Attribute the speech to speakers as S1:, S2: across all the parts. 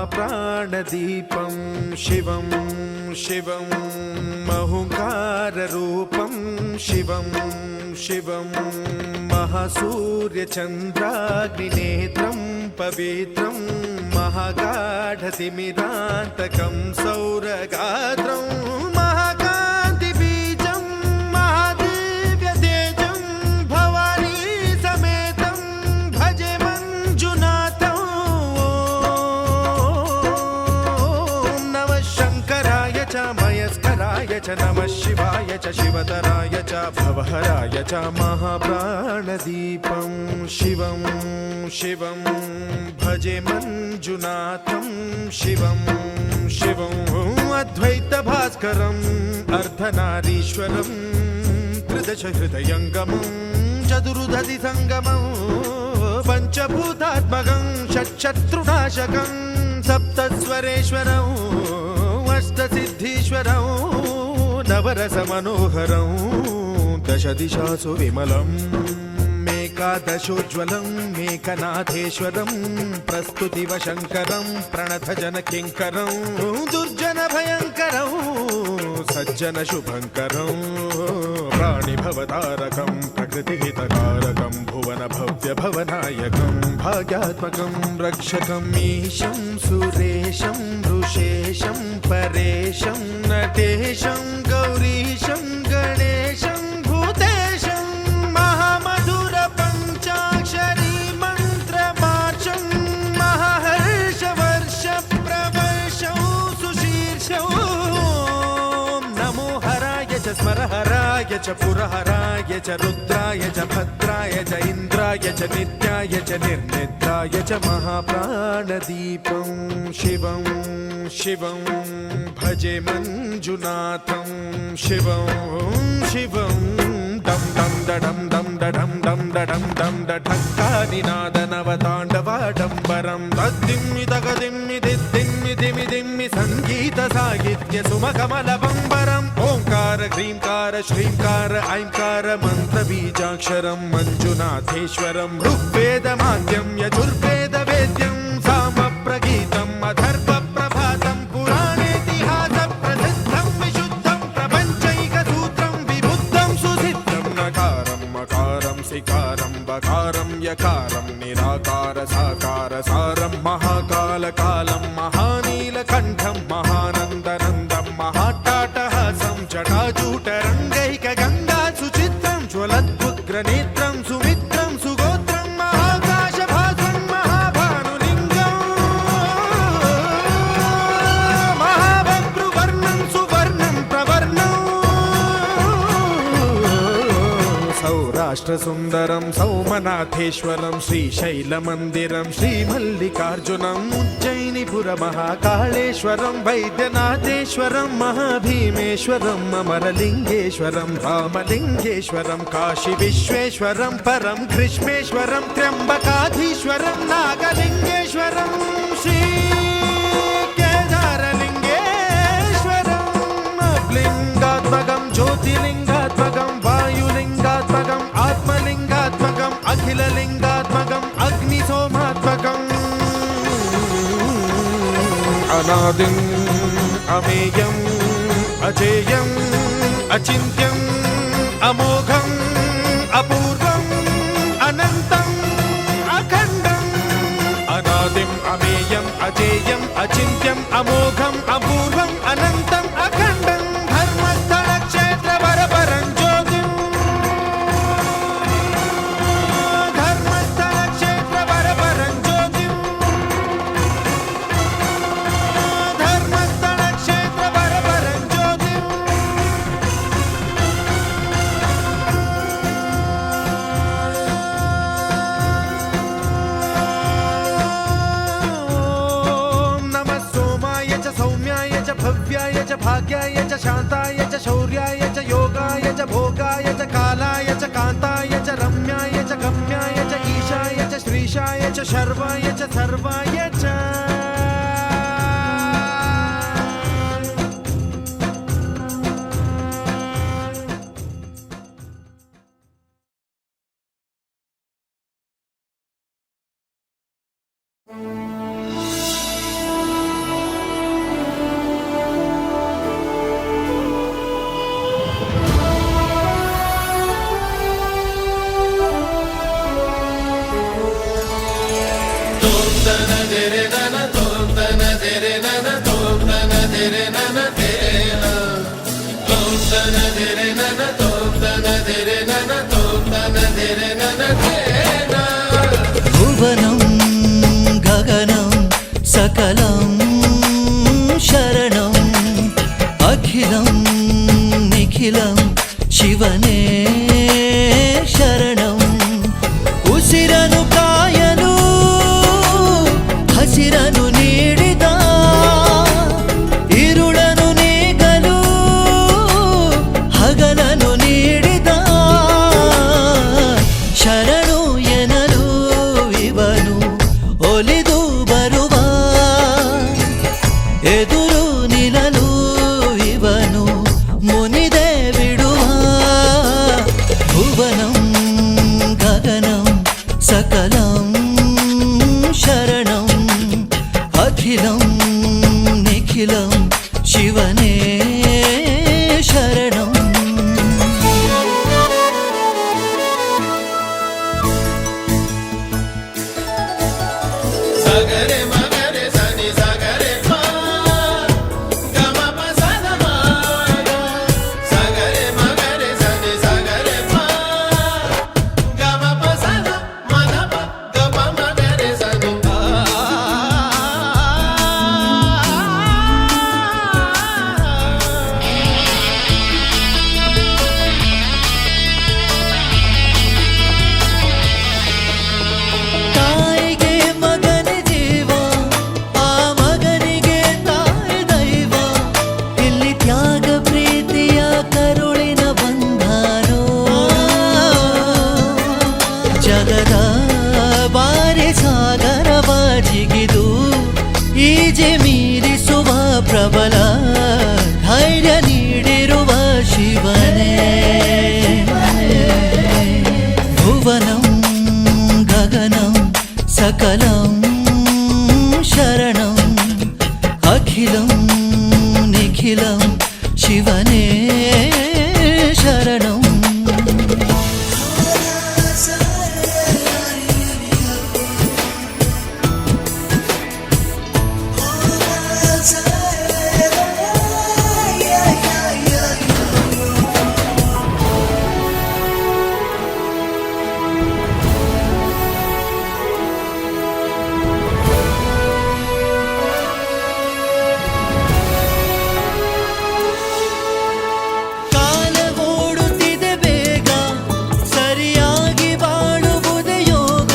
S1: महाप्राणदीपं शिवं शिवं महुकाररूपं शिवं शिवं महासूर्यचन्द्राग्निनेत्रं पवित्रं महागाढतिमिरान्तकं सौरगात्रं महाकान्तिबीजं महादिव्यतेजं भवानी समेतं भजे मञ्जुनाथं। ॐ नमः शङ्कराय च मयस्कराय च नमः शिवाय च शिवतराय च भवहराय च महाप्राणदीपं शिवं शिवं भजे मञ्जुनाथं शिवं शिवं अद्वैतभास्करम् अर्धनारीश्वरं त्रिदशहृदयङ्गमं चतुर्दधिसङ्गमं पञ्चभूतात्मकं षट्शत्रुनाशकं सप्तस्वरेश्वरं अष्टसिद्धीश्वरं नवरसमनोहरं दशदिशासु विमलम् एकादशोज्ज्वलं मेकनाथेश्वरं प्रस्तुतिवशङ्करं प्रणतजनकिङ्करं दुर्जनभयङ्करं सज्जनशुभङ्करं प्राणिभवतारकं प्रकृतिहितकारकं भुवनभव्यभवनायकं भाग्यात्मकं रक्षकं ईशं सुरेशं ऋषेशं परेशं नटेशं गौरीशं गणेशं भूतेशं महामधुर पञ्चाक्षरी मन्त्रमार्चं महाहर्षवर्ष प्रवर्षं सुशीर्षं नमो हराय च स्मरहराय च पुरहराय च रुद्राय च भद्राय च इन्द्राय च नित्याय च निर्निद्राय च महाप्राणदीपं शिवं शिवं भजे मञ्जुनाथं शिवं शिवं दं दं दडं दं दडं दं दडं दं दठक्कानिनादनवताण्डवाडम्बरं तद्दिम्मि तगदिम्मि दिद्दिम्मि दिमि दिम्मि सङ्गीतसाहित्य सुमकमलबम्बरम् ओङ्कार ह्रीङ्कार श्रीङ्कार ऐङ्कार मन्त्रबीजाक्षरं मञ्जुनाथेश्वरं ऋग्वेदमाद्यं यजुर्वेदवेद्यं सामप्रगीतम् अथर्वप्रभातं पुराणेतिहासप्रसिद्धं विशुद्धं प्रपञ्चैकसूत्रं विबुद्धं सुसिद्धं नकारं मकारं सिकारं बकारं यकारं निराकार साकार सारं महाकालकालं महानीलकण्ठं महानन्दनन्दं महाट्टाटहासं जटाजूटरङ्गैकगङ्गा सुचित्रं ज्वलद्वुग्रनेत्रं सुमित्रं सुगोत्रं महाकाशभासं महाभानुलिङ्गं महाभद्रुवर्णं सुवर्णं प्रवर्णं सौराष्ट्रसुन्दरं सौमनाथेश्वरं श्रीशैलमन्दिरं श्रीमल्लिकार्जुनम् उज्जयिनीपुरमहाकाळेश्वरं वैद्यनाथेश्वरं महाभीमेश्वरम् अमरलिङ्गेश्वरं रामलिङ्गेश्वरं काशीविश्वेश्वरं परं कृष्णेश्वरं त्र्यम्बकाधीश्वरं नागलिङ्गेश्वरं श्रीकेदारलिङ्गेश्वरं लिङ्गात्मकं ज्योतिलिङ्गात्मकं वायुलिङ्गात्मकम् आत्मलिङ्गात्मकम् अखिललिङ्गात्मकम् अग्निसोमात्मकम् अनादिम् अमेयम् अजेयम् अचिन्त्यम् अमोघम् अपूर्वम् अनन्तम् अखण्डम् अनादिम् अमेयम् अजेयम् अचिन्त्यम् अमोघम् अपूर्वम् अनन्तम् अखण्डम् धर्मस्थलक्षेत्रवरपरं ज्योतिम् धर्मस्थलक्षेत्रवरपरं ज्योतिम् धर्मस्थलक्षेत्रवरपरं ज्योतिम् भव्याय च भाग्याय च शान्ताय च शौर्याय च योगाय च भोगाय च कालाय च कान्ताय च रम्याय च गम्याय च ईशाय च श्रीशाय च शर्वाय च सर्वाय च
S2: सकलं शरणं अखिलं निखिलं शिवने शरणं
S3: सगरे मगरे सनि सगरे प गम प सन म सगरे मगरे सनि सगरे प गम प सन म ध प ग प मगरे सनि
S2: ತಾಯಿಗೆ ಮಗನ ಜೀವ ಆ ಮಗನಿಗೆ ತಾಯಿ ದೈವ ಇಲ್ಲಿ ತ್ಯಾಗ ಪ್ರೀತಿಯ ಕರುಳಿನ ಬಂಧನೋ ಜಗದ ಬಾರಿ ಸಾಗರವ ಜಿಗಿದು ಈಜೆ ಮೀರಿಸುವ ಪ್ರಬಲ ಧೈರ್ಯ ನೀಡಿರುವ ಶಿವನೇ ಭುವನಂ गगनं सकलं शरणं अखिलं निखिलं शिवने शरणं ಕಾಲ ಓಡುತ್ತಿದೆ ಬೇಗ ಸರಿಯಾಗಿ ಬಾಳುವುದೇ ಯೋಗ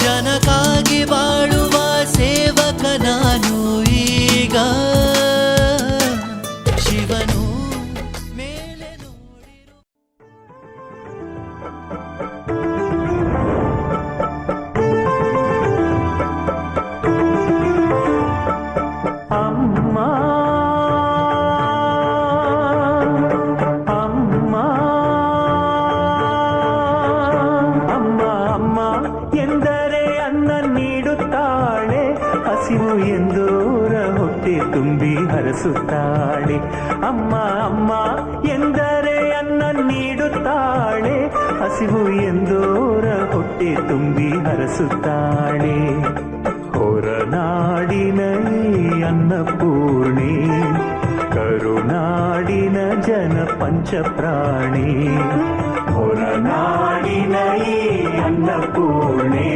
S2: ಜನಕ್ಕಾಗಿ ಬಾಳುವ ಸೇವಕ ನಾನು ಈಗ ಶಿವನು ಮೇಲೆ ನೋಡಿರು
S4: ಅಮ್ಮ ಅಮ್ಮ ಅಮ್ಮ ಅಮ್ಮ ಎಂದರೆ ಅನ್ನ ನೀಡುತ್ತಾಳೆ ಹಸಿವು ಎಂದೂರ ಹೊಟ್ಟೆ ತುಂಬಿ ಹರಸುತ್ತಾಳೆ ಅಮ್ಮ ಅಮ್ಮ ಎಂದರೆ ಅನ್ನ ನೀಡುತ್ತಾಳೆ ಹಸಿವು ಎಂದೂರ ಹೊಟ್ಟೆ ತುಂಬಿ ಹರಸುತ್ತಾಳೆ ಹೊರನಾಡಿನ ಈ ಅನ್ನಪೂರ್ಣಿ ಕರುನಾಡಿನ ಜನ ಪಂಚಪ್ರಾಣಿ ಹೊರನಾಡಿನ ಈ ಅನ್ನಪೂರ್ಣಿ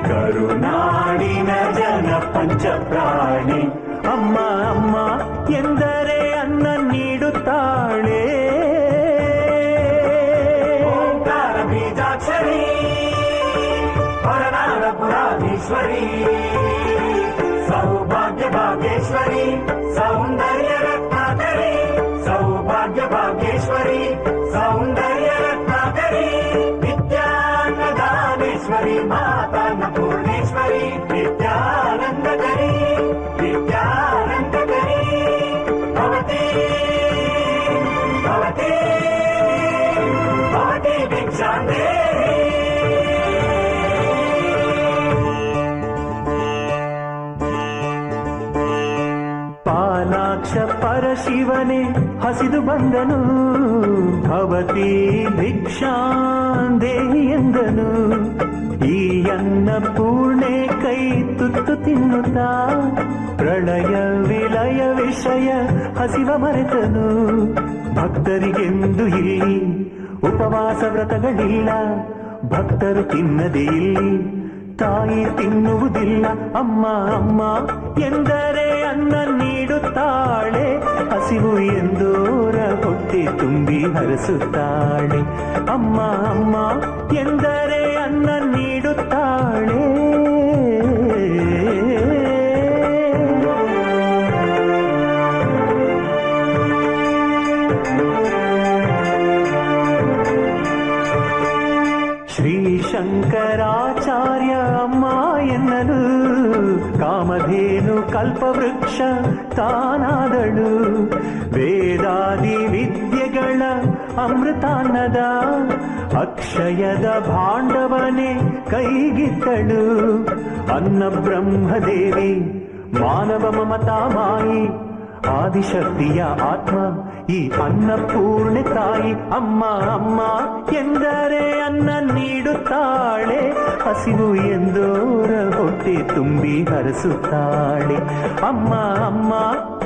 S4: ಕರುನಾಡಿನ ಜನ ಪಂಚಪ್ರಾಣಿ ಅಮ್ಮ ಅಮ್ಮ ಎಂದರೆ ಅನ್ನ ನೀಡುತ್ತಾಳೆ ಓಂಕಾರ ಬೀಜಾಕ್ಷರಿ ಹೊರನಾಡ ಪುರಾಧೀಶ್ವರಿ ಸೌಭಾಗ್ಯ ಭಾಗ್ಯೇಶ್ವರಿ ಸೌಂದರ್ಯ ರತ್ನಾಕರಿ ಸೌಭಾಗ್ಯ ಭಾಗ್ಯೇಶ್ವರಿ ಸೌಂದರ್ಯ ರತ್ನಾಕರಿ ವಿದ್ಯಾನದಾನೇಶ್ವರಿ ಮಾತಾನ ಪೂರ್ಣೇಶ್ವರಿ ವಿದ್ಯಾನಂದಕರಿ ವಿದ್ಯಾನಂದಕರಿ ಭವತಿ ಭವತಿ ಭವತಿ ಭಿಕ್ಷಾಂದೇಹಿ ಪಾಲಾಕ್ಷ ಪರಶಿವನೇ ಹಸಿದು ಬಂದನು ಭವತಿ ಭಿಕ್ಷಾಂದೇಹಿ ಎಂದನು ಈ ಅನ್ನ ಪೂರ್ಣೆ ಕೈ ತುತ್ತು ತಿನ್ನುತ್ತಾ ಪ್ರಳಯ ವಿಲಯ ವಿಷಯ ಹಸಿವ ಮರೆತನು ಭಕ್ತರಿಗೆಂದು ಇಲ್ಲಿ ಉಪವಾಸ ವ್ರತಗಳಿಲ್ಲ ಭಕ್ತರು ತಿನ್ನದೇ ಇಲ್ಲಿ ತಾಯಿ ತಿನ್ನುವುದಿಲ್ಲ ಅಮ್ಮ ಅಮ್ಮ ಎಂದರೆ ಅನ್ನ ನೀಡುತ್ತಾಳೆ ಹಸಿವು ಎಂದೋರ ಹೊಟ್ಟೆ ತುಂಬಿ ಹರಸುತ್ತಾಳೆ ಅಮ್ಮ ಅಮ್ಮ ಎಂದರೆ ಅನ್ನ ನೀಡುತ್ತಾಳೆ ಶ್ರೀ ಶಂಕರಾಚಾರ್ಯ ಅಮ್ಮ ಎನ್ನಲು ಕಾಮಧೇನು ಕಲ್ಪವೃಕ್ಷ ತಾನಾದಳು ವೇದಾದಿ ವಿದ್ಯೆಗಳ ಅಮೃತಾನ್ನದ ಅಕ್ಷಯದ ಭಾಂಡವನೇ ಕೈಗಿತ್ತಳು ಅನ್ನ ಬ್ರಹ್ಮದೇವಿ ಮಾನವ ಮಮತಾ ಮಾಯಿ ಆದಿಶಕ್ತಿಯ ಆತ್ಮ ಈ ಅನ್ನಪೂರ್ಣೆ ತಾಯಿ ಅಮ್ಮ ಅಮ್ಮ ಎಂದರೆ ಅನ್ನ ನೀಡುತ್ತಾಳೆ ಹಸಿವು ಎಂದೋರ ಹೊಟ್ಟೆ ತುಂಬಿ ಹರಸುತ್ತಾಳೆ ಅಮ್ಮ ಅಮ್ಮ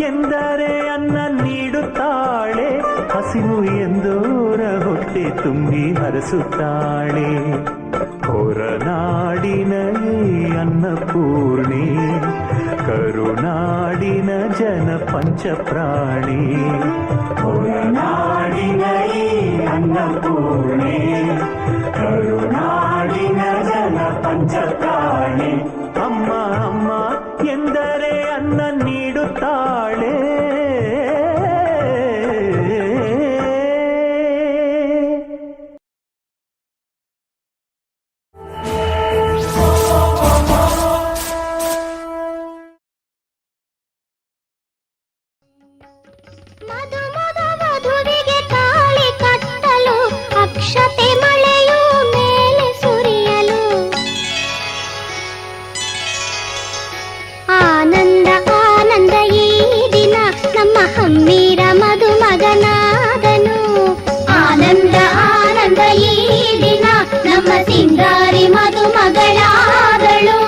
S4: ಎಂದರೆ ಅನ್ನ ನೀಡುತ್ತಾಳೆ ಹಸಿವು ಎಂದೋರ ಹೊಟ್ಟೆ ತುಂಬಿ ಹರಸುತ್ತಾಳೆ ಹೊರನಾಡಿನ ಈ ಅನ್ನಪೂರ್ಣಿ ಕರುನಾಡಿನ ಜನ ಪಂಚಪ್ರಾಣಿ ಹೊರನಾಡಿನ ಈ ಅನ್ನಪೂರ್ಣಿ ಕರುನಾಡಿನ ಜನ ಪಂಚಪ್ರಾಣಿ ಅಮ್ಮ ಅಮ್ಮ ಎಂದರೆ ಅನ್ನ ನೀಡುತ್ತಾಳೆ
S5: ಮಧುವಿಗೆ ತಾಳಿ ಕಟ್ಟಲು ಅಕ್ಷತೆ ಮಳೆಯು ಮೇಲೆ ಸುರಿಯಲು ಆನಂದ ಆನಂದ ಈ ದಿನ ನಮ್ಮ ಹಮ್ಮೀರ ಮದುಮಗನಾದನು ಆನಂದ ಆನಂದ ಈ ದಿನ ನಮ್ಮ ಸಿಂಗಾರಿ ಮದುಮಗಳಾದಳು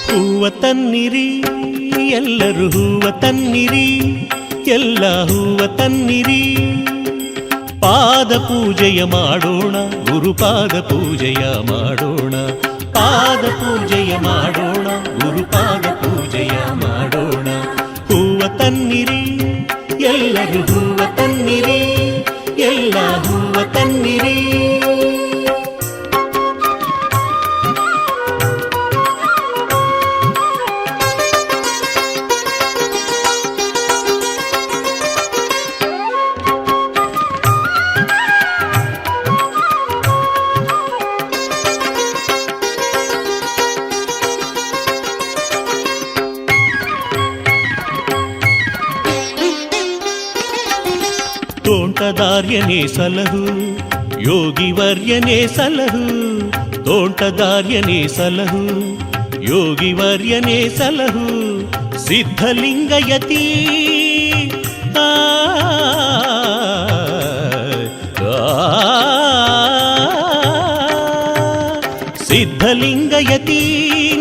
S2: ಹೂವ ತನ್ನಿರಿ ಎಲ್ಲರೂ ಹೂವ ತನ್ನಿರಿ ಎಲ್ಲ ಹೂವ ತನ್ನಿರಿ ಪಾದ ಪೂಜೆಯ ಮಾಡೋಣ ಗುರುಪಾದ ಪೂಜೆಯ ಮಾಡೋಣ ಪಾದ ಪೂಜೆಯ ಮಾಡೋಣ ಗುರುಪಾದ ಪೂಜೆಯ ಮಾಡೋಣ ಹೂವ ತನ್ನಿರಿ ಎಲ್ಲರೂ ಹೂವ ತನ್ನಿರಿ ಎಲ್ಲ ಹೂವ ತನ್ನಿರಿ ತೋಂಟದಾರ್ಯನೇ ಸಲಹು ಯೋಗಿವರ್ಯನೇ ಸಲಹು ತೋಂಟದಾರ್ಯನೇ ಸಲಹು ಯೋಗಿವರ್ಯನೇ ಸಲಹು ಸಿದ್ಧಲಿಂಗಯತಿ ಸಿದ್ಧಲಿಂಗಯತಿ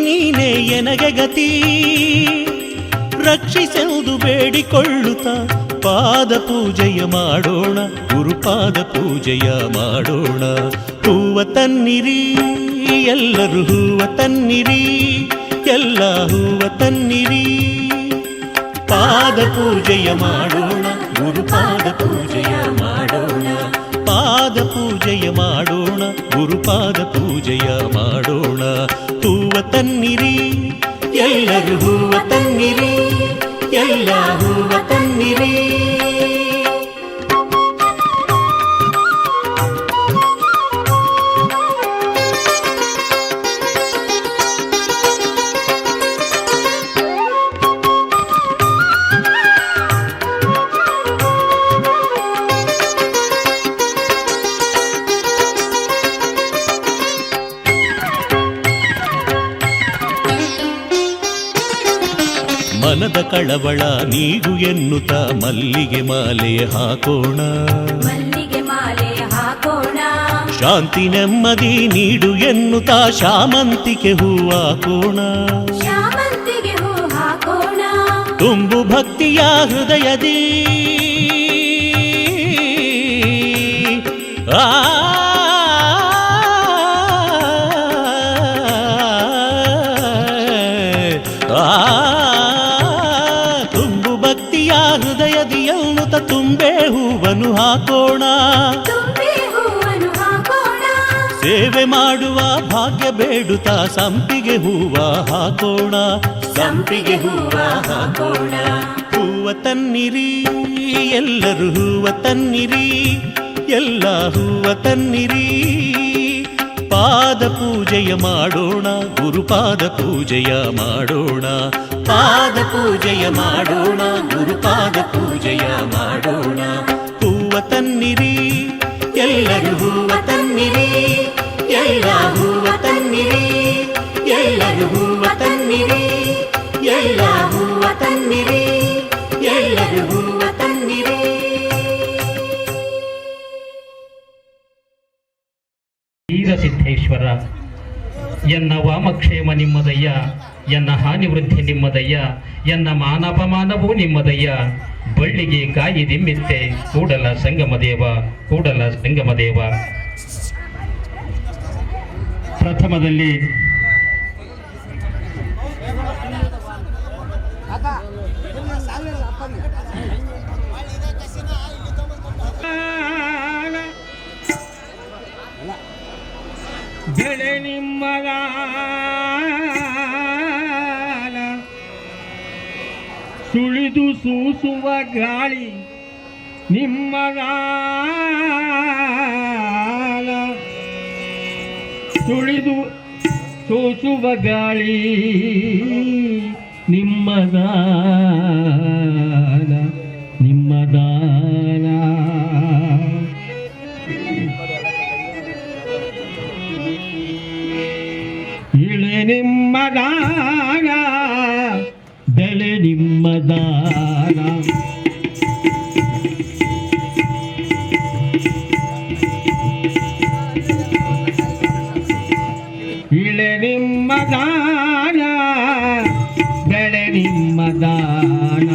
S2: ನೀನೇ ಎನಗೆ ಗತಿ ರಕ್ಷಿಸೆಂದು ಬೇಡಿಕೊಳ್ಳುತ್ತ ಪಾದ ಪೂಜೆಯ ಮಾಡೋಣ ಗುರುಪಾದ ಪೂಜೆಯ ಮಾಡೋಣ ಹೂವ ತನ್ನಿರಿ ಎಲ್ಲರೂ ಹೂವ ತನ್ನಿರಿ ಎಲ್ಲ ಹೂವ ತನ್ನಿರಿ ಪಾದ ಪೂಜೆಯ ಮಾಡೋಣ ಗುರುಪಾದ ಪೂಜೆಯ ಮಾಡೋಣ ಪಾದ ಪೂಜೆಯ ಮಾಡೋಣ ಗುರುಪಾದ ಪೂಜೆಯ ಮಾಡೋಣ ಹೂವ ತನ್ನಿರಿ ಎಲ್ಲರೂ ಹೂವ ತನ್ನಿರಿ ಎಲ್ಲ ಹೂವ ತನ್ನಿರಿ ಮನದ ಕಳವಳ ನೀಗು ಎನ್ನುತ್ತ ಮಲ್ಲಿಗೆ ಮಾಲೆ ಹಾಕೋಣ
S6: ಮಲ್ಲಿಗೆ ಮಾಲೆ ಹಾಕೋಣ
S2: ಶಾಂತಿ ನೆಮ್ಮದಿ ನೀಡು ಎನ್ನುತ್ತ ಶಾಮಂತಿಗೆ ಹೂ ಹಾಕೋಣ
S6: ಶಾಮಂತಿಗೆ ಹೂ ಹಾಕೋಣ
S2: ತುಂಬು ಭಕ್ತಿಯ ಹೃದಯದಿ ಆ ತುಂಬು ಭಕ್ತಿಯ ಹೃದಯದಿ ಎನ್ನುತ್ತ ತುಂಬೆ ಹೂವನ್ನು ಹಾಕೋಣ,
S6: ತುಂಬಿ ಹೂವನ್ನು ಹಾಕೋಣ.
S2: ಸೇವೆ ಮಾಡುವ ಭಾಗ್ಯ ಬೇಡುತ್ತಾ ಸಂಪಿಗೆ ಹೂವ ಹಾಕೋಣ, ಸಂಪಿಗೆ ಹೂವ ಹಾಕೋಣ. ಹೂವ ತನ್ನಿರಿ ಎಲ್ಲರೂ ಹೂವ ತನ್ನಿರಿ, ಎಲ್ಲ ಹೂವ ತನ್ನಿರಿ. ಪಾದ ಪೂಜೆಯ ಮಾಡೋಣ, ಗುರುಪಾದ ಪೂಜೆಯ ಮಾಡೋಣ, ಪಾದ ಪೂಜೆಯ ಮಾಡೋಣ, ಗುರುಪಾದ ಪೂಜೆಯ ಮಾಡೋಣ. ಹೂವ ತನ್ನಿರಿ ಎಲ್ಲರೂ ಹೂವ ತನ್ನಿರಿ, ಎಲ್ಲ ಹೂವ ತನ್ನಿರಿ, ಎಲ್ಲರೂ ಹೂವ ತನ್ನಿರಿ, ಎಲ್ಲ ಹೂವ ತನ್ನಿರಿ, ಎಲ್ಲರೂ ಹೂವ ತನ್ನಿರಿ.
S7: ವೀರಸಿದ್ದೇಶ್ವರ, ಎನ್ನ ವಾಮಕ್ಷೇಮ ನಿಮ್ಮದಯ್ಯ, ಎನ್ನ ಹಾನಿ ವೃದ್ಧಿ ನಿಮ್ಮದಯ್ಯ, ಎನ್ನ ಮಾನಪಮಾನವೂ ನಿಮ್ಮದಯ್ಯ. ಬಳ್ಳಿಗೆ ಕಾಯಿ ದಿಮ್ಮಿತ್ತೆ ಕೂಡಲ ಸಂಗಮದೇವ, ಕೂಡಲ ಸಂಗಮದೇವ. ಪ್ರಥಮದಲ್ಲಿ ಬೆಳೆ ನಿಮ್ಮದ ಸುಳಿದು ಸೂಸುವ ಗಾಳಿ ನಿಮ್ಮದ, ಸುಳಿದು ಸೂಸುವ ಗಾಳಿ ನಿಮ್ಮದ, ನಿಮ್ಮದಾನ. ಇಳೆ ನಿಮ್ಮದಾನ, ಬೆಳೆ ನಿಮ್ಮದಾನ. ಇಳೆ ನಿಮ್ಮದಾನ, ಬೆಳೆ ನಿಮ್ಮದಾನ.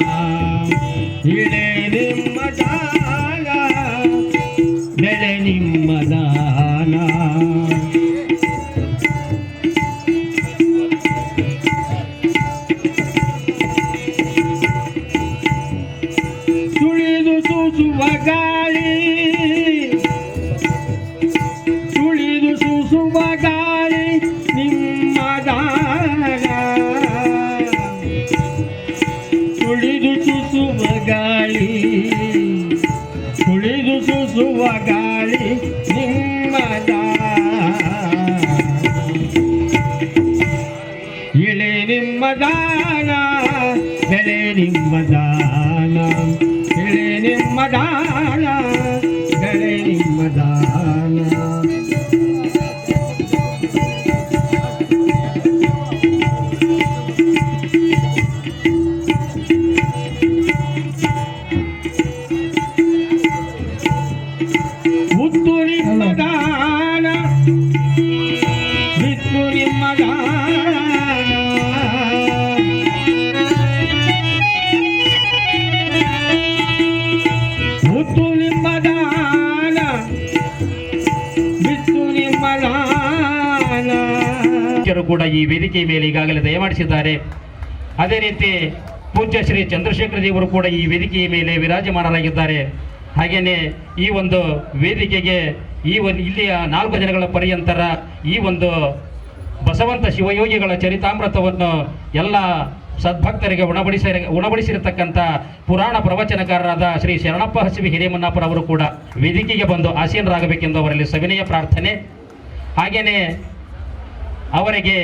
S7: ಇಳೆ ನಿಮ್ಮದಾನ, ಬೆಳೆ ನಿಮ್ಮದಾನ. ಸುಳಿದು ಸೂಸುವ ಗಾಳಿ, ಸುಳಿದು ಸೂಸುವ ಗಾಳಿ ನಿಮ್ಮದಾನ, ಸುಳಿದು ಸೂಸುವ ಗಾಳಿ, ಸುಳಿದು ಸೂಸುವ ಗಾಳಿ ನಿಮ್ಮದಾನ. ಇಳೆ ನಿಮ್ಮದಾನ, ಬೆಳೆ ನಿಮ್ಮದಾನ. ಇಳೆ ನಿಮ್ಮದಾನ, ಬೆಳೆ ನಿಮ್ಮದಾನ. ಮುತ್ತು ನಿಮ್ಮದಾನ, ಬಿತ್ತು ನಿಮ್ಮದಾನ. ಮುತ್ತು ನಿಮ್ಮದಾನ, ಬಿತ್ತು ನಿಮ್ಮದಾನ. ಕೂಡ ಈ ವೇದಿಕೆ ಮೇಲೆ ಈಗಾಗಲೇ ದಯಮಾಡಿಸಿದ್ದಾರೆ. ಅದೇ ರೀತಿ ಪೂಜ್ಯ ಶ್ರೀ ಚಂದ್ರಶೇಖರ ದೇವರು ಕೂಡ ಈ ವೇದಿಕೆಯ ಮೇಲೆ ವಿರಾಜಮಾನರಾಗಿದ್ದಾರೆ. ಹಾಗೆಯೇ ಈ ಒಂದು ವೇದಿಕೆಗೆ ಇಲ್ಲಿಯ 4 ದಿನಗಳ ಪರ್ಯಂತರ ಈ ಒಂದು ಬಸವಂತ ಶಿವಯೋಗಿಗಳ ಚರಿತಾಮೃತವನ್ನು ಎಲ್ಲ ಸದ್ಭಕ್ತರಿಗೆ ಉಣಬಡಿಸಿರತಕ್ಕಂಥ ಪುರಾಣ ಪ್ರವಚನಕಾರರಾದ ಶ್ರೀ ಶರಣಪ್ಪ ಹಸಿವಿ ಹಿರೇಮನ್ನಾಪುರವರು ಕೂಡ ವೇದಿಕೆಗೆ ಬಂದು ಆಸೀನರಾಗಬೇಕೆಂದು ಅವರಲ್ಲಿ ಸವಿನಯ ಪ್ರಾರ್ಥನೆ. ಹಾಗೆಯೇ ಅವರಿಗೆ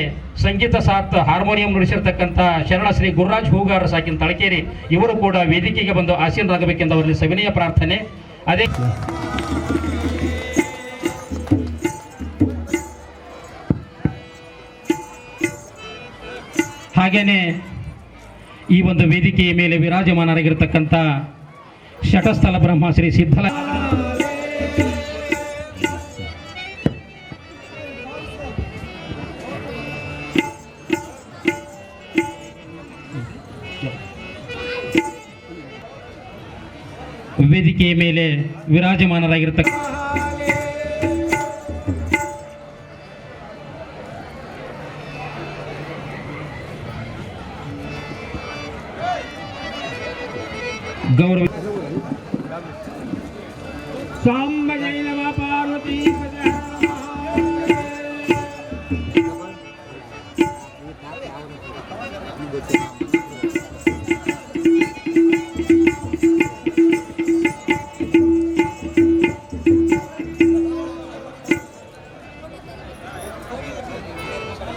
S7: ಸಂಗೀತ ಸಾತ್ ಹಾರ್ಮೋನಿಯಂ ನುಡಿಸಿರ್ತಕ್ಕಂಥ ಶರಣ ಶ್ರೀ ಗುರುರಾಜ್ ಹೂಗಾರ್ ಸಾಕಿನ ತಳಕೇರಿ ಇವರು ಕೂಡ ವೇದಿಕೆಗೆ ಬಂದು ಆಸೀನರಾಗಬೇಕೆಂದು ಅವರಲ್ಲಿ ಸವಿನಯ ಪ್ರಾರ್ಥನೆ. ಅದೇ ಹಾಗೇನೆ ಈ ಒಂದು ವೇದಿಕೆಯ ಮೇಲೆ ವಿರಾಜಮಾನರಾಗಿರ್ತಕ್ಕಂಥ ಶಟಸ್ಥಲ ಬ್ರಹ್ಮ ಶ್ರೀ ಸಿದ್ಧಲ ವೇದಿಕೆಯ ಮೇಲೆ ವಿರಾಜಮಾನರಾಗಿರ್ತಕ್ಕ ಗೌರವ ಸಾಂಬಜೈ ನಮಃ ಪಾರ್ವತಿ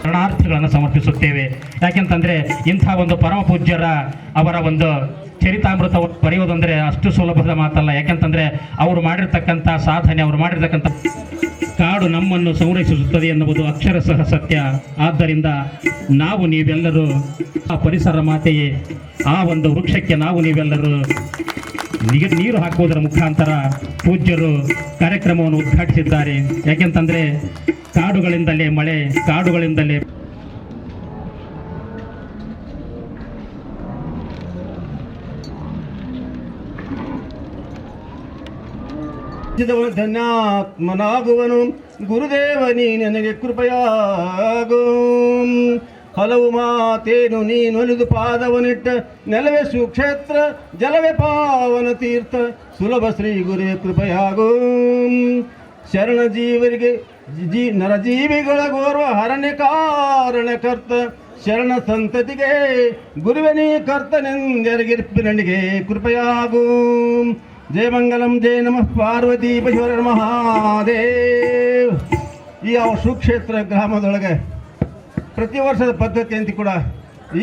S7: ಶರಣಾರ್ಥಿಗಳನ್ನು ಸಮರ್ಪಿಸುತ್ತೇವೆ. ಯಾಕೆಂತಂದ್ರೆ ಇಂಥ ಒಂದು ಪರಮ ಪೂಜ್ಯರ ಅವರ ಒಂದು ಚರಿತಾಮೃತವನ್ನು ಬರೆಯುವುದಂದ್ರೆ ಅಷ್ಟು ಸುಲಭದ ಮಾತಲ್ಲ. ಯಾಕೆಂತಂದ್ರೆ ಅವರು ಮಾಡಿರ್ತಕ್ಕಂಥ ಸಾಧನೆ, ಅವರು ಮಾಡಿರ್ತಕ್ಕಂಥ ಕಾಡು ನಮ್ಮನ್ನು ಸಂರಕ್ಷಿಸುತ್ತದೆ ಎನ್ನುವುದು ಅಕ್ಷರಶಃ ಸತ್ಯ. ಆದ್ದರಿಂದ ನಾವು ನೀವೆಲ್ಲರೂ ಆ ಪರಿಸರ ಮಾತೆಯೇ, ಆ ಒಂದು ವೃಕ್ಷಕ್ಕೆ ನಾವು ನೀವೆಲ್ಲರೂ ನೀರು ಹಾಕುವುದರ ಮುಖಾಂತರ ಪೂಜ್ಯರು ಕಾರ್ಯಕ್ರಮವನ್ನು ಉದ್ಘಾಟಿಸಿದ್ದಾರೆ. ಯಾಕೆಂತಂದ್ರೆ ಕಾಡುಗಳಿಂದಲೇ ಮಳೆ, ಕಾಡುಗಳಿಂದಲೇ
S8: ಧನ್ಯಾತ್ಮನಾಗುವನು ಗುರುದೇವನಿ ನನಗೆ ಕೃಪೆಯಾಗು. ಹಲವು ಮಾತೇನು ನೀನೊಲಿದು ಪಾದವನಿಟ್ಟ ನೆಲವೇ ಸುಕ್ಷೇತ್ರ, ಜಲವೇ ಪಾವನ ತೀರ್ಥ, ಸುಲಭ ಶ್ರೀ ಗುರೇ ಕೃಪೆಯಾಗು. ಶರಣ ಜೀವರಿಗೆ ನರಜೀವಿಗಳ ಗೌರವ ಹರಣ್ಯ ಕಾರಣಕರ್ತ, ಶರಣ ಸಂತತಿಗೆ ಗುರುವನೇ ಕರ್ತನೆಂದೆರಗಿರ್ಪಿ ನನಗೆ ಕೃಪೆಯಾಗು. ಜಯ ಮಂಗಲಂ ಜಯ ನಮಃ ಪಾರ್ವತಿ ಪಶುವರ ಮಹಾದೇವ್. ಈ ಯಾವ ಸುಕ್ಷೇತ್ರ ಗ್ರಾಮದೊಳಗೆ ಪ್ರತಿ ವರ್ಷದ ಪದ್ಧತಿಯಂತೆ ಕೂಡ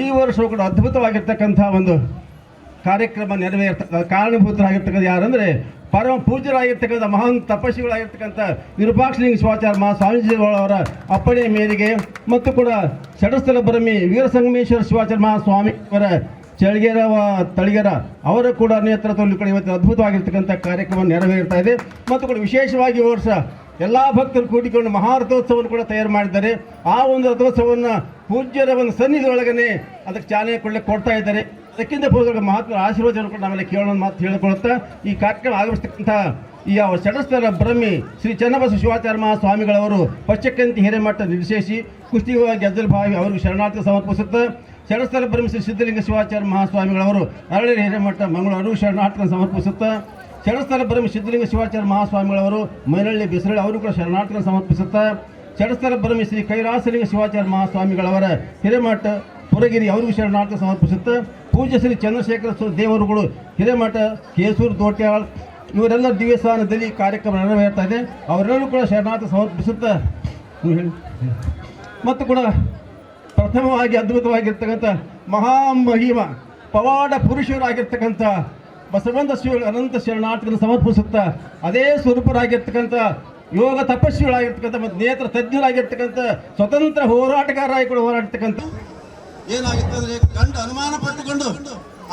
S8: ಈ ವರ್ಷವೂ ಕೂಡ ಅದ್ಭುತವಾಗಿರ್ತಕ್ಕಂಥ ಒಂದು ಕಾರ್ಯಕ್ರಮ ಕಾರಣಭೂತರಾಗಿರ್ತಕ್ಕಂಥ ಯಾರಂದರೆ ಪರಮ ಪೂಜ್ಯರಾಗಿರ್ತಕ್ಕಂಥ ಮಹಾನ್ ತಪಸ್ವಿಗಳಾಗಿರ್ತಕ್ಕಂಥ ವಿರೂಪಾಕ್ಷಲಿಂಗ ಶಿವಾಚಾರ್ಯ ಮಹಾ ಸ್ವಾಮೀಜಿಗಳವರ ಅಪ್ಪಣೆಯ ಮೇರೆಗೆ ಮತ್ತು ಕೂಡ ಷಡಸ್ಥಲ ಬ್ರಹ್ಮಿ ವೀರಸಂಗಮೇಶ್ವರ ಶಿವಾಚಾರ್ಯ ಮಹಾಸ್ವಾಮಿ ಅವರ ತಳಿಗೆರ ಅವರ ಕೂಡ ನೇತೃತ್ವದಲ್ಲಿ ಕೂಡ ಇವತ್ತು ಅದ್ಭುತವಾಗಿರ್ತಕ್ಕಂಥ ಕಾರ್ಯಕ್ರಮ ನೆರವೇರ್ತಾ ಇದೆ. ಮತ್ತು ಕೂಡ ವಿಶೇಷವಾಗಿ ಈ ವರ್ಷ ಎಲ್ಲ ಭಕ್ತರು ಕೂಡಿಕೊಂಡು ಮಹಾರಥೋತ್ಸವವನ್ನು ಕೂಡ ತಯಾರು ಮಾಡಿದ್ದಾರೆ. ಆ ಒಂದು ರಥೋತ್ಸವವನ್ನು ಪೂಜ್ಯರ ಒಂದು ಸನ್ನಿಧಿಯೊಳಗನೆ ಅದಕ್ಕೆ ಚಾಲನೆ ಕೊಡ್ತಾ ಇದ್ದಾರೆ. ಅದಕ್ಕಿಂತ ಪೂರ್ವ ಮಹಾತ್ಮರ ಆಶೀರ್ವಾದವನ್ನು ಕೂಡ ನಾವೆಲ್ಲ ಕೇಳೋಣ ಮಾತು ಹೇಳಿಕೊಳ್ಳುತ್ತಾ ಈ ಕಾರ್ಯಕ್ರಮ ಆಗಮಿಸ್ತಕ್ಕಂಥ ಈ ಯಾವ ಷಡಸ್ಥಲ ಬ್ರಹ್ಮಿ ಶ್ರೀ ಚನ್ನಬಸವ ಶಿವಾಚಾರ್ಯ ಮಹಾಸ್ವಾಮಿಗಳವರು ಪಶ್ಚಕ್ಕಂತಿ ಹಿರೇಮಠ ನಿರ್ದೇಶಿ ಕುಸ್ತಿವಾಗಿ ಗೆದ್ದಲ್ ಭಾವಿ ಅವರಿಗೆ ಶರಣಾರ್ಥಿ ಸಮರ್ಪಿಸುತ್ತಾ, ಷಡಸ್ಥಲ ಬ್ರಹ್ಮ ಶ್ರೀ ಸಿದ್ಧಲಿಂಗ ಶಿವಾಚಾರ್ಯ ಮಹಾಸ್ವಾಮಿಗಳವರು ಅರಳೇರಿ ಹಿರೇಮಠ ಮಂಗಳೂರು ಶರಣಾರ್ಥಿ ಸಮರ್ಪಿಸುತ್ತಾ, ಷಡಸ್ಥಲ ಬ್ರಹ್ಮ ಸಿದ್ಧಲಿಂಗ ಶಿವಾಚಾರ್ಯ ಮಹಾಸ್ವಾಮಿಗಳವರು ಮೈನಳ್ಳಿ ಬಿಸರಳ್ಳಿ ಅವರು ಕೂಡ ಶರಣಾರ್ಥಿ ಸಮರ್ಪಿಸುತ್ತಾ, ಷಡಸ್ಥಲ ಬ್ರಹ್ಮ ಶ್ರೀ ಕೈಲಾಸಲಿಂಗ ಶಿವಾಚಾರ್ಯ ಮಹಾಸ್ವಾಮಿಗಳವರ ಹಿರೇಮಠ ಪುರಗಿರಿ ಅವರಿಗೂ ಶರಣಾರ್ಥಿ ಸಮರ್ಪಿಸುತ್ತಾ, ಪೂಜ್ಯ ಶ್ರೀ ಚಂದ್ರಶೇಖರ ದೇವರುಗಳು ಹಿರೇಮಠ ಕೇಸೂರು ತೋಟ್ಯಾಳ್ ಇವರೆಲ್ಲ ದಿವ್ಯಸ್ಥಾನದಲ್ಲಿ ಕಾರ್ಯಕ್ರಮ ನೆರವೇರ್ತಾ ಇದೆ. ಅವರೆಲ್ಲರೂ ಕೂಡ ಶರಣಾರ್ಥಿ ಸಮರ್ಪಿಸುತ್ತಾ ಮತ್ತು ಕೂಡ ಪ್ರಥಮವಾಗಿ ಅದ್ಭುತವಾಗಿರ್ತಕ್ಕಂಥ ಮಹಾಮಹಿಮ ಪವಾಡ ಪುರುಷರಾಗಿರ್ತಕ್ಕಂಥ ಬಸವಂತ ಶ್ರೀಗಳು ಅನಂತ ಶರಣಾರ್ಥಿಗಳನ್ನು ಸಮರ್ಪಿಸುತ್ತಾ, ಅದೇ ಸ್ವರೂಪರಾಗಿರ್ತಕ್ಕಂಥ ಯೋಗ ತಪಸ್ವಿಗಳಾಗಿರ್ತಕ್ಕಂಥ ಮತ್ತು ನೇತ್ರ ತಜ್ಞರಾಗಿರ್ತಕ್ಕಂಥ ಸ್ವತಂತ್ರ ಹೋರಾಟಗಾರರಾಗಿ ಕೂಡ ಹೋರಾಡ್ತಕ್ಕಂಥ
S3: ಏನಾಗಿತ್ತು ಅಂದ್ರೆ ಗಂಡು ಅನುಮಾನ ಪಟ್ಟುಕೊಂಡು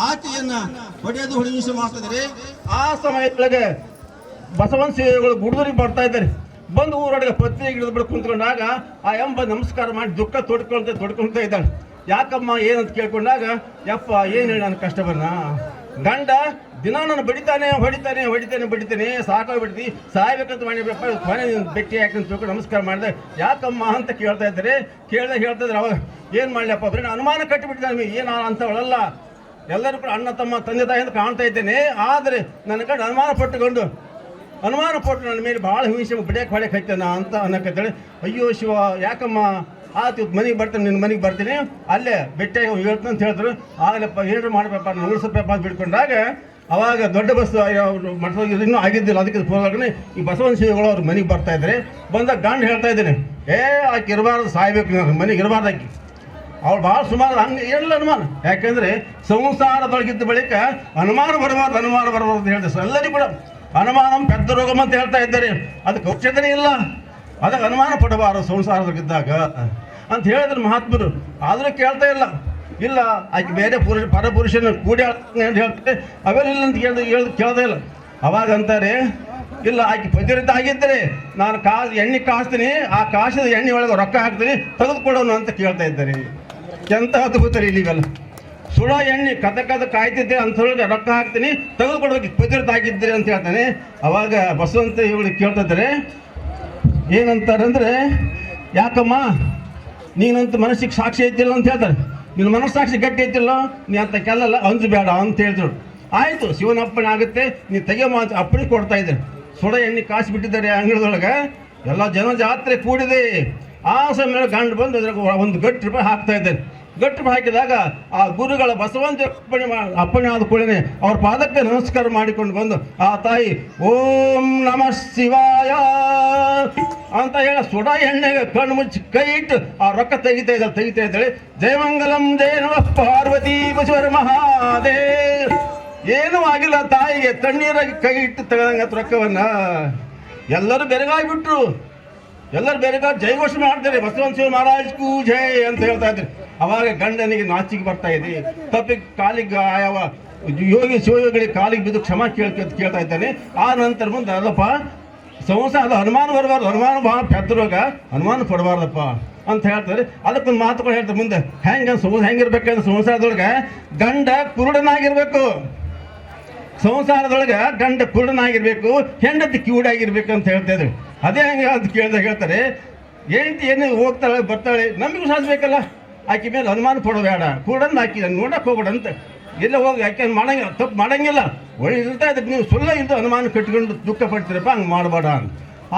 S3: ಆಕೆಯನ್ನ ಹೊಡೆಯೋದು ಹೊಡೆಯುವ ಮಾಡ್ತಿದ್ದಾರೆ.
S8: ಆ ಸಮಯದೊಳಗೆ ಬಸವನ ಸೇವೆಗಳು ಗುಡುದೂರಿಗೆ ಬರ್ತಾ ಇದ್ದಾರೆ. ಬಂದು ಊರೊಳಗೆ ಪತ್ರಿಕೆ ಹಿಡಿದು ಕುಂತ್ಕೊಂಡಾಗ ಆ ಎಂಬ ನಮಸ್ಕಾರ ಮಾಡಿ ದುಃಖ ತೊಡ್ಕೊಳ್ತಾ ಇದ್ದಾಳೆ. ಯಾಕಮ್ಮ ಏನಂತ ಕೇಳ್ಕೊಂಡಾಗ, ಯಪ್ಪ ಏನು ಹೇಳಿ ನನ್ನ ಕಷ್ಟ ಬನ್ನ ಗಂಡ ದಿನ ನಾನು ಹೊಡಿತಾನೆ ಸಾಕಾಗ್ಬಿಡ್ತಿ, ಸಾಯ್ಬೇಕಂತ ಮಾಡಿಬಿಡಪ್ಪ, ಕೊನೆ ಬೆಟ್ಟಿ ಯಾಕಂತ ತಿಳ್ಕೊಂಡು ನಮಸ್ಕಾರ ಮಾಡಿದೆ. ಯಾಕಮ್ಮ ಅಂತ ಕೇಳ್ತಾ ಇದ್ದಾರೆ. ಹೇಳ್ತಾ ಇದ್ದಾರೆ ಅವಾಗ ಏನು ಮಾಡಲಪ್ಪ ಬರೀ ಅನುಮಾನ ಕಟ್ಟಿಬಿಟ್ಟಿದ್ದಾನೆ. ಏನು ಅಂತವಳಲ್ಲ, ಎಲ್ಲರೂ ಕೂಡ ಅಣ್ಣ ತಮ್ಮ ತಂದೆ ತಾಯಿ ಅಂತ ಕಾಣ್ತಾ ಇದ್ದೇನೆ. ಆದರೆ ನನ್ನ ಕಡೆ ಅನುಮಾನ ಪಟ್ಟು ನನ್ನ ಮೇಲೆ ಭಾಳ ಹಿಂಸೆ ಬಿಡಿಯಕ್ಕೆ ಹೊಡೆಯಕ್ಕೆ ಹೈತಾನ ಅಂತ ಅನ್ನಕತ್ತೇಳಿ. ಅಯ್ಯೋ ಶಿವ ಯಾಕಮ್ಮ ಆತು ಮನೆಗೆ ಬರ್ತಾನೆ, ನಿನ್ನ ಮನೆಗೆ ಬರ್ತೀನಿ, ಅಲ್ಲೇ ಬೆಟ್ಟಿಯಾಗಿ ಹೇಳ್ತಾನೆ ಅಂತ ಹೇಳಿದ್ರು. ಆಗಲಪ್ಪ ಏನಾರು ಮಾಡಬೇಕಪ್ಪ ನಾನು ಉಳಿಸಬೇಕಪ್ಪ ಅಂತ ಬಿಡ್ಕೊಂಡಾಗ ಅವಾಗ ದೊಡ್ಡ ಬಸ್ ಮಠದಾಗ ಇನ್ನೂ ಆಗಿದ್ದಿಲ್ಲ. ಅದಕ್ಕೆ ಪೂರ್ವಕನೇ ಈ ಬಸವನ ಶಿವಗಳು ಅವ್ರ ಮನೆಗೆ ಬರ್ತಾ ಇದ್ದಾರೆ. ಬಂದಾಗ ಗಂಡು ಹೇಳ್ತಾ ಇದ್ದೇನೆ, ಆಕೆ ಇರಬಾರ್ದು, ಸಾಯ್ಬೇಕು, ನಾನು ಮನೆಗೆ ಇರಬಾರ್ದು ಆಕೆ. ಅವಳು ಭಾಳ ಸುಮಾರು ಹಂಗೆ ಎಲ್ಲ ಅನುಮಾನ. ಯಾಕೆಂದರೆ ಸಂಸಾರದೊಳಗಿದ್ದ ಬಳಿಕ ಅನುಮಾನ ಬರಬಾರ್ದು ಅಂತ ಹೇಳ್ತಾರೆ. ಎಲ್ಲರಿಗೂ ಕೂಡ ಅನುಮಾನಂ ಪೆದ್ದ ರೋಗಂ ಅಂತ ಹೇಳ್ತಾ ಇದ್ದಾರೆ. ಅದಕ್ಕೆ ಔಷಧನೇ ಇಲ್ಲ, ಅದಕ್ಕೆ ಅನುಮಾನ ಪಡಬಾರದು ಸಂಸಾರದೊಳಗಿದ್ದಾಗ ಅಂತ ಹೇಳಿದ್ರು ಮಹಾತ್ಮರು. ಆದರೂ ಕೇಳ್ತಾ ಇಲ್ಲ ಆಕೆ ಬೇರೆ ಪರಪುರುಷನ ಕೂಡಿ ಅಂತ ಹೇಳ್ತಾರೆ. ಅವೆಲ್ಲ ಇಲ್ಲ ಅಂತ ಕೇಳ್ತಾ ಇಲ್ಲ. ಅವಾಗ ಅಂತಾರೆ, ಇಲ್ಲ ಆಕೆ ಪತಿವ್ರತ ಆಗಿದ್ದರೆ ನಾನು ಎಣ್ಣೆ ಕಾಸ್ತೀನಿ, ಆ ಕಾಸಿದ ಎಣ್ಣೆ ಒಳಗೆ ರೊಕ್ಕ ಹಾಕ್ತೀನಿ, ತೆಗೆದುಕೊಡೋನು ಅಂತ ಕೇಳ್ತಾ ಇದ್ದಾರೆ. ಎಂಥ ಅದ್ಭುತ ರೀ ಇವೆಲ್ಲ. ಸುಳ ಎಣ್ಣೆ ಕದ ಕಾಯ್ತಿದ್ದೆ ಅಂಥವ್ರಿಗೆ ರೊಕ್ಕ ಹಾಕ್ತೀನಿ ತೆಗೆದುಕೊಡ್ಬೇಕು ಪತಿರತ ಆಗಿದ್ದೀರಿ ಅಂತ ಹೇಳ್ತಾನೆ. ಅವಾಗ ಬಸವಂತ ಇವಳಿಗೆ ಕೇಳ್ತಿದ್ದಾರೆ, ಏನಂತಾರಂದ್ರೆ, ಯಾಕಮ್ಮ ನೀನಂತ ಮನಸ್ಸಿಗೆ ಸಾಕ್ಷಿ ಐತಿಲ್ಲ ಅಂತ ಹೇಳ್ತಾರೆ. ನಿನ್ನ ಮನಸ್ಸಾಕ್ಷಿ ಗಟ್ಟಿ ಐತಿಲ್ಲ, ನೀ ಅಂತ ಕೆಲ್ಲಲ್ಲ ಅಂಜಬೇಡ ಅಂತ ಹೇಳಿದ್ರು. ಆಯಿತು, ಶಿವನಪ್ಪಣೆ ಆಗುತ್ತೆ, ನೀ ತೆಗೆಯಮ್ಮ ಅಂತ ಅಪ್ಪಣೆ ಕೊಡ್ತಾ ಇದ್ದಾರೆ. ಸುಡ ಎಣ್ಣೆ ಕಾಸು ಬಿಟ್ಟಿದ್ದಾರೆ ಅಂಗಳದೊಳಗೆ, ಎಲ್ಲ ಜನ ಜಾತ್ರೆ ಕೂಡಿದೆ. ಆ ಸಮಯ ಗಂಡು ಬಂದು ಅದ್ರಾಗ ಒಂದು ಗಟ್ಟು ರೂಪಾಯಿ ಹಾಕ್ತಾ ಇದ್ದಾರೆ. ಗಟ್ಟು ರೂಪಾಯಿ ಹಾಕಿದಾಗ ಆ ಗುರುಗಳ ಬಸವಂತ ಅಪ್ಪಣೆ ಆದ ಕೂಡಲೇ ಅವ್ರ ಪಾದಕ್ಕೆ ನಮಸ್ಕಾರ ಮಾಡಿಕೊಂಡು ಬಂದು ಆ ತಾಯಿ ಓಂ ನಮಃ ಶಿವಾಯ ಅಂತ ಹೇಳಿ ಸುಡ ಎಣ್ಣೆಗೆ ಕಣ್ಣು ಮುಚ್ಚಿ ಕೈ ಇಟ್ಟು ಆ ರೊಕ್ಕ ತೆಗಿತಾ ಇದ್ದಾಳೆ. ಜಯಮಂಗಲಂ ಜಯ ನಮಃ ಪಾರ್ವತಿ ಬಸವರ ಮಹಾದೇವ್. ಏನೂ ಆಗಿಲ್ಲ ತಾಯಿಗೆ, ತಣ್ಣೀರಾಗಿ ಕೈ ಇಟ್ಟು ತೆಗೆದಂಗ ರೊಕ್ಕವನ್ನ. ಎಲ್ಲರೂ ಬೆರಗಾಗ್ಬಿಟ್ರು, ಎಲ್ಲರೂ ಬೆರಗಾಗಿ ಜಯಘೋಷ ಮಾಡ್ತಾರೆ, ಬಸವಂತ ಶಿವ ಮಹಾರಾಜ್ ಕೂ ಜಯ ಅಂತ ಹೇಳ್ತಾ ಇದ್ರು. ಅವಾಗ ಗಂಡನಿಗೆ ನಾಚಿಗೆ ಬರ್ತಾ ಇದೆ, ತಪ್ಪಿಗೆ ಕಾಲಿಗೆ ಯಾವ ಯೋಗಿ ಶಿವಯೋಗಿಗಳಿಗೆ ಕಾಲಿಗೆ ಬಿದ್ದು ಕ್ಷಮಾ ಕೇಳ್ತಾ ಇದ್ದಾನೆ. ಆ ನಂತರ ಮುಂದೆ ಅಲ್ಲಪ್ಪ ಸಂಸಾರ ಅದು ಅನುಮಾನ ಬರಬಾರ್ದು, ಅನುಮಾನ ಭಾಳ ಪೆದ್ದರೋಗ, ಅನುಮಾನ ಪಡಬಾರ್ದಪ್ಪ ಅಂತ ಹೇಳ್ತಾರೆ. ಅದಕ್ಕೊಂದು ಮಾತುಗಳು ಹೇಳ್ತಾರೆ ಮುಂದೆ, ಹೆಂಗಿರ್ಬೇಕಂದ್ರೆ ಸಂಸಾರದೊಳಗೆ ಗಂಡ ಕುರುಡನಾಗಿರ್ಬೇಕು, ಸಂಸಾರದೊಳಗೆ ಗಂಡ ಕುರುಡನಾಗಿರ್ಬೇಕು, ಹೆಂಡತಿ ಕಿವುಡಾಗಿರ್ಬೇಕು ಅಂತ ಹೇಳ್ತಾ ಇದ್ರು. ಅದೇ ಹಂಗೆ ಅಂತ ಕೇಳಿದಾಗ ಹೇಳ್ತಾರೆ, ಹೆಂಡತಿ ಏನು ಹೋಗ್ತಾಳೆ ಬರ್ತಾಳೆ, ನಮಗೂ ಸಾಧಿಸ್ಬೇಕಲ್ಲ, ಆಕೆ ಮೇಲೆ ಅನುಮಾನ ಪಡೋಬೇಡ, ಕುರುಡನ್ನ ಆಕಿ ನೋಡಕ್ಕೆ ಹೋಗ್ಬೇಡ ಅಂತ. ಎಲ್ಲ ಹೋಗಿ ಆಕೆ ಮಾಡಂಗಿಲ್ಲ, ತಪ್ಪು ಮಾಡಂಗಿಲ್ಲ, ಒಳ್ಳೆ ಇರ್ತಾ ಇದಕ್ಕೆ ನೀವು ಸುಳ್ಳ ಇದ್ದು ಅನುಮಾನ ಕಟ್ಕೊಂಡು ದುಃಖ ಪಡ್ತೀರಪ್ಪ, ಹಂಗೆ ಮಾಡಬೇಡ ಅಂತ.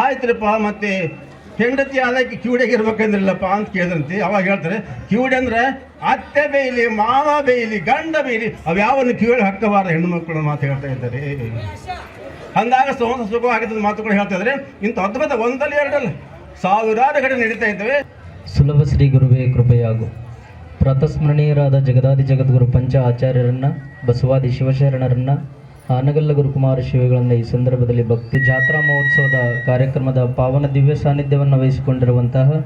S8: ಆಯ್ತರಪ್ಪ, ಮತ್ತೆ ಹೆಂಡತಿ ಆದಾಕಿ ಕಿವುಡಿಯಾಗಿರ್ಬೇಕಂದ್ರಲ್ಲಪ್ಪ ಅಂತ ಕೇಳಿದ್ರಂತೆ. ಅವಾಗ ಹೇಳ್ತಾರೆ, ಕಿವುಡಿ ಅಂದ್ರೆ ಅತ್ತೆ ಬೇಯಲಿ, ಮಾವ ಬೇಯಲಿ, ಗಂಡ ಬೇಯಲಿ, ಅವ್ಯಾವನ್ನು ಕಿವಿಗೆ ಹಾಕಬಾರ ಹೆಣ್ಣುಮಕ್ಕಳು ಮಾತು ಹೇಳ್ತಾ ಇದ್ದಾರೆ. ಅಂದಾಗ ಸಂಸಾರ ಸುಖವಾಗಿದ್ದ ಮಾತುಗಳು ಹೇಳ್ತಾ ಇದ್ದಾರೆ. ಇಂಥ ಅದ್ಭುತ ಒಂದಲ್ಲ ಎರಡಲ್ಲ ಸಾವಿರಾರು ಕಡೆ ನಡೀತಾ ಇದ್ದಾವೆ.
S9: ಸುಲಭ ಶ್ರೀ ಗುರುವೇ ಕೃಪೆಯಾಗು. ಪ್ರಾತಸ್ಮರಣೀಯರಾದ ಜಗದಾದಿ ಜಗದ್ಗುರು ಪಂಚ ಆಚಾರ್ಯರನ್ನ, ಬಸವಾದಿ ಶಿವಶರಣರನ್ನ, ಆನಗಲ್ಲ ಗುರುಕುಮಾರ ಶಿವಗಳನ್ನು ಈ ಸಂದರ್ಭದಲ್ಲಿ ಭಕ್ತಿ ಜಾತ್ರಾ ಮಹೋತ್ಸವದ ಕಾರ್ಯಕ್ರಮದ ಪಾವನ ದಿವ್ಯ ಸಾನ್ನಿಧ್ಯವನ್ನು ವಹಿಸಿಕೊಂಡಿರುವಂತಹ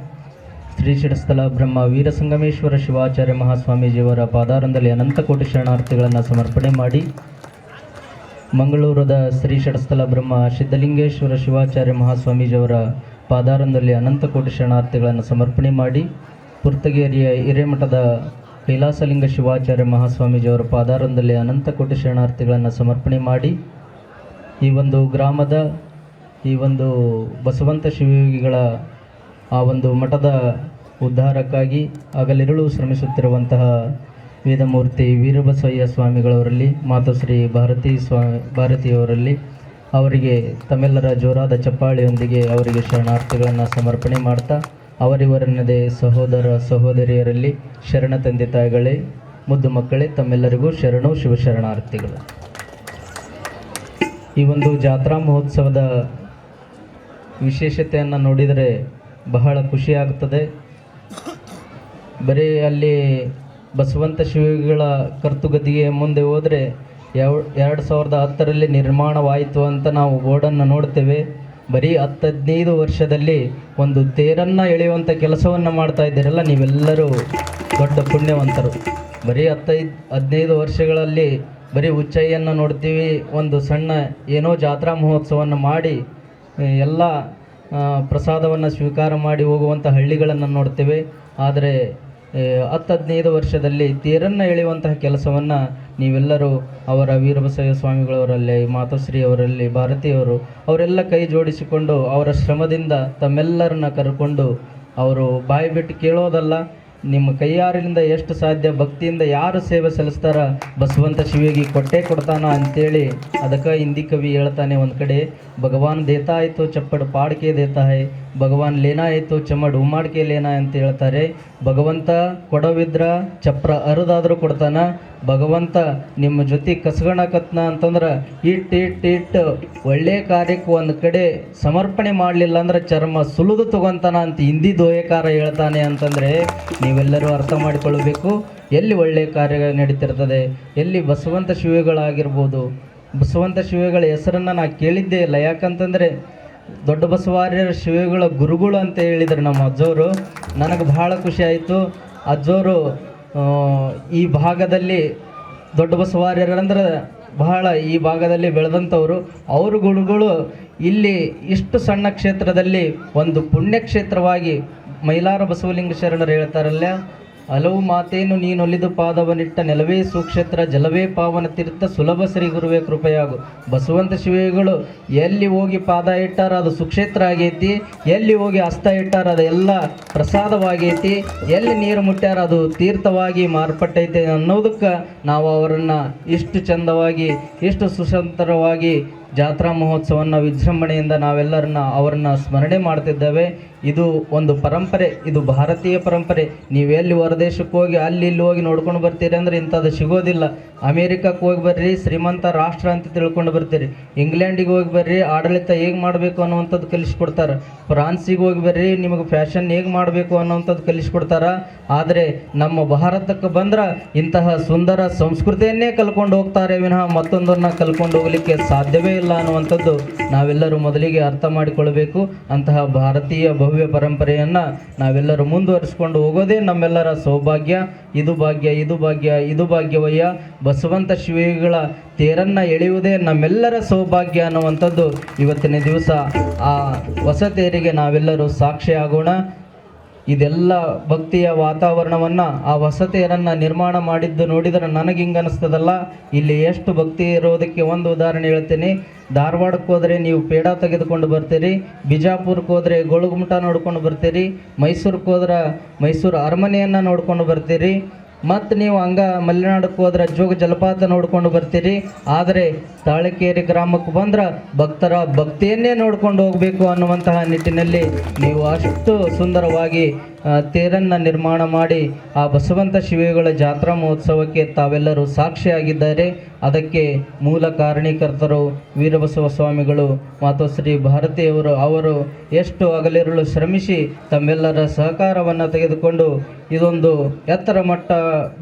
S9: ಶ್ರೀ ಷಡಸ್ಥಲ ಬ್ರಹ್ಮ ವೀರ ಸಂಗಮೇಶ್ವರ ಶಿವಾಚಾರ್ಯ ಮಹಾಸ್ವಾಮೀಜಿಯವರ ಪಾದಾರಂದಲ್ಲಿ ಅನಂತ ಕೋಟಿ ಶರಣಾರ್ಥಿಗಳನ್ನು ಸಮರ್ಪಣೆ ಮಾಡಿ, ಮಂಗಳೂರದ ಶ್ರೀ ಷಡಸ್ಥಲ ಬ್ರಹ್ಮ ಸಿದ್ಧಲಿಂಗೇಶ್ವರ ಶಿವಾಚಾರ್ಯ ಮಹಾಸ್ವಾಮೀಜಿಯವರ ಪಾದಾರಂದಲ್ಲಿ ಅನಂತ ಕೋಟಿ ಶರಣಾರ್ಥಿಗಳನ್ನು ಸಮರ್ಪಣೆ ಮಾಡಿ, ಪುರ್ತಗೇರಿಯ ಹಿರೇಮಠದ ಕೈಲಾಸಲಿಂಗ ಶಿವಾಚಾರ್ಯ ಮಹಾಸ್ವಾಮೀಜಿಯವರ ಪಾದಾರಂದಲ್ಲಿ ಅನಂತ ಕೋಟಿ ಶರಣಾರ್ಥಿಗಳನ್ನು ಸಮರ್ಪಣೆ ಮಾಡಿ, ಈ ಒಂದು ಗ್ರಾಮದ ಈ ಒಂದು ಬಸವಂತ ಶಿವಯೋಗಿಗಳ ಆ ಒಂದು ಮಠದ ಉದ್ಧಾರಕ್ಕಾಗಿ ಹಗಲಿರುಳು ಶ್ರಮಿಸುತ್ತಿರುವಂತಹ ವೇದಮೂರ್ತಿ ವೀರಬಸವಯ್ಯ ಸ್ವಾಮಿಗಳವರಲ್ಲಿ, ಮಾತುಶ್ರೀ ಭಾರತಿಯವರಲ್ಲಿ ಅವರಿಗೆ ತಮ್ಮೆಲ್ಲರ ಜೋರಾದ ಚಪ್ಪಾಳೆಯೊಂದಿಗೆ ಅವರಿಗೆ ಶರಣಾರ್ಥಿಗಳನ್ನು ಸಮರ್ಪಣೆ ಮಾಡ್ತಾ, ಅವರಿವರನ್ನದೇ ಸಹೋದರ ಸಹೋದರಿಯರಲ್ಲಿ ಶರಣ ತಂದೆ ತಾಯಿಗಳೇ, ಮುದ್ದು ಮಕ್ಕಳೇ, ತಮ್ಮೆಲ್ಲರಿಗೂ ಶರಣು ಶಿವಶರಣಾರ್ಥಿಗಳು. ಈ ಒಂದು ಜಾತ್ರಾ ಮಹೋತ್ಸವದ ವಿಶೇಷತೆಯನ್ನು ನೋಡಿದರೆ ಬಹಳ ಖುಷಿಯಾಗುತ್ತದೆ. ಬರೀ ಅಲ್ಲಿ ಬಸವಂತ ಶಿವಗಳ ಕರ್ತುಗದ್ದಿಗೆ ಮುಂದೆ ಹೋದರೆ 2010ರಲ್ಲಿ ನಿರ್ಮಾಣವಾಯಿತು ಅಂತ ನಾವು ಬೋರ್ಡನ್ನು ನೋಡ್ತೇವೆ. ಬರೀ 10-15 ವರ್ಷದಲ್ಲಿ ಒಂದು ತೇರನ್ನು ಎಳೆಯುವಂಥ ಕೆಲಸವನ್ನು ಮಾಡ್ತಾ ಇದ್ದೀರಲ್ಲ, ನೀವೆಲ್ಲರೂ ದೊಡ್ಡ ಪುಣ್ಯವಂತರು. ಬರೀ 15 ವರ್ಷಗಳಲ್ಲಿ ಬರೀ ಉಚ್ಚೈಯನ್ನು ನೋಡ್ತೀವಿ, ಒಂದು ಸಣ್ಣ ಏನೋ ಜಾತ್ರಾ ಮಹೋತ್ಸವವನ್ನು ಮಾಡಿ ಎಲ್ಲ ಪ್ರಸಾದವನ್ನು ಸ್ವೀಕಾರ ಮಾಡಿ ಹೋಗುವಂಥ ಹಳ್ಳಿಗಳನ್ನು ನೋಡ್ತೇವೆ. ಆದರೆ 10-15 ವರ್ಷದಲ್ಲಿ ತೇರನ್ನು ಎಳೆಯುವಂತಹ ಕೆಲಸವನ್ನು ನೀವೆಲ್ಲರೂ ಅವರ ವೀರಬಸಯ್ಯ ಸ್ವಾಮಿಗಳವರಲ್ಲಿ, ಮಾತುಶ್ರೀ ಅವರಲ್ಲಿ, ಭಾರತೀಯವರು ಅವರೆಲ್ಲ ಕೈ ಜೋಡಿಸಿಕೊಂಡು ಅವರ ಶ್ರಮದಿಂದ ತಮ್ಮೆಲ್ಲರನ್ನ ಕರ್ಕೊಂಡು ಅವರು ಬಾಯಿ ಬಿಟ್ಟು ಕೇಳೋದಲ್ಲ, ನಿಮ್ಮ ಕೈಯಾರಿನಿಂದ ಎಷ್ಟು ಸಾಧ್ಯ ಭಕ್ತಿಯಿಂದ ಯಾರು ಸೇವೆ ಸಲ್ಲಿಸ್ತಾರ ಬಸವಂತ ಶಿವಯೋಗಿ ಕೊಟ್ಟೇ ಕೊಡ್ತಾನ ಅಂತೇಳಿ ಅದಕ್ಕೆ ಹಿಂದಿ ಕವಿ ಹೇಳ್ತಾನೆ ಒಂದು ಕಡೆ, ಭಗವಾನ್ ದೇತಾ ಆಯಿತು ಚಪ್ಪಡ್ ಪಾಡ್ಕೆ ದೇತಾ ಹೈ, ಭಗವಾನ್ ಲೇನಾ ಆಯಿತು ಚಮ್ಮಡ್ ಉಮ್ಮಾಡ್ಕೆ ಲೇನಾ ಅಂತ ಹೇಳ್ತಾರೆ. ಭಗವಂತ ಕೊಡವಿದ್ರ ಚಪ್ರ ಅರದಾದರೂ ಕೊಡ್ತಾನ, ಭಗವಂತ ನಿಮ್ಮ ಜೊತೆ ಕಸ್ಗಣಕತ್ನ ಅಂತಂದ್ರೆ ಇಟ್ಟು ಒಳ್ಳೆ ಕಾರ್ಯಕ್ಕೆ ಒಂದು ಕಡೆ ಸಮರ್ಪಣೆ ಮಾಡಲಿಲ್ಲ ಅಂದ್ರೆ ಚರ್ಮ ಸುಲಿದು ತಗೊಂತಾನ ಅಂತ ಹಿಂದಿ ದೋಯಕಾರ ಹೇಳ್ತಾನೆ. ಅಂತಂದರೆ ನೀವೆಲ್ಲರೂ ಅರ್ಥ ಮಾಡಿಕೊಳ್ಳಬೇಕು, ಎಲ್ಲಿ ಒಳ್ಳೆಯ ಕಾರ್ಯ ನಡೀತಿರ್ತದೆ, ಎಲ್ಲಿ ಬಸವಂತ ಶಿವಗಳಾಗಿರ್ಬೋದು. ಬಸವಂತ ಶಿವಗಳ ಹೆಸರನ್ನು ನಾನು ಕೇಳಿದ್ದೇ ಇಲ್ಲ, ಯಾಕಂತಂದರೆ ದೊಡ್ಡ ಬಸವಾರ್ಯರ ಶಿವಗಳ ಗುರುಗಳು ಅಂತ ಹೇಳಿದರು ನಮ್ಮ ಅಜ್ಜವರು. ನನಗೆ ಬಹಳ ಖುಷಿ ಆಯಿತು. ಅಜ್ಜವರು ಈ ಭಾಗದಲ್ಲಿ ದೊಡ್ಡ ಬಸವಾರ್ಯರಂದ್ರೆ ಬಹಳ ಈ ಭಾಗದಲ್ಲಿ ಬೆಳೆದಂಥವರು. ಅವ್ರ ಗುರುಗಳು ಇಲ್ಲಿ ಇಷ್ಟು ಸಣ್ಣ ಕ್ಷೇತ್ರದಲ್ಲಿ ಒಂದು ಪುಣ್ಯಕ್ಷೇತ್ರವಾಗಿ ಮೈಲಾರ ಬಸವಲಿಂಗ ಶರಣರು ಹೇಳ್ತಾರಲ್ಲ, ಹಲವು ಮಾತೇನು ನೀನೊಲಿದು ಪಾದವನಿಟ್ಟ ನೆಲವೇ ಸುಕ್ಷೇತ್ರ ಜಲವೇ ಪಾವನ ತೀರ್ಥ ಸುಲಭ ಶ್ರೀ ಗುರುವೇ ಕೃಪೆಯಾಗು. ಬಸವಂತ ಶಿವಗಳು ಎಲ್ಲಿ ಹೋಗಿ ಪಾದ ಇಟ್ಟಾರ ಅದು ಸುಕ್ಷೇತ್ರ ಆಗೈತಿ, ಎಲ್ಲಿ ಹೋಗಿ ಹಸ್ತ ಇಟ್ಟಾರ ಅದು ಎಲ್ಲ ಪ್ರಸಾದವಾಗೈತಿ, ಎಲ್ಲಿ ನೀರು ಮುಟ್ಟ್ಯಾರ ಅದು ತೀರ್ಥವಾಗಿ ಮಾರ್ಪಟ್ಟೈತೆ ಅನ್ನೋದಕ್ಕೆ ನಾವು ಅವರನ್ನು ಇಷ್ಟು ಚಂದವಾಗಿ ಇಷ್ಟು ಸುಸಂತರವಾಗಿ ಜಾತ್ರಾ ಮಹೋತ್ಸವವನ್ನು ವಿಜೃಂಭಣೆಯಿಂದ ನಾವೆಲ್ಲರನ್ನ ಅವರನ್ನು ಸ್ಮರಣೆ ಮಾಡ್ತಿದ್ದೇವೆ. ಇದು ಒಂದು ಪರಂಪರೆ, ಇದು ಭಾರತೀಯ ಪರಂಪರೆ. ನೀವೆಲ್ಲಿ ಹೊರದೇಶಕ್ಕೆ ಹೋಗಿ ಅಲ್ಲಿ ಇಲ್ಲಿ ಹೋಗಿ ನೋಡ್ಕೊಂಡು ಬರ್ತೀರಿ ಅಂದರೆ ಇಂಥದ್ದು ಸಿಗೋದಿಲ್ಲ. ಅಮೇರಿಕಕ್ಕೆ ಹೋಗಿ ಬರ್ರಿ, ಶ್ರೀಮಂತ ರಾಷ್ಟ್ರ ಅಂತ ತಿಳ್ಕೊಂಡು ಬರ್ತೀರಿ. ಇಂಗ್ಲೆಂಡಿಗೆ ಹೋಗಿ ಬರ್ರಿ, ಆಡಳಿತ ಹೇಗೆ ಮಾಡಬೇಕು ಅನ್ನುವಂಥದ್ದು ಕಲಿಸ್ಕೊಡ್ತಾರೆ. ಫ್ರಾನ್ಸಿಗೆ ಹೋಗಿ ಬರ್ರಿ, ನಿಮಗೆ ಫ್ಯಾಷನ್ ಹೇಗೆ ಮಾಡಬೇಕು ಅನ್ನೋವಂಥದ್ದು ಕಲಿಸ್ಕೊಡ್ತಾರೆ. ಆದರೆ ನಮ್ಮ ಭಾರತಕ್ಕೆ ಬಂದ್ರೆ ಇಂತಹ ಸುಂದರ ಸಂಸ್ಕೃತಿಯನ್ನೇ ಕಲ್ಕೊಂಡು ಹೋಗ್ತಾರೆ ವಿನಃ ಮತ್ತೊಂದನ್ನು ಕಲ್ಕೊಂಡು ಹೋಗಲಿಕ್ಕೆ ಸಾಧ್ಯವೇ ಇಲ್ಲ ಅನ್ನುವಂಥದ್ದು ನಾವೆಲ್ಲರೂ ಮೊದಲಿಗೆ ಅರ್ಥ ಮಾಡಿಕೊಳ್ಬೇಕು. ಅಂತಹ ಭಾರತೀಯ ಭವ್ಯ ಪರಂಪರೆಯನ್ನು ನಾವೆಲ್ಲರೂ ಮುಂದುವರಿಸ್ಕೊಂಡು ಹೋಗೋದೇ ನಮ್ಮೆಲ್ಲರ ಸೌಭಾಗ್ಯ. ಇದು ಭಾಗ್ಯ, ಇದು ಭಾಗ್ಯ, ಇದು ಭಾಗ್ಯವಯ್ಯ. ಬಸವಂತ ಶಿವಗಳ ತೇರನ್ನು ಎಳೆಯುವುದೇ ನಮ್ಮೆಲ್ಲರ ಸೌಭಾಗ್ಯ ಅನ್ನುವಂಥದ್ದು ಇವತ್ತಿನ ದಿವಸ ಆ ಹೊಸ ತೇರಿಗೆ ನಾವೆಲ್ಲರೂ ಸಾಕ್ಷಿಯಾಗೋಣ. ಇದೆಲ್ಲ ಭಕ್ತಿಯ ವಾತಾವರಣವನ್ನು ಆ ವಸತಿಯರನ್ನು ನಿರ್ಮಾಣ ಮಾಡಿದ್ದು ನೋಡಿದರೆ ನನಗೆ ಹಿಂಗೆ ಅನ್ನಿಸ್ತದಲ್ಲ, ಇಲ್ಲಿ ಎಷ್ಟು ಭಕ್ತಿ ಇರೋದಕ್ಕೆ ಒಂದು ಉದಾಹರಣೆ ಹೇಳ್ತೀನಿ. ಧಾರವಾಡಕ್ಕೆ ಹೋದರೆ ನೀವು ಪೇಡ ತೆಗೆದುಕೊಂಡು ಬರ್ತೀರಿ, ಬಿಜಾಪುರಕ್ಕೆ ಹೋದರೆ ಗೋಳುಗುಮಟ ನೋಡ್ಕೊಂಡು ಬರ್ತೀರಿ, ಮೈಸೂರಿಗೆ ಹೋದ್ರೆ ಮೈಸೂರು ಅರಮನೆಯನ್ನು ನೋಡ್ಕೊಂಡು ಬರ್ತೀರಿ, ಮತ್ತು ನೀವು ಹಂಗ ಮಲೆನಾಡಕ್ಕೆ ಹೋದ್ರೆ ಜೋಗ ಜಲಪಾತ ನೋಡ್ಕೊಂಡು ಬರ್ತೀರಿ. ಆದರೆ ತಾಳಿಕೇರಿ ಗ್ರಾಮಕ್ಕೆ ಬಂದ್ರೆ ಭಕ್ತರ ಭಕ್ತಿಯನ್ನೇ ನೋಡ್ಕೊಂಡು ಹೋಗಬೇಕು ಅನ್ನುವಂತಹ ನಿಟ್ಟಿನಲ್ಲಿ ನೀವು ಅಷ್ಟು ಸುಂದರವಾಗಿ ತೇರನ್ನು ನಿರ್ಮಾಣ ಮಾಡಿ ಆ ಬಸವಂತ ಶಿವಗಳ ಜಾತ್ರಾ ಮಹೋತ್ಸವಕ್ಕೆ ತಾವೆಲ್ಲರೂ ಸಾಕ್ಷಿಯಾಗಿದ್ದಾರೆ. ಅದಕ್ಕೆ ಮೂಲ ಕಾರಣೀಕರ್ತರು ವೀರಬಸವ ಸ್ವಾಮಿಗಳು ಮಾತೋಶ್ರೀ ಭಾರತಿಯವರು. ಅವರು ಎಷ್ಟು ಹಗಲಿರುಳು ಶ್ರಮಿಸಿ ತಮ್ಮೆಲ್ಲರ ಸಹಕಾರವನ್ನು ತೆಗೆದುಕೊಂಡು ಇದೊಂದು ಎತ್ತರ ಮಟ್ಟ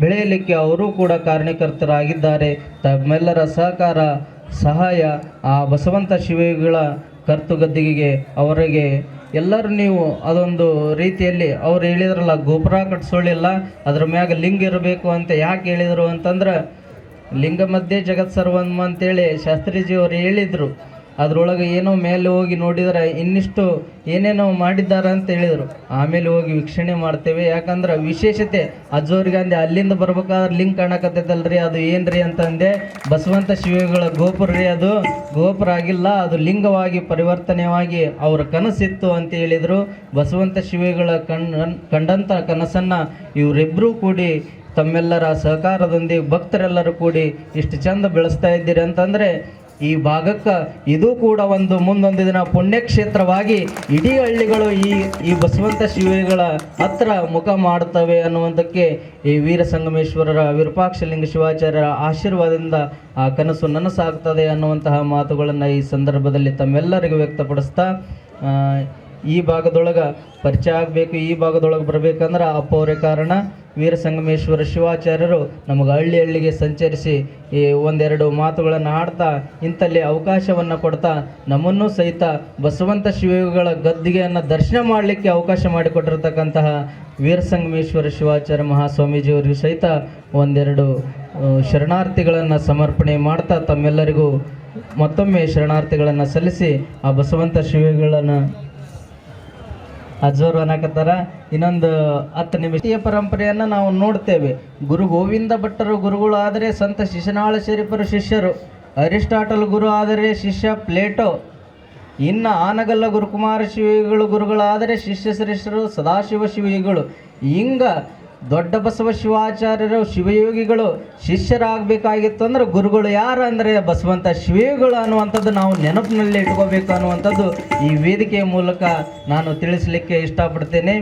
S9: ಬೆಳೆಯಲಿಕ್ಕೆ ಅವರೂ ಕೂಡ ಕಾರಣೀಕರ್ತರಾಗಿದ್ದಾರೆ. ತಮ್ಮೆಲ್ಲರ ಸಹಕಾರ ಸಹಾಯ ಆ ಬಸವಂತ ಶಿವಗಳ ಕರ್ತುಗದ್ದಿಗೆಗೆ ಅವರಿಗೆ ಎಲ್ಲರೂ ನೀವು ಅದೊಂದು ರೀತಿಯಲ್ಲಿ ಅವ್ರು ಹೇಳಿದ್ರಲ್ಲ, ಗೋಪುರ ಕಟ್ಸೋಳಿಲ್ಲ ಅದ್ರ ಮ್ಯಾಗ ಲಿಂಗ ಇರಬೇಕು ಅಂತ ಯಾಕೆ ಹೇಳಿದರು ಅಂತಂದ್ರೆ, ಲಿಂಗ ಮಧ್ಯೆ ಜಗತ್ ಸರ್ವನ್ಮ ಅಂತೇಳಿ ಶಾಸ್ತ್ರೀಜಿಯವರು ಹೇಳಿದರು. ಅದರೊಳಗೆ ಏನೋ ಮೇಲೆ ಹೋಗಿ ನೋಡಿದರೆ ಇನ್ನಿಷ್ಟು ಏನೇನೋ ಮಾಡಿದ್ದಾರೆ ಅಂತ ಹೇಳಿದರು. ಆಮೇಲೆ ಹೋಗಿ ವೀಕ್ಷಣೆ ಮಾಡ್ತೇವೆ. ಯಾಕಂದ್ರೆ ವಿಶೇಷತೆ ಅಜ್ಜೋರಿಗೆ ಅಂದೆ, ಅಲ್ಲಿಂದ ಬರ್ಬೇಕಾದ್ರೆ ಲಿಂಕ್ ಕಾಣಕತ್ತೈತಲ್ರಿ, ಅದು ಏನ್ರಿ ಅಂತಂದೆ. ಬಸವಂತ ಶಿವಗಳ ಗೋಪುರ ರೀ, ಅದು ಗೋಪುರ ಆಗಿಲ್ಲ, ಅದು ಲಿಂಗವಾಗಿ ಪರಿವರ್ತನೆಯಾಗಿ ಅವರ ಕನಸಿತ್ತು ಅಂತ ಹೇಳಿದರು. ಬಸವಂತ ಶಿವಗಳ ಕಂಡಂಥ ಕನಸನ್ನು ಇವರಿಬ್ಬರೂ ಕೂಡಿ ತಮ್ಮೆಲ್ಲರ ಸಹಕಾರದೊಂದಿಗೆ ಭಕ್ತರೆಲ್ಲರೂ ಕೂಡಿ ಇಷ್ಟು ಚಂದ ಬೆಳೆಸ್ತಾ ಇದ್ದೀರಿ ಅಂತಂದರೆ ಈ ಭಾಗಕ್ಕೆ ಇದು ಕೂಡ ಒಂದು ಮುಂದೊಂದು ದಿನ ಪುಣ್ಯಕ್ಷೇತ್ರವಾಗಿ ಇಡೀ ಹಳ್ಳಿಗಳು ಈ ಬಸವಂತ ಶಿವಗಳ ಹತ್ರ ಮುಖ ಮಾಡುತ್ತವೆ ಅನ್ನುವಂಥಕ್ಕೆ ಈ ವೀರ ಸಂಗಮೇಶ್ವರರ ವಿರೂಪಾಕ್ಷಲಿಂಗ ಶಿವಾಚಾರ್ಯರ ಆಶೀರ್ವಾದದಿಂದ ಆ ಕನಸು ನನಸಾಗ್ತದೆ ಅನ್ನುವಂತಹ ಮಾತುಗಳನ್ನು ಈ ಸಂದರ್ಭದಲ್ಲಿ ತಮ್ಮೆಲ್ಲರಿಗೂ ವ್ಯಕ್ತಪಡಿಸ್ತಾ, ಈ ಭಾಗದೊಳಗೆ ಪರಿಚಯ ಆಗಬೇಕು, ಈ ಭಾಗದೊಳಗೆ ಬರಬೇಕಂದ್ರೆ ಅಪ್ಪವರೇ ಕಾರಣ. ವೀರ ಸಂಗಮೇಶ್ವರ ಶಿವಾಚಾರ್ಯರು ನಮಗೆ ಹಳ್ಳಿ ಹಳ್ಳಿಗೆ ಸಂಚರಿಸಿ ಈ ಒಂದೆರಡು ಮಾತುಗಳನ್ನು ಆಡ್ತಾ ಇಂಥಲ್ಲಿ ಅವಕಾಶವನ್ನು ಕೊಡ್ತಾ ನಮ್ಮನ್ನೂ ಸಹಿತ ಬಸವಂತ ಶಿವಗಳ ಗದ್ದಿಗೆಯನ್ನು ದರ್ಶನ ಮಾಡಲಿಕ್ಕೆ ಅವಕಾಶ ಮಾಡಿಕೊಟ್ಟಿರ್ತಕ್ಕಂತಹ ವೀರ ಸಂಗಮೇಶ್ವರ ಶಿವಾಚಾರ್ಯ ಮಹಾಸ್ವಾಮೀಜಿಯವರಿಗೂ ಸಹಿತ ಒಂದೆರಡು ಶರಣಾರ್ಥಿಗಳನ್ನು ಸಮರ್ಪಣೆ ಮಾಡ್ತಾ ತಮ್ಮೆಲ್ಲರಿಗೂ ಮತ್ತೊಮ್ಮೆ ಶರಣಾರ್ಥಿಗಳನ್ನು ಸಲ್ಲಿಸಿ ಆ ಬಸವಂತ ಶಿವಗಳನ್ನು ಅಜ್ಜೋರು ಅನ್ನಕತ್ತಾರ. ಇನ್ನೊಂದು 10 ನಿಮಿಷ ಪರಂಪರೆಯನ್ನು ನಾವು ನೋಡ್ತೇವೆ. ಗುರು ಗೋವಿಂದ ಭಟ್ಟರು ಗುರುಗಳು ಆದರೆ ಸಂತ ಶಿಶುನಾಳ ಶರೀಫರು ಶಿಷ್ಯರು, ಅರಿಸ್ಟಾಟಲ್ ಗುರು ಆದರೆ ಶಿಷ್ಯ ಪ್ಲೇಟೋ, ಇನ್ನು ಆನಗಲ್ಲ ಗುರುಕುಮಾರ ಶಿವಿಗಳು ಗುರುಗಳಾದರೆ ಶಿಷ್ಯ ಶ್ರೇಷ್ಠರು ಸದಾಶಿವ ಶಿವಿಗಳು. ಹಿಂಗ ದೊಡ್ಡ ಬಸವ ಶಿವಾಚಾರ್ಯರು ಶಿವಯೋಗಿಗಳು ಶಿಷ್ಯರಾಗಬೇಕಾಗಿತ್ತು ಅಂದ್ರೆ ಗುರುಗಳು ಯಾರು ಅಂದರೆ ಬಸವಂತ ಶಿವಯೋಗಿಗಳು ಅನ್ನುವಂಥದ್ದು ನಾವು ನೆನಪಿನಲ್ಲಿ ಇಟ್ಕೋಬೇಕು ಅನ್ನುವಂಥದ್ದು ಈ ವೇದಿಕೆಯ ಮೂಲಕ ನಾನು ತಿಳಿಸಲಿಕ್ಕೆ ಇಷ್ಟಪಡ್ತೇನೆ.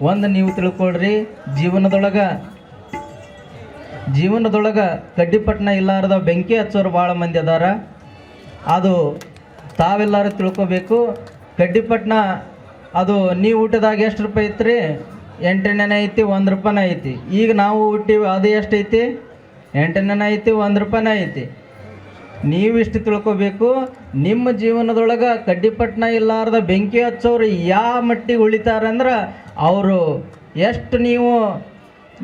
S9: ಒಂದು ನೀವು ತಿಳ್ಕೊಳ್ರಿ, ಜೀವನದೊಳಗೆ ಕಡ್ಡಿಪಟ್ಟಣ ಇಲ್ಲಾರದ ಬೆಂಕಿ ಹಚ್ಚೋರು ಭಾಳ ಮಂದಿ ಅದಾರ. ಅದು ತಾವೆಲ್ಲರೂ ತಿಳ್ಕೊಬೇಕು. ಕಡ್ಡಿಪಟ್ಟಣ ಅದು ನೀವು ಊಟದಾಗ ಎಷ್ಟು ರೂಪಾಯಿ ಇತ್ತು ರೀ? 8 ಐತಿ, 1 ರೂಪಾಯಿ ಐತಿ. ಈಗ ನಾವು ಹುಟ್ಟಿವಿ, ಅದು ಎಷ್ಟು ಐತಿ? 8 ಐತಿ, 1 ರೂಪಾಯಿ ಐತಿ. ನೀವು ಇಷ್ಟು ತಿಳ್ಕೊಬೇಕು, ನಿಮ್ಮ ಜೀವನದೊಳಗೆ ಕಡ್ಡಿಪಟ್ಟಣ ಇಲ್ಲಾರ್ದ ಬೆಂಕಿ ಹಚ್ಚೋರು ಯಾವ ಮಟ್ಟಿಗೆ ಉಳಿತಾರಂದ್ರೆ ಅವರು ಎಷ್ಟು ನೀವು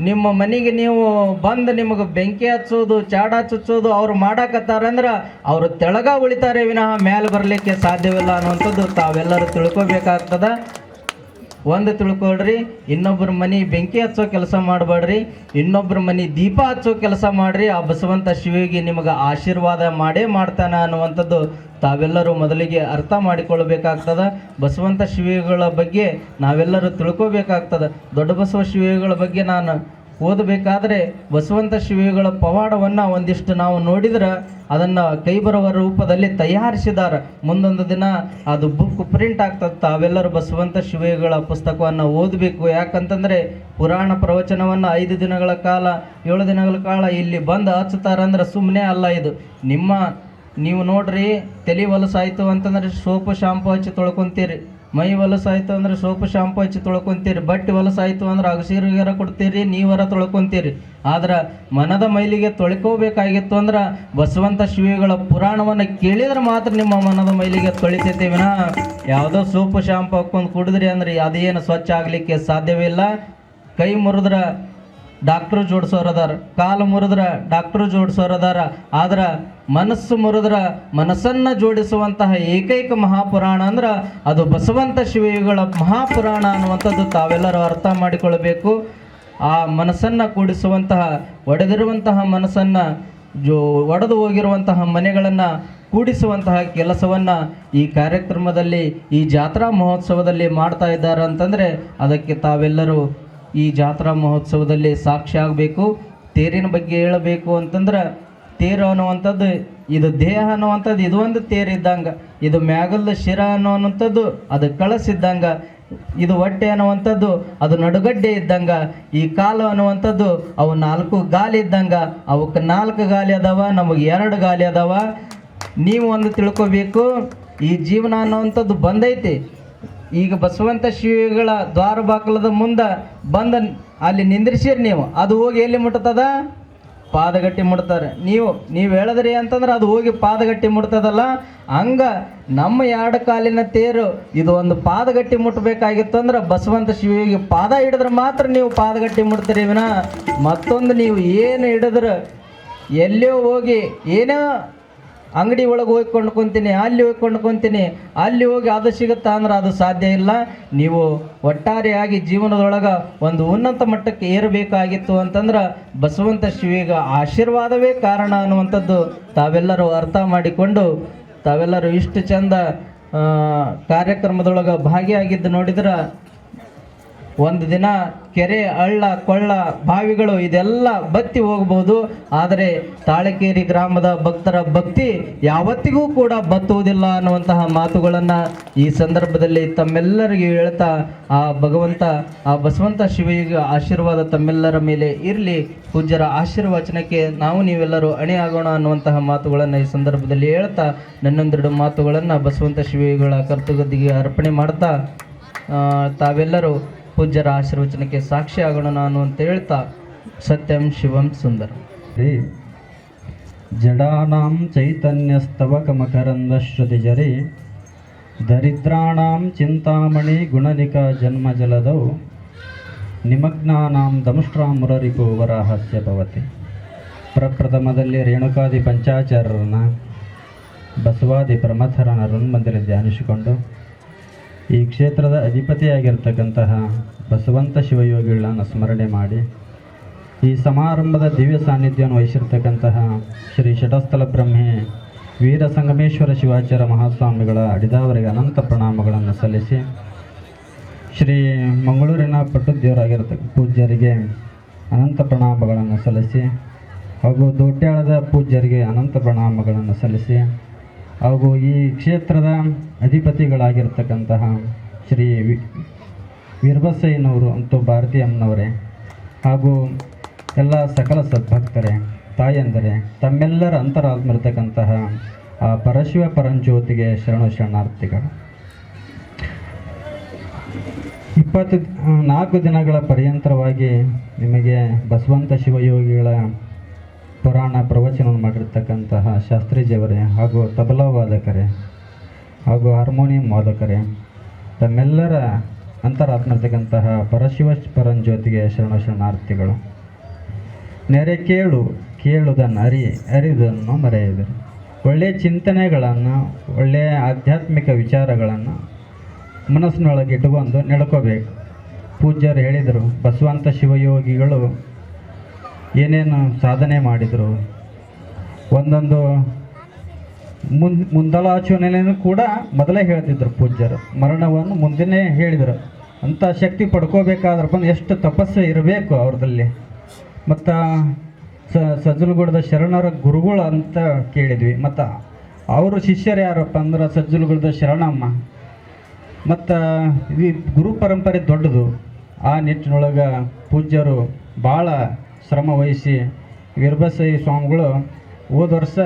S9: ನಿಮ್ಮ ಮನೆಗೆ ನೀವು ಬಂದು ನಿಮಗೆ ಬೆಂಕಿ ಹಚ್ಚೋದು ಚಾಡ ಚುಚ್ಚೋದು ಅವ್ರು ಮಾಡಾಕತ್ತಾರಂದ್ರೆ ಅವರು ತೆಳಗ ಉಳಿತಾರೆ ವಿನಃ ಮೇಲೆ ಬರಲಿಕ್ಕೆ ಸಾಧ್ಯವಿಲ್ಲ ಅನ್ನುವಂಥದ್ದು ತಾವೆಲ್ಲರೂ ತಿಳ್ಕೊಬೇಕಾಗ್ತದೆ. ಒಂದು ತಿಳ್ಕೊಳ್ರಿ, ಇನ್ನೊಬ್ಬರ ಮನೆ ಬೆಂಕಿ ಹಚ್ಚೋ ಕೆಲಸ ಮಾಡಬೇಡ್ರಿ, ಇನ್ನೊಬ್ಬರ ಮನೆ ದೀಪ ಹಚ್ಚೋ ಕೆಲಸ ಮಾಡ್ರಿ. ಆ ಬಸವಂತ ಶಿವಿಗೆ ನಿಮಗೆ ಆಶೀರ್ವಾದ ಮಾಡೇ ಮಾಡ್ತಾನೆ ಅನ್ನುವಂಥದ್ದು ತಾವೆಲ್ಲರೂ ಮೊದಲಿಗೆ ಅರ್ಥ ಮಾಡಿಕೊಳ್ಳಬೇಕಾಗ್ತದೆ. ಬಸವಂತ ಶಿವಿಗಳ ಬಗ್ಗೆ ನಾವೆಲ್ಲರೂ ತಿಳ್ಕೊಬೇಕಾಗ್ತದೆ. ದೊಡ್ಡ ಬಸವ ಶಿವಿಗಳ ಬಗ್ಗೆ ನಾನು ಓದಬೇಕಾದ್ರೆ ಬಸವಂತ ಶಿವಿಗಳ ಪವಾಡವನ್ನು ಒಂದಿಷ್ಟು ನಾವು ನೋಡಿದ್ರೆ ಅದನ್ನು ಕೈ ಬರುವ ರೂಪದಲ್ಲಿ ತಯಾರಿಸಿದ್ದಾರೆ. ಮುಂದೊಂದು ದಿನ ಅದು ಬುಕ್ ಪ್ರಿಂಟ್ ಆಗ್ತದೆ. ತಾವೆಲ್ಲರೂ ಬಸವಂತ ಶಿವಿಗಳ ಪುಸ್ತಕವನ್ನು ಓದಬೇಕು. ಯಾಕಂತಂದರೆ ಪುರಾಣ ಪ್ರವಚನವನ್ನು 5 ದಿನಗಳ ಕಾಲ 7 ದಿನಗಳ ಕಾಲ ಇಲ್ಲಿ ಬಂದು ಹಚ್ಚುತ್ತಾರಂದ್ರೆ ಸುಮ್ಮನೆ ಅಲ್ಲ. ಇದು ನೀವು ನೋಡ್ರಿ, ತಲೆ ಹೊಲಸಾಯ್ತು ಅಂತಂದ್ರೆ ಸೋಪು ಶಾಂಪು ಹಚ್ಚಿ ತೊಳ್ಕೊತೀರಿ, ಮೈ ಹೊಲಸಾಯ್ತು ಅಂದ್ರೆ ಸೋಪು ಶಾಂಪು ಹಚ್ಚಿ ತೊಳ್ಕೊತೀರಿ, ಬಟ್ಟೆ ಹೊಲಸಾಯ್ತು ಅಂದ್ರೆ ಅಗಸೀರಿಗೆರ ಕೊಡ್ತೀರಿ, ನೀವರ ತೊಳ್ಕೊತೀರಿ. ಆದ್ರೆ ಮನದ ಮೈಲಿಗೆ ತೊಳ್ಕೋಬೇಕಾಗಿತ್ತು ಅಂದ್ರೆ ಬಸವಂತ ಶಿವಿಗಳ ಪುರಾಣವನ್ನು ಕೇಳಿದ್ರೆ ಮಾತ್ರ ನಿಮ್ಮ ಮನದ ಮೈಲಿಗೆ ತೊಳಿತೈತೆ ವಿನ ಯಾವುದೋ ಸೋಪು ಶಾಂಪು ಹಾಕ್ಕೊಂಡು ಕುಡಿದ್ರಿ ಅಂದ್ರೆ ಅದೇನು ಸ್ವಚ್ಛ ಆಗಲಿಕ್ಕೆ ಸಾಧ್ಯವಿಲ್ಲ. ಕೈ ಮುರಿದ್ರೆ ಡಾಕ್ಟ್ರು ಜೋಡಿಸೋರದಾರ, ಕಾಲು ಮುರಿದ್ರೆ ಡಾಕ್ಟ್ರು ಜೋಡಿಸೋರದಾರ, ಆದ್ರೆ ಮನಸ್ಸು ಮುರಿದ್ರೆ ಮನಸ್ಸನ್ನು ಜೋಡಿಸುವಂತಹ ಏಕೈಕ ಮಹಾಪುರಾಣ ಅಂದ್ರೆ ಅದು ಬಸವಂತ ಶಿವಿಗಳ ಮಹಾಪುರಾಣ ಅನ್ನುವಂಥದ್ದು ತಾವೆಲ್ಲರೂ ಅರ್ಥ ಮಾಡಿಕೊಳ್ಳಬೇಕು. ಆ ಮನಸ್ಸನ್ನು ಕೂಡಿಸುವಂತಹ, ಒಡೆದಿರುವಂತಹ ಮನಸ್ಸನ್ನು ಒಡೆದು ಹೋಗಿರುವಂತಹ ಮನೆಗಳನ್ನು ಕೂಡಿಸುವಂತಹ ಕೆಲಸವನ್ನು ಈ ಕಾರ್ಯಕ್ರಮದಲ್ಲಿ, ಈ ಜಾತ್ರಾ ಮಹೋತ್ಸವದಲ್ಲಿ ಮಾಡ್ತಾ ಇದ್ದಾರೆ ಅಂತಂದರೆ ಅದಕ್ಕೆ ತಾವೆಲ್ಲರೂ ಈ ಜಾತ್ರಾ ಮಹೋತ್ಸವದಲ್ಲಿ ಸಾಕ್ಷಿ ಆಗಬೇಕು. ತೇರಿನ ಬಗ್ಗೆ ಹೇಳಬೇಕು ಅಂತಂದ್ರೆ ತೇರು ಅನ್ನುವಂಥದ್ದು ಇದು ದೇಹ ಅನ್ನುವಂಥದ್ದು ಇದು ಒಂದು ತೇರು ಇದ್ದಂಗೆ, ಇದು ಮ್ಯಾಗಲ್ದ ಶಿರ ಅನ್ನುವಂಥದ್ದು ಅದು ಕಳಸಿದ್ದಂಗೆ, ಇದು ಹೊಟ್ಟೆ ಅನ್ನುವಂಥದ್ದು ಅದು ನಡುಗಡ್ಡೆ ಇದ್ದಂಗೆ, ಈ ಕಾಲು ಅನ್ನುವಂಥದ್ದು ಅವು 4 ಗಾಲಿ ಇದ್ದಂಗೆ, ಅವಕ್ಕೆ 4 ಗಾಲಿ ಅದಾವ, ನಮಗೆ 2 ಗಾಲಿ ಅದಾವ. ನೀವು ಒಂದು ತಿಳ್ಕೊಬೇಕು, ಈ ಜೀವನ ಅನ್ನುವಂಥದ್ದು ಬಂದೈತಿ. ಈಗ ಬಸವಂತ ಶಿವಿಗಳ ದ್ವಾರ ಬಾಕಲದ ಮುಂದೆ ಬಂದ ಅಲ್ಲಿ ನಿಂದ್ರಿಸಿರಿ ನೀವು, ಅದು ಹೋಗಿ ಎಲ್ಲಿ ಮುಟ್ತದ? ಪಾದಗಟ್ಟಿ ಮುಟ್ತಾರೆ. ನೀವು ಹೇಳಿದ್ರಿ ಅಂತಂದ್ರೆ ಅದು ಹೋಗಿ ಪಾದಗಟ್ಟಿ ಮುಟ್ತದಲ್ಲ. ಹಂಗ ನಮ್ಮ 2 ಕಾಲಿನ ತೇರು ಇದು ಒಂದು ಪಾದಗಟ್ಟಿ ಮುಟ್ಟಬೇಕಾಗಿತ್ತು ಅಂದ್ರೆ ಬಸವಂತ ಶಿವಿಗೆ ಪಾದ ಹಿಡಿದ್ರೆ ಮಾತ್ರ ನೀವು ಪಾದಗಟ್ಟಿ ಮುಟ್ತೀರಿ ವಿನ ಮತ್ತೊಂದು ನೀವು ಏನು ಹಿಡಿದ್ರೆ ಎಲ್ಲೋ ಹೋಗಿ ಏನೋ ಅಂಗಡಿ ಒಳಗೆ ಹೋಗಿ ಕೊಂಡ್ಕೊತೀನಿ, ಅಲ್ಲಿ ಹೋಗಿ ಕೊಂಡ್ಕೊತೀನಿ, ಅಲ್ಲಿ ಹೋಗಿ ಅದು ಸಿಗುತ್ತಾ ಅಂದ್ರೆ ಅದು ಸಾಧ್ಯ ಇಲ್ಲ. ನೀವು ಒಟ್ಟಾರೆಯಾಗಿ ಜೀವನದೊಳಗೆ ಒಂದು ಉನ್ನತ ಮಟ್ಟಕ್ಕೆ ಏರಬೇಕಾಗಿತ್ತು ಅಂತಂದ್ರೆ ಬಸವಂತ ಶಿವಿಗೆ ಆಶೀರ್ವಾದವೇ ಕಾರಣ ಅನ್ನುವಂಥದ್ದು ತಾವೆಲ್ಲರೂ ಅರ್ಥ ಮಾಡಿಕೊಂಡು ತಾವೆಲ್ಲರೂ ಇಷ್ಟು ಚಂದ ಕಾರ್ಯಕ್ರಮದೊಳಗೆ ಭಾಗಿಯಾಗಿದ್ದು ನೋಡಿದ್ರೆ ಒಂದು ದಿನ ಕೆರೆ, ಹಳ್ಳ, ಕೊಳ್ಳ, ಬಾವಿಗಳು ಇದೆಲ್ಲ ಬತ್ತಿ ಹೋಗಬಹುದು. ಆದರೆ ತಾಳಕೇರಿ ಗ್ರಾಮದ ಭಕ್ತರ ಭಕ್ತಿ ಯಾವತ್ತಿಗೂ ಕೂಡ ಬತ್ತುವುದಿಲ್ಲ ಅನ್ನುವಂತಹ ಮಾತುಗಳನ್ನು ಈ ಸಂದರ್ಭದಲ್ಲಿ ತಮ್ಮೆಲ್ಲರಿಗೂ ಹೇಳ್ತಾ ಆ ಭಗವಂತ ಆ ಬಸವಂತ ಶಿವಿಗೆ ಆಶೀರ್ವಾದ ತಮ್ಮೆಲ್ಲರ ಮೇಲೆ ಇರಲಿ. ಪೂಜ್ಯರ ಆಶೀರ್ವಚನಕ್ಕೆ ನಾವು ನೀವೆಲ್ಲರೂ ಅಣಿಯಾಗೋಣ ಅನ್ನುವಂತಹ ಮಾತುಗಳನ್ನು ಈ ಸಂದರ್ಭದಲ್ಲಿ ಹೇಳ್ತಾ ನನ್ನೊಂದೆರಡು ಮಾತುಗಳನ್ನು ಬಸವಂತ ಶಿವಿಗಳ ಕರ್ತೃಗದ್ದಿಗೆ ಅರ್ಪಣೆ ಮಾಡ್ತಾ ತಾವೆಲ್ಲರೂ ಪೂಜ್ಯರ ಆಶೀರ್ವಚನಕ್ಕೆ ಸಾಕ್ಷಿ ಆಗೋಣ ನಾನು ಅಂತ ಹೇಳ್ತಾ ಸತ್ಯಂ ಶಿವಂ ಸುಂದರ
S10: ಜಡಾನಾಂ ಚೈತನ್ಯಸ್ತವಕಮಕರಂದಶ್ರುತಿಜರಿ ದರಿದ್ರಾಣಾಂ ಚಿಂತಾಮಣಿ ಗುಣನಿಕಾ ಜನ್ಮಜಲದೌ ನಿಮಗ್ನಾನಾಂ ದಂಷ್ಟ್ರಾಮುರರಿಪು ವರಾಹಸ್ಯ ಭವತಿ. ಪ್ರಪ್ರಥಮದಲ್ಲಿ ರೇಣುಕಾದಿ ಪಂಚಾಚಾರ್ಯರನ್ನ ಬಸವಾದಿ ಪ್ರಮಥರನ್ನ ಋನ್ಮಂದಿರ ಧ್ಯಾನಿಸಿಕೊಂಡು ಈ ಕ್ಷೇತ್ರದ ಅಧಿಪತಿಯಾಗಿರ್ತಕ್ಕಂತಹ ಬಸವಂತ ಶಿವಯೋಗಿಗಳನ್ನು ಸ್ಮರಣೆ ಮಾಡಿ ಈ ಸಮಾರಂಭದ ದಿವ್ಯ ಸಾನ್ನಿಧ್ಯವನ್ನು ವಹಿಸಿರ್ತಕ್ಕಂತಹ ಶ್ರೀ ಶಟಸ್ಥಲ ಬ್ರಹ್ಮೆ ವೀರ ಸಂಗಮೇಶ್ವರ ಶಿವಾಚಾರ್ಯ ಮಹಾಸ್ವಾಮಿಗಳ ಅಡಿದಾವರಿಗೆ ಅನಂತ ಪ್ರಣಾಮಗಳನ್ನು ಸಲ್ಲಿಸಿ ಶ್ರೀ ಮಂಗಳೂರಿನ ಪಟ್ಟುದೇವರಾಗಿರ್ತಕ್ಕ ಪೂಜ್ಯರಿಗೆ ಅನಂತ ಪ್ರಣಾಮಗಳನ್ನು ಸಲ್ಲಿಸಿ ಹಾಗೂ ದೊಡ್ಡ್ಯಾಳದ ಪೂಜ್ಯರಿಗೆ ಅನಂತ ಪ್ರಣಾಮಗಳನ್ನು ಸಲ್ಲಿಸಿ ಹಾಗೂ ಈ ಕ್ಷೇತ್ರದ ಅಧಿಪತಿಗಳಾಗಿರ್ತಕ್ಕಂತಹ ಶ್ರೀ ವೀರಬಸಯ್ಯನವರು ಅಂತೂ ಭಾರತಿ ಅಮ್ಮನವರೇ ಹಾಗೂ ಎಲ್ಲ ಸಕಲ ಸದ್ಭಕ್ತರೇ, ತಾಯಂದರೇ, ತಮ್ಮೆಲ್ಲರ ಅಂತರಾತ್ಮಿರ್ತಕ್ಕಂತಹ ಆ ಪರಶಿವ ಪರಂಜ್ಯೋತಿಗೆ ಶರಣಾರ್ಥಿಗಳು. 24 ದಿನಗಳ ಪರ್ಯಂತರವಾಗಿ ನಿಮಗೆ ಬಸವಂತ ಶಿವಯೋಗಿಗಳ ಪುರಾಣ ಪ್ರವಚನವನ್ನು ಮಾಡಿರ್ತಕ್ಕಂತಹ ಶಾಸ್ತ್ರೀಜಿಯವರೇ ಹಾಗೂ ತಬಲಾ ವಾದಕರೇ ಹಾಗೂ ಹಾರ್ಮೋನಿಯಂ ವಾದಕರೇ, ತಮ್ಮೆಲ್ಲರ ಅಂತರಾತ್ಮಿರ್ತಕ್ಕಂತಹ ಪರಶಿವ ಪರಂಜ್ಯೋತಿಗೆ ಶರಣಾರ್ಥಿಗಳು. ನೆರೆ ಕೇಳುವುದನ್ನು ಅರಿಯುವುದನ್ನು ಮರೆಯುವುದು. ಒಳ್ಳೆಯ ಚಿಂತನೆಗಳನ್ನು, ಒಳ್ಳೆಯ ಆಧ್ಯಾತ್ಮಿಕ ವಿಚಾರಗಳನ್ನು ಮನಸ್ಸಿನೊಳಗೆ ಇಟ್ಕೊಂಡು ನಡ್ಕೋಬೇಕು. ಪೂಜ್ಯರು ಹೇಳಿದರು, ಬಸವಂತ ಶಿವಯೋಗಿಗಳು ಏನೇನು ಸಾಧನೆ ಮಾಡಿದರು, ಒಂದೊಂದು ಮುಂದಾಲೋಚನೆಯನ್ನು ಕೂಡ ಮೊದಲೇ ಹೇಳ್ತಿದ್ರು ಪೂಜ್ಯರು. ಮರಣವನ್ನು ಮುಂದೆನೇ ಹೇಳಿದರು. ಅಂಥ ಶಕ್ತಿ ಪಡ್ಕೋಬೇಕಾದ್ರೆ ಬಂದು ಎಷ್ಟು ತಪಸ್ಸು ಇರಬೇಕು ಅವ್ರದಲ್ಲಿ. ಮತ್ತು ಸಜ್ಜಲಗೂಡದ ಶರಣರ ಗುರುಗಳು ಅಂತ ಕೇಳಿದ್ವಿ. ಮತ್ತು ಅವರು ಶಿಷ್ಯರು ಯಾರಪ್ಪ ಅಂದ್ರೆ ಸಜ್ಜಲಗೂಡದ ಶರಣಮ್ಮ. ಮತ್ತು ಈ ಗುರು ಪರಂಪರೆ ದೊಡ್ಡದು. ಆ ನಿಟ್ಟಿನೊಳಗೆ ಪೂಜ್ಯರು ಭಾಳ ಶ್ರಮ ವಹಿಸಿ ವೀರಬಸಯ್ಯ ಸ್ವಾಮಿಗಳು ಹೋದ ವರ್ಷ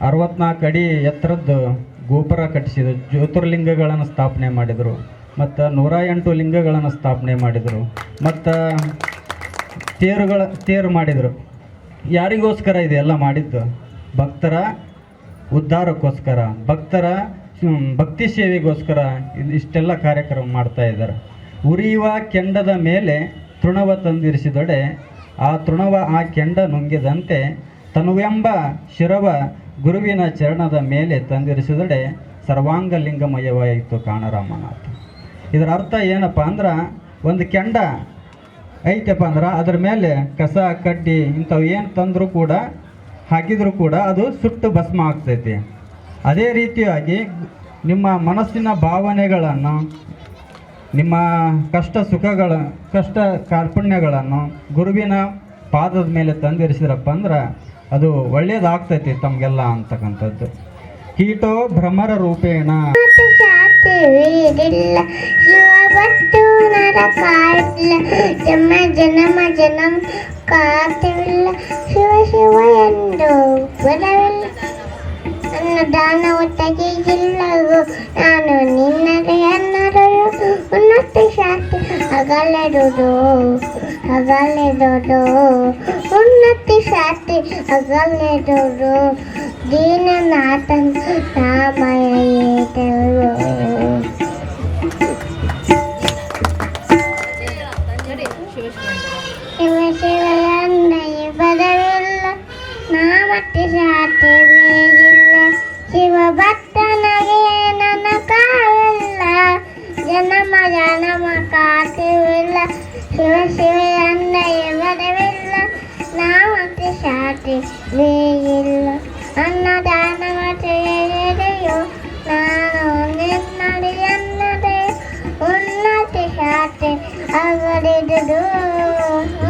S10: 64 ಅಡಿ ಎತ್ತರದ್ದು ಗೋಪುರ ಕಟ್ಟಿಸಿದರು. ಜ್ಯೋತಿರ್ಲಿಂಗಗಳನ್ನು ಸ್ಥಾಪನೆ ಮಾಡಿದರು. ಮತ್ತು 108 ಲಿಂಗಗಳನ್ನು ಸ್ಥಾಪನೆ ಮಾಡಿದರು. ಮತ್ತು ತೇರು ಮಾಡಿದರು. ಯಾರಿಗೋಸ್ಕರ ಇದೆಲ್ಲ ಮಾಡಿದ್ದು? ಭಕ್ತರ ಉದ್ಧಾರಕ್ಕೋಸ್ಕರ, ಭಕ್ತರ ಭಕ್ತಿ ಸೇವೆಗೋಸ್ಕರ ಇಷ್ಟೆಲ್ಲ ಕಾರ್ಯಕ್ರಮ ಮಾಡ್ತಾ ಇದ್ದಾರೆ. ಉರಿಯುವ ಕೆಂಡದ ಮೇಲೆ ತೃಣವ ತಂದಿರಿಸಿದೊಡೆ ಆ ತೃಣವ ಆ ಕೆಂಡ ನುಂಗಿದಂತೆ ತನುವೆಂಬ ಶಿರವ ಗುರುವಿನ ಚರಣದ ಮೇಲೆ ತಂದಿರಿಸಿದೊಡೆ ಸರ್ವಾಂಗ ಲಿಂಗಮಯವಾಯಿತು ಕಾಣರಾಮನಾಥ. ಇದರ ಅರ್ಥ ಏನಪ್ಪ ಅಂದ್ರೆ, ಒಂದು ಕೆಂಡ ಐತಪ್ಪ ಅಂದ್ರೆ ಅದ್ರ ಮೇಲೆ ಕಸ ಕಡ್ಡಿ ಇಂಥವು ಏನು ತಂದರೂ ಕೂಡ ಹಾಕಿದರೂ ಕೂಡ ಅದು ಸುಟ್ಟು ಭಸ್ಮ ಆಗ್ತೈತಿ. ಅದೇ ರೀತಿಯಾಗಿ ನಿಮ್ಮ ಮನಸ್ಸಿನ ಭಾವನೆಗಳನ್ನು, ನಿಮ್ಮ ಕಷ್ಟ ಕಾರ್ಪಣ್ಯಗಳನ್ನು ಗುರುವಿನ ಪಾದದ ಮೇಲೆ ತಂದಿರಿಸಿದ್ರಪ್ಪ ಅಂದ್ರೆ ಅದು ಒಳ್ಳೆಯದಾಗ್ತೈತಿ ತಮಗೆಲ್ಲ ಅಂತಕ್ಕಂಥದ್ದು. ಕೀಟೋ ಭ್ರಮರ ರೂಪೇಣ
S5: ಜನ್ಮ ಕಾತಿಲ್ಲ ಶಿವ ಶಿವ ಎಂದು ಬರವಿಲ್ಲ. ಅನ್ನದಾನವು ತೆಗೆಯಿಲ್ಲವು ನಾನು ನಿನ್ನದೇ ಅನ್ನರು ಉನ್ನತ ಶಾಂತಿ ಅಗಲೆದುದು ಉನ್ನತಿ ಶಾಂತಿ ಅಗಲೆದುದು ದೀನನಾಥನ್ ನಾಮಯ ಶಿವ ಶಿವ ಎಂದೈ ಬದವಿಲ್ಲ ನಾಮತಿ ಶಾಂತಿ ಬೇಗಿಲ್ಲ. ಶಿವ ಭಕ್ತನಗೆ ನನ್ನ ಕಾವಿಲ್ಲ ಜನ್ಮ ಕಾತಿವಿಲ್ಲ. ಶಿವ ಶಿವ ಎಂದೈ ಬದವಿಲ್ಲ ನಾಮತಿ ಶಾಂತಿ ಬೇಗಿಲ್ಲ. ಅನ್ನದಾನವ ತೆಗೆದೆಯೋ ನಾನು ನಿನ್ನಡಿ ಅನ್ನದೆ ಉನ್ನತಿ ಶಾಂತಿ ಅಗಲಿದುದು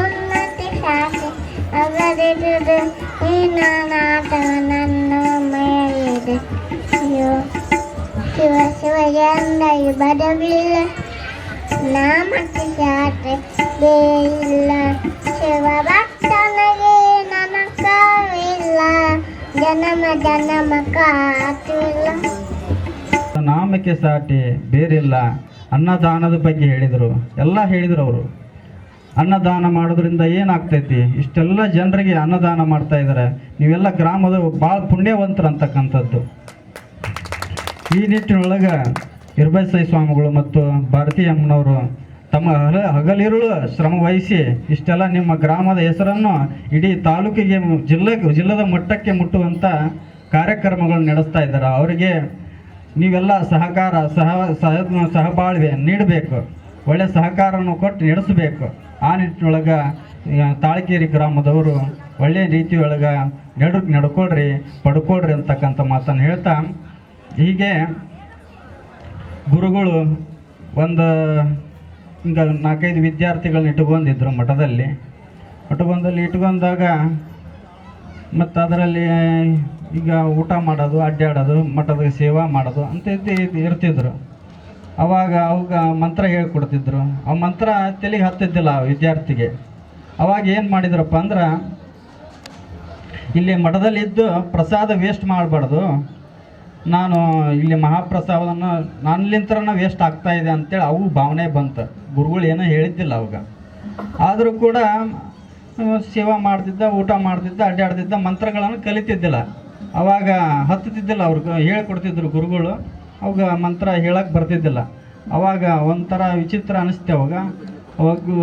S5: ಉನ್ನತಿ ಶಾಂತಿ ಅಗಲಿದುದು ನೀನಾಟ ನನ್ನ ಮೇಲಿದೆ. ಶಿವ ಶಿವ ಎಂದೈ ಬದವಿಲ್ಲ ನಾಮತಿ ಶಾಂತಿ ಬೇಯಿಲ್ಲ. ಶಿವ ಭಕ್ತನಿಗೆ ನನ್ನ ಕಾವಿಲ್ಲ ಜನ್ಮ ಕಾತಿಲ್ಲ.
S10: ನಾಮಕ್ಕೆ ಸಾಟಿ ಬೇರಿಲ್ಲ. ಅನ್ನದಾನದ ಬಗ್ಗೆ ಹೇಳಿದರು, ಎಲ್ಲ ಹೇಳಿದರು ಅವರು. ಅನ್ನದಾನ ಮಾಡೋದ್ರಿಂದ ಏನಾಗ್ತೈತಿ? ಇಷ್ಟೆಲ್ಲ ಜನರಿಗೆ ಅನ್ನದಾನ ಮಾಡ್ತಾ ಇದ್ದಾರೆ. ನೀವೆಲ್ಲ ಗ್ರಾಮದ ಭಾಳ ಪುಣ್ಯವಂತರು ಅಂತಕ್ಕಂಥದ್ದು. ಈ ನಿಟ್ಟಿನೊಳಗೆ ವೀರಬಸಯ್ಯ ಸ್ವಾಮಿಗಳು ಮತ್ತು ಭಾರತೀ ಅಮ್ಮನವರು ತಮ್ಮ ಹಗಲಿರುಳು ಶ್ರಮ ವಹಿಸಿ ಇಷ್ಟೆಲ್ಲ ನಿಮ್ಮ ಗ್ರಾಮದ ಹೆಸರನ್ನು ಇಡೀ ತಾಲೂಕಿಗೆ ಜಿಲ್ಲದ ಮಟ್ಟಕ್ಕೆ ಮುಟ್ಟುವಂಥ ಕಾರ್ಯಕ್ರಮಗಳನ್ನು ನಡೆಸ್ತಾ ಇದ್ದಾರೆ. ಅವರಿಗೆ ನೀವೆಲ್ಲ ಸಹಕಾರ ಸಹಬಾಳ್ವೆ ನೀಡಬೇಕು, ಒಳ್ಳೆಯ ಸಹಕಾರವನ್ನು ಕೊಟ್ಟು ನಡೆಸಬೇಕು. ಆ ನಿಟ್ಟಿನೊಳಗೆ ತಾಳಕೇರಿ ಗ್ರಾಮದವರು ಒಳ್ಳೆಯ ರೀತಿಯೊಳಗೆ ನಡ್ಕೊಳ್ರಿ ಪಡ್ಕೊಳ್ರಿ ಅಂತಕ್ಕಂಥ ಮಾತನ್ನು ಹೇಳ್ತಾ, ಹೀಗೆ ಗುರುಗಳು ಒಂದು ಹಿಂಗೆ 4-5 ವಿದ್ಯಾರ್ಥಿಗಳನ್ನ ಇಟ್ಕೊಂಡಿದ್ರು ಮಠದಲ್ಲಿ ಇಟ್ಕೊಂಡಾಗ ಮತ್ತು ಅದರಲ್ಲಿ ಈಗ ಊಟ ಮಾಡೋದು, ಅಡ್ಡಾಡೋದು, ಮಠದ ಸೇವಾ ಮಾಡೋದು ಅಂತ ಇರ್ತಿದ್ರು. ಅವಾಗ ಅವಾಗ ಮಂತ್ರ ಹೇಳ್ಕೊಡ್ತಿದ್ರು. ಆ ಮಂತ್ರ ತಲೆಗೆ ಹತ್ತಿದ್ದಿಲ್ಲ ಆ ವಿದ್ಯಾರ್ಥಿಗೆ. ಅವಾಗ ಏನು ಮಾಡಿದ್ರಪ್ಪ ಅಂದ್ರೆ, ಇಲ್ಲಿ ಮಠದಲ್ಲಿದ್ದು ಪ್ರಸಾದ ವೇಸ್ಟ್ ಮಾಡಬಾರ್ದು, ನಾನು ಇಲ್ಲಿ ಮಹಾಪ್ರಸಾದವನ್ನು ನನ್ನಿಂತ್ರನ ವೇಸ್ಟ್ ಆಗ್ತಾಯಿದೆ ಅಂತೇಳಿ ಅವು ಭಾವನೆ ಬಂತು. ಗುರುಗಳು ಏನೋ ಹೇಳಿದ್ದಿಲ್ಲ ಅವಾಗ. ಆದರೂ ಕೂಡ ಸೇವಾ ಮಾಡ್ತಿದ್ದ, ಊಟ ಮಾಡ್ತಿದ್ದ, ಅಡ್ಡಾಡ್ತಿದ್ದ, ಮಂತ್ರಗಳನ್ನು ಕಲಿತಿದ್ದಿಲ್ಲ. ಅವಾಗ ಹತ್ತುತ್ತಿದ್ದಿಲ್ಲ. ಅವ್ರಿಗೆ ಹೇಳ್ಕೊಡ್ತಿದ್ರು ಗುರುಗಳು. ಅವಾಗ ಮಂತ್ರ ಹೇಳಕ್ಕೆ ಬರ್ತಿದ್ದಿಲ್ಲ. ಅವಾಗ ಒಂಥರ ವಿಚಿತ್ರ ಅನಿಸ್ತೆ. ಅವಾಗ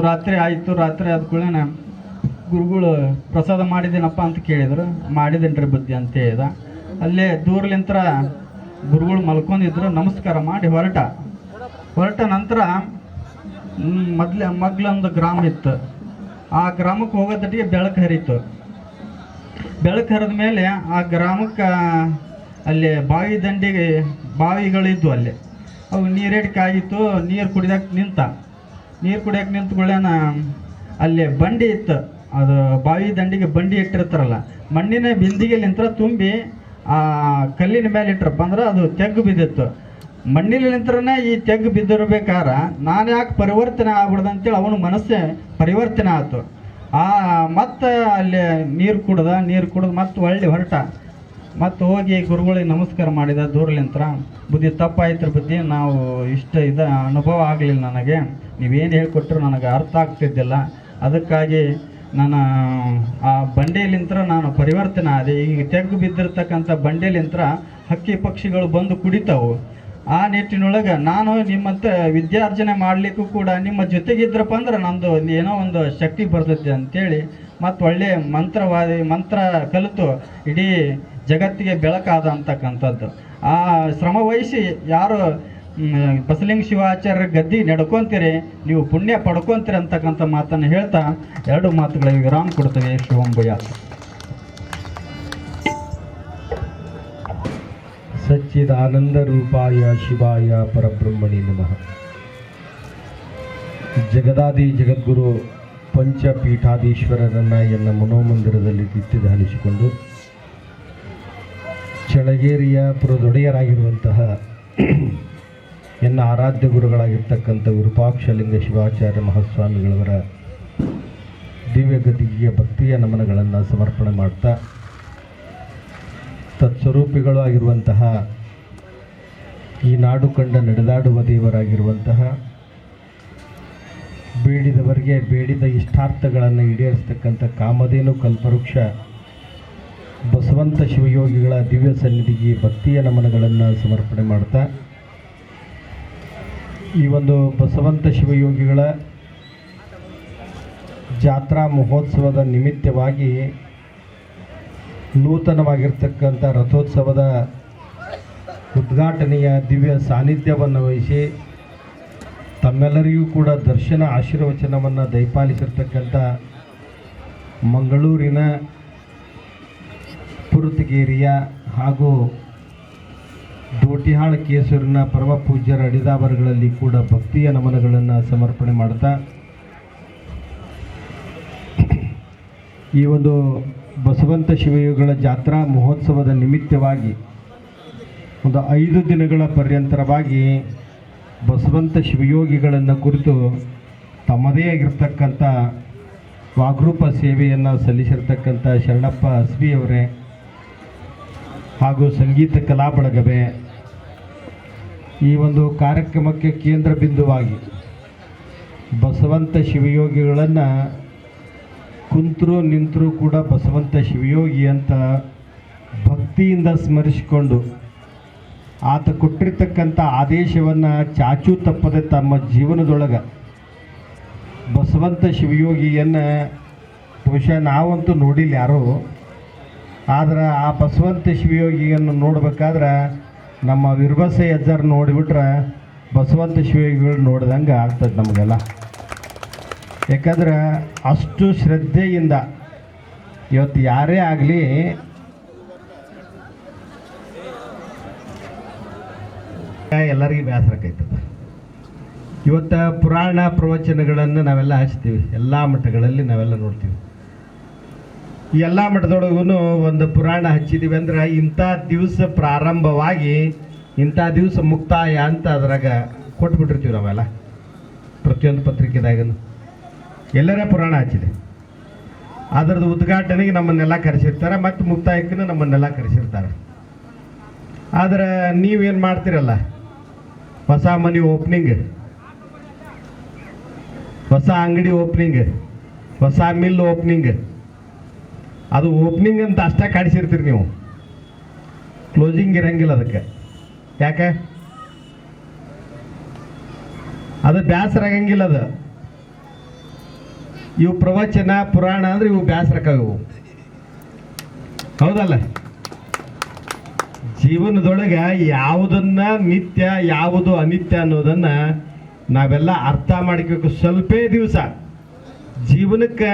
S10: ರಾತ್ರಿ ಆಯಿತು. ರಾತ್ರಿ ಆದ ಕೂಡಲೇ ಗುರುಗಳು ಪ್ರಸಾದ ಮಾಡಿದ್ದೀನಪ್ಪ ಅಂತ ಕೇಳಿದರು. ಮಾಡಿದೇನ್ರಿ ಬುದ್ಧಿ ಅಂತ ಹೇಳಿದ. ಅಲ್ಲೇ ದೂರಲಿಂತ್ರ ಗುರುಗಳು ಮಲ್ಕೊಂಡಿದ್ರು. ನಮಸ್ಕಾರ ಮಾಡಿ ಹೊರಟ. ಹೊರಟ ನಂತರ ಮಗ್ಲೊಂದು ಗ್ರಾಮ ಇತ್ತು. ಆ ಗ್ರಾಮಕ್ಕೆ ಹೋಗೋದಟ್ಟಿಗೆ ಬೆಳಕು ಹರಿತು. ಬೆಳಕು ಹರಿದ ಮೇಲೆ ಆ ಗ್ರಾಮಕ್ಕೆ ಅಲ್ಲಿ ಬಾವಿ ದಂಡಿಗೆ ಬಾವಿಗಳಿದ್ವು. ಅಲ್ಲಿ ಅವು ನೀರೇಟಿಕೆ ಆಗಿತ್ತು. ನೀರು ಕುಡಿಯೋಕೆ ನಿಂತ್ಕೊಳ್ಳೇನ ಅಲ್ಲಿ ಬಂಡಿ ಇತ್ತು. ಅದು ಬಾವಿ ದಂಡಿಗೆ ಬಂಡಿ ಇಟ್ಟಿರ್ತಾರಲ್ಲ, ಮಣ್ಣಿನ ಬಿಂದಿಗೆಲಿಂತ್ರ ತುಂಬಿ ಆ ಕಲ್ಲಿನ ಮೇಲೆ ಇಟ್ಟರಪ್ಪ ಅಂದ್ರೆ ಅದು ತೆಗ್ಗು ಬಿದ್ದಿತ್ತು. ಮಣ್ಣಿಲಿಂತ್ರನೇ ಈ ತೆಗ್ಗು ಬಿದ್ದಿರ್ಬೇಕಾದ್ರೆ ನಾನು ಯಾಕೆ ಪರಿವರ್ತನೆ ಆಗ್ಬಿಡ್ದು ಅಂತೇಳಿ ಅವನ ಮನಸ್ಸೇ ಪರಿವರ್ತನೆ ಆಯ್ತು. ಮತ್ತು ಅಲ್ಲಿ ನೀರು ಕುಡ್ದು ಮತ್ತೆ ಒಳ್ಳೆ ಹೊರಟ. ಮತ್ತು ಹೋಗಿ ಗುರುಗಳಿಗೆ ನಮಸ್ಕಾರ ಮಾಡಿದ ದೂರಲಿಂತ್ರ. ಬುದ್ಧಿ ತಪ್ಪಾಯ್ತು ಬುದ್ಧಿ, ನಾವು ಇಷ್ಟ ಅನುಭವ ಆಗಲಿಲ್ಲ ನನಗೆ, ನೀವೇನು ಹೇಳ್ಕೊಟ್ರು ನನಗೆ ಅರ್ಥ ಆಗ್ತಿದ್ದಿಲ್ಲ. ಅದಕ್ಕಾಗಿ ನಾನು ಆ ಬಂಡೆಯಲಿಂತ್ರ ನಾನು ಪರಿವರ್ತನೆ ಆದೆ. ಈಗ ತೆಗ್ಗು ಬಿದ್ದಿರ್ತಕ್ಕಂಥ ಬಂಡೆಯಲಿಂತ್ರ ಹಕ್ಕಿ ಪಕ್ಷಿಗಳು ಬಂದು ಕುಡಿತಾವು. ಆ ನಿಟ್ಟಿನೊಳಗೆ ನಾನು ನಿಮ್ಮಂತ ವಿದ್ಯಾರ್ಜನೆ ಮಾಡಲಿಕ್ಕೂ ಕೂಡ ನಿಮ್ಮ ಜೊತೆಗಿದ್ರಪ್ಪ ಅಂದ್ರೆ ನಂದು ಏನೋ ಒಂದು ಶಕ್ತಿ ಬರ್ತೈತೆ ಅಂತೇಳಿ ಮತ್ತು ಒಳ್ಳೆಯ ಮಂತ್ರ ಕಲಿತು ಇಡೀ ಜಗತ್ತಿಗೆ ಬೆಳಕಾದ ಅಂತಕ್ಕಂಥದ್ದು. ಆ ಶ್ರಮ ವಹಿಸಿ ಯಾರು ಬಸಲಿಂಗ ಶಿವಾಚಾರ್ಯ ಗದ್ದಿ ನಡ್ಕೊತೀರಿ ನೀವು ಪುಣ್ಯ ಪಡ್ಕೊತೀರಿ ಅಂತಕ್ಕಂಥ ಮಾತನ್ನು ಹೇಳ್ತಾ 2 ಮಾತುಗಳಿಗೆ ವಿರಾಮ ಕೊಡ್ತೇವೆ. ಶಿವಂಭಯ.
S11: ಸಚ್ಚಿದಾನಂದ ರೂಪಾಯ ಶಿವಾಯ ಪರಬ್ರಹ್ಮಣಿ ನಮಃ. ಜಗದಾದಿ ಜಗದ್ಗುರು ಪಂಚಪೀಠಾಧೀಶ್ವರರನ್ನು ಎನ್ನ ಮನೋಮಂದಿರದಲ್ಲಿ ಧಾನಿಸಿಕೊಂಡು ಚಳಗೇರಿಯ ಪುರದೊಡೆಯರಾಗಿರುವಂತಹ ಎನ್ನ ಆರಾಧ್ಯ ಗುರುಗಳಾಗಿರ್ತಕ್ಕಂಥ ವಿರೂಪಾಕ್ಷಲಿಂಗ ಶಿವಾಚಾರ್ಯ ಮಹಾಸ್ವಾಮಿಗಳವರ ದಿವ್ಯಗತಿಗೆ ಭಕ್ತಿಯ ನಮನಗಳನ್ನು ಸಮರ್ಪಣೆ ಮಾಡ್ತಾ, ತತ್ಸ್ವರೂಪಿಗಳು ಆಗಿರುವಂತಹ ಈ ನಾಡು ಕಂಡ ನಡೆದಾಡುವ ದೇವರಾಗಿರುವಂತಹ ಬೇಡಿದವರಿಗೆ ಬೇಡಿದ ಇಷ್ಟಾರ್ಥಗಳನ್ನು ಈಡೇರಿಸ್ತಕ್ಕಂಥ ಕಾಮಧೇನು ಕಲ್ಪವೃಕ್ಷ ಬಸವಂತ ಶಿವಯೋಗಿಗಳ ದಿವ್ಯ ಸನ್ನಿಧಿಗೆ ಭಕ್ತಿಯ ನಮನಗಳನ್ನು ಸಮರ್ಪಣೆ ಮಾಡ್ತಾ, ಈ ಒಂದು ಬಸವಂತ ಶಿವಯೋಗಿಗಳ ಜಾತ್ರಾ ಮಹೋತ್ಸವದ ನಿಮಿತ್ತವಾಗಿ ನೂತನವಾಗಿರ್ತಕ್ಕಂಥ ರಥೋತ್ಸವದ ಉದ್ಘಾಟನೆಯ ದಿವ್ಯ ಸಾನ್ನಿಧ್ಯವನ್ನು ವಹಿಸಿ ತಮ್ಮೆಲ್ಲರಿಗೂ ಕೂಡ ದರ್ಶನ ಆಶೀರ್ವಚನವನ್ನು ದಯಪಾಲಿಸಿರ್ತಕ್ಕಂಥ ಮಂಗಳೂರಿನ ಪುರತಗೇರಿಯ ಹಾಗೂ ದೋಟಿಹಾಳ ಕೇಸೂರಿನ ಪರಮ ಪೂಜ್ಯರ ಅಡಿದಾವರುಗಳಲ್ಲಿ ಕೂಡ ಭಕ್ತಿಯ ನಮನಗಳನ್ನು ಸಮರ್ಪಣೆ ಮಾಡ್ತಾ, ಈ ಒಂದು ಬಸವಂತ ಶಿವಯೋಗಿಗಳ ಜಾತ್ರಾ ಮಹೋತ್ಸವದ ನಿಮಿತ್ತವಾಗಿ ಒಂದು 5 ದಿನಗಳ ಪರ್ಯಂತರವಾಗಿ ಬಸವಂತ ಶಿವಯೋಗಿಗಳನ್ನು ಕುರಿತು ತಮ್ಮದೇ ಆಗಿರ್ತಕ್ಕಂಥ ವಾಗ್ರೂಪ ಸೇವೆಯನ್ನು ಸಲ್ಲಿಸಿರ್ತಕ್ಕಂಥ ಶರಣಪ್ಪ ಅಸ್ಬಿಯವರೇ ಹಾಗೂ ಸಂಗೀತ ಕಲಾ ಬಳಗವೇ ಈ ಒಂದು ಕಾರ್ಯಕ್ರಮಕ್ಕೆ ಕೇಂದ್ರ ಬಿಂದುವಾಗಿ ಬಸವಂತ ಶಿವಯೋಗಿಗಳನ್ನು ಕುಂತರೂ ನಿಂತರೂ ಕೂಡ ಬಸವಂತ ಶಿವಯೋಗಿ ಅಂತ ಭಕ್ತಿಯಿಂದ ಸ್ಮರಿಸಿಕೊಂಡು ಆತ ಕೊಟ್ಟಿರ್ತಕ್ಕಂಥ ಆದೇಶವನ್ನು ಚಾಚೂ ತಪ್ಪದೆ ತಮ್ಮ ಜೀವನದೊಳಗೆ ಬಸವಂತ ಶಿವಯೋಗಿಯನ್ನು ಬಹುಶಃ ನಾವಂತೂ ನೋಡಿಲ್ಲ ಯಾರೂ, ಆದರೆ ಆ ಬಸವಂತ ಶಿವಯೋಗಿಯನ್ನು ನೋಡ್ಬೇಕಾದ್ರೆ ನಮ್ಮ ವಿರ್ಬಸೆ ಅಜ್ಜರ್ ನೋಡಿಬಿಟ್ರೆ ಬಸವಂತ ಶಿವಯೋಗಿಗಳು ನೋಡ್ದಂಗೆ ಆಗ್ತದೆ ನಮಗೆಲ್ಲ. ಯಾಕಂದ್ರೆ ಅಷ್ಟು ಶ್ರದ್ಧೆಯಿಂದ ಇವತ್ತು ಯಾರೇ ಆಗಲಿ ಎಲ್ಲರಿಗೂ ಬೇಸರಕ್ಕೈತದೆ. ಇವತ್ತು ಪುರಾಣ ಪ್ರವಚನಗಳನ್ನು ನಾವೆಲ್ಲ ಹಚ್ತೀವಿ, ಎಲ್ಲ ಮಠಗಳಲ್ಲಿ ನಾವೆಲ್ಲ ನೋಡ್ತೀವಿ. ಈ ಎಲ್ಲ ಮಠದೊಳಗೂ ಒಂದು ಪುರಾಣ ಹಚ್ಚಿದ್ದೀವಿ ಅಂದ್ರೆ ಇಂಥ ದಿವಸ ಪ್ರಾರಂಭವಾಗಿ ಇಂಥ ದಿವಸ ಮುಕ್ತಾಯ ಅಂತ ಅದ್ರಾಗ ಕೊಟ್ಬಿಟ್ಟಿರ್ತೀವಿ ನಾವೆಲ್ಲ. ಪ್ರತಿಯೊಂದು ಪತ್ರಿಕೆದಾಗನು ಎಲ್ಲರ ಪುರಾಣ ಹಚ್ಚಿದೆ. ಅದರದ್ದು ಉದ್ಘಾಟನೆಗೆ ನಮ್ಮನ್ನೆಲ್ಲ ಕರೆಸಿರ್ತಾರೆ ಮತ್ತು ಮುಕ್ತಾಯಕ್ಕೂ ನಮ್ಮನ್ನೆಲ್ಲ ಕರೆಸಿರ್ತಾರೆ. ಆದರೆ ನೀವೇನು ಮಾಡ್ತೀರಲ್ಲ, ಹೊಸ ಮನೆ ಓಪನಿಂಗ್, ಹೊಸ ಅಂಗಡಿ ಓಪನಿಂಗ್, ಹೊಸ ಮಿಲ್ ಓಪನಿಂಗ್, ಅದು ಓಪನಿಂಗ್ ಅಂತ ಅಷ್ಟೇ ಕಾಡಿಸಿರ್ತೀರಿ ನೀವು, ಕ್ಲೋಸಿಂಗ್ ಇರಂಗಿಲ್ಲ ಅದಕ್ಕೆ. ಯಾಕೆ? ಅದು ಬೇಸರ ಆಗಂಗಿಲ್ಲ. ಅದು ಇವು ಪ್ರವಚನ ಪುರಾಣ ಅಂದರೆ ಇವು ಬೇಸರಕ್ಕಾಗವು, ಹೌದಲ್ಲ? ಜೀವನದೊಳಗೆ ಯಾವುದನ್ನ ನಿತ್ಯ ಯಾವುದು ಅನಿತ್ಯ ಅನ್ನೋದನ್ನ ನಾವೆಲ್ಲ ಅರ್ಥ ಮಾಡ್ಕೋಬೇಕು. ಸ್ವಲ್ಪೇ ದಿವಸ ಜೀವನಕ್ಕೆ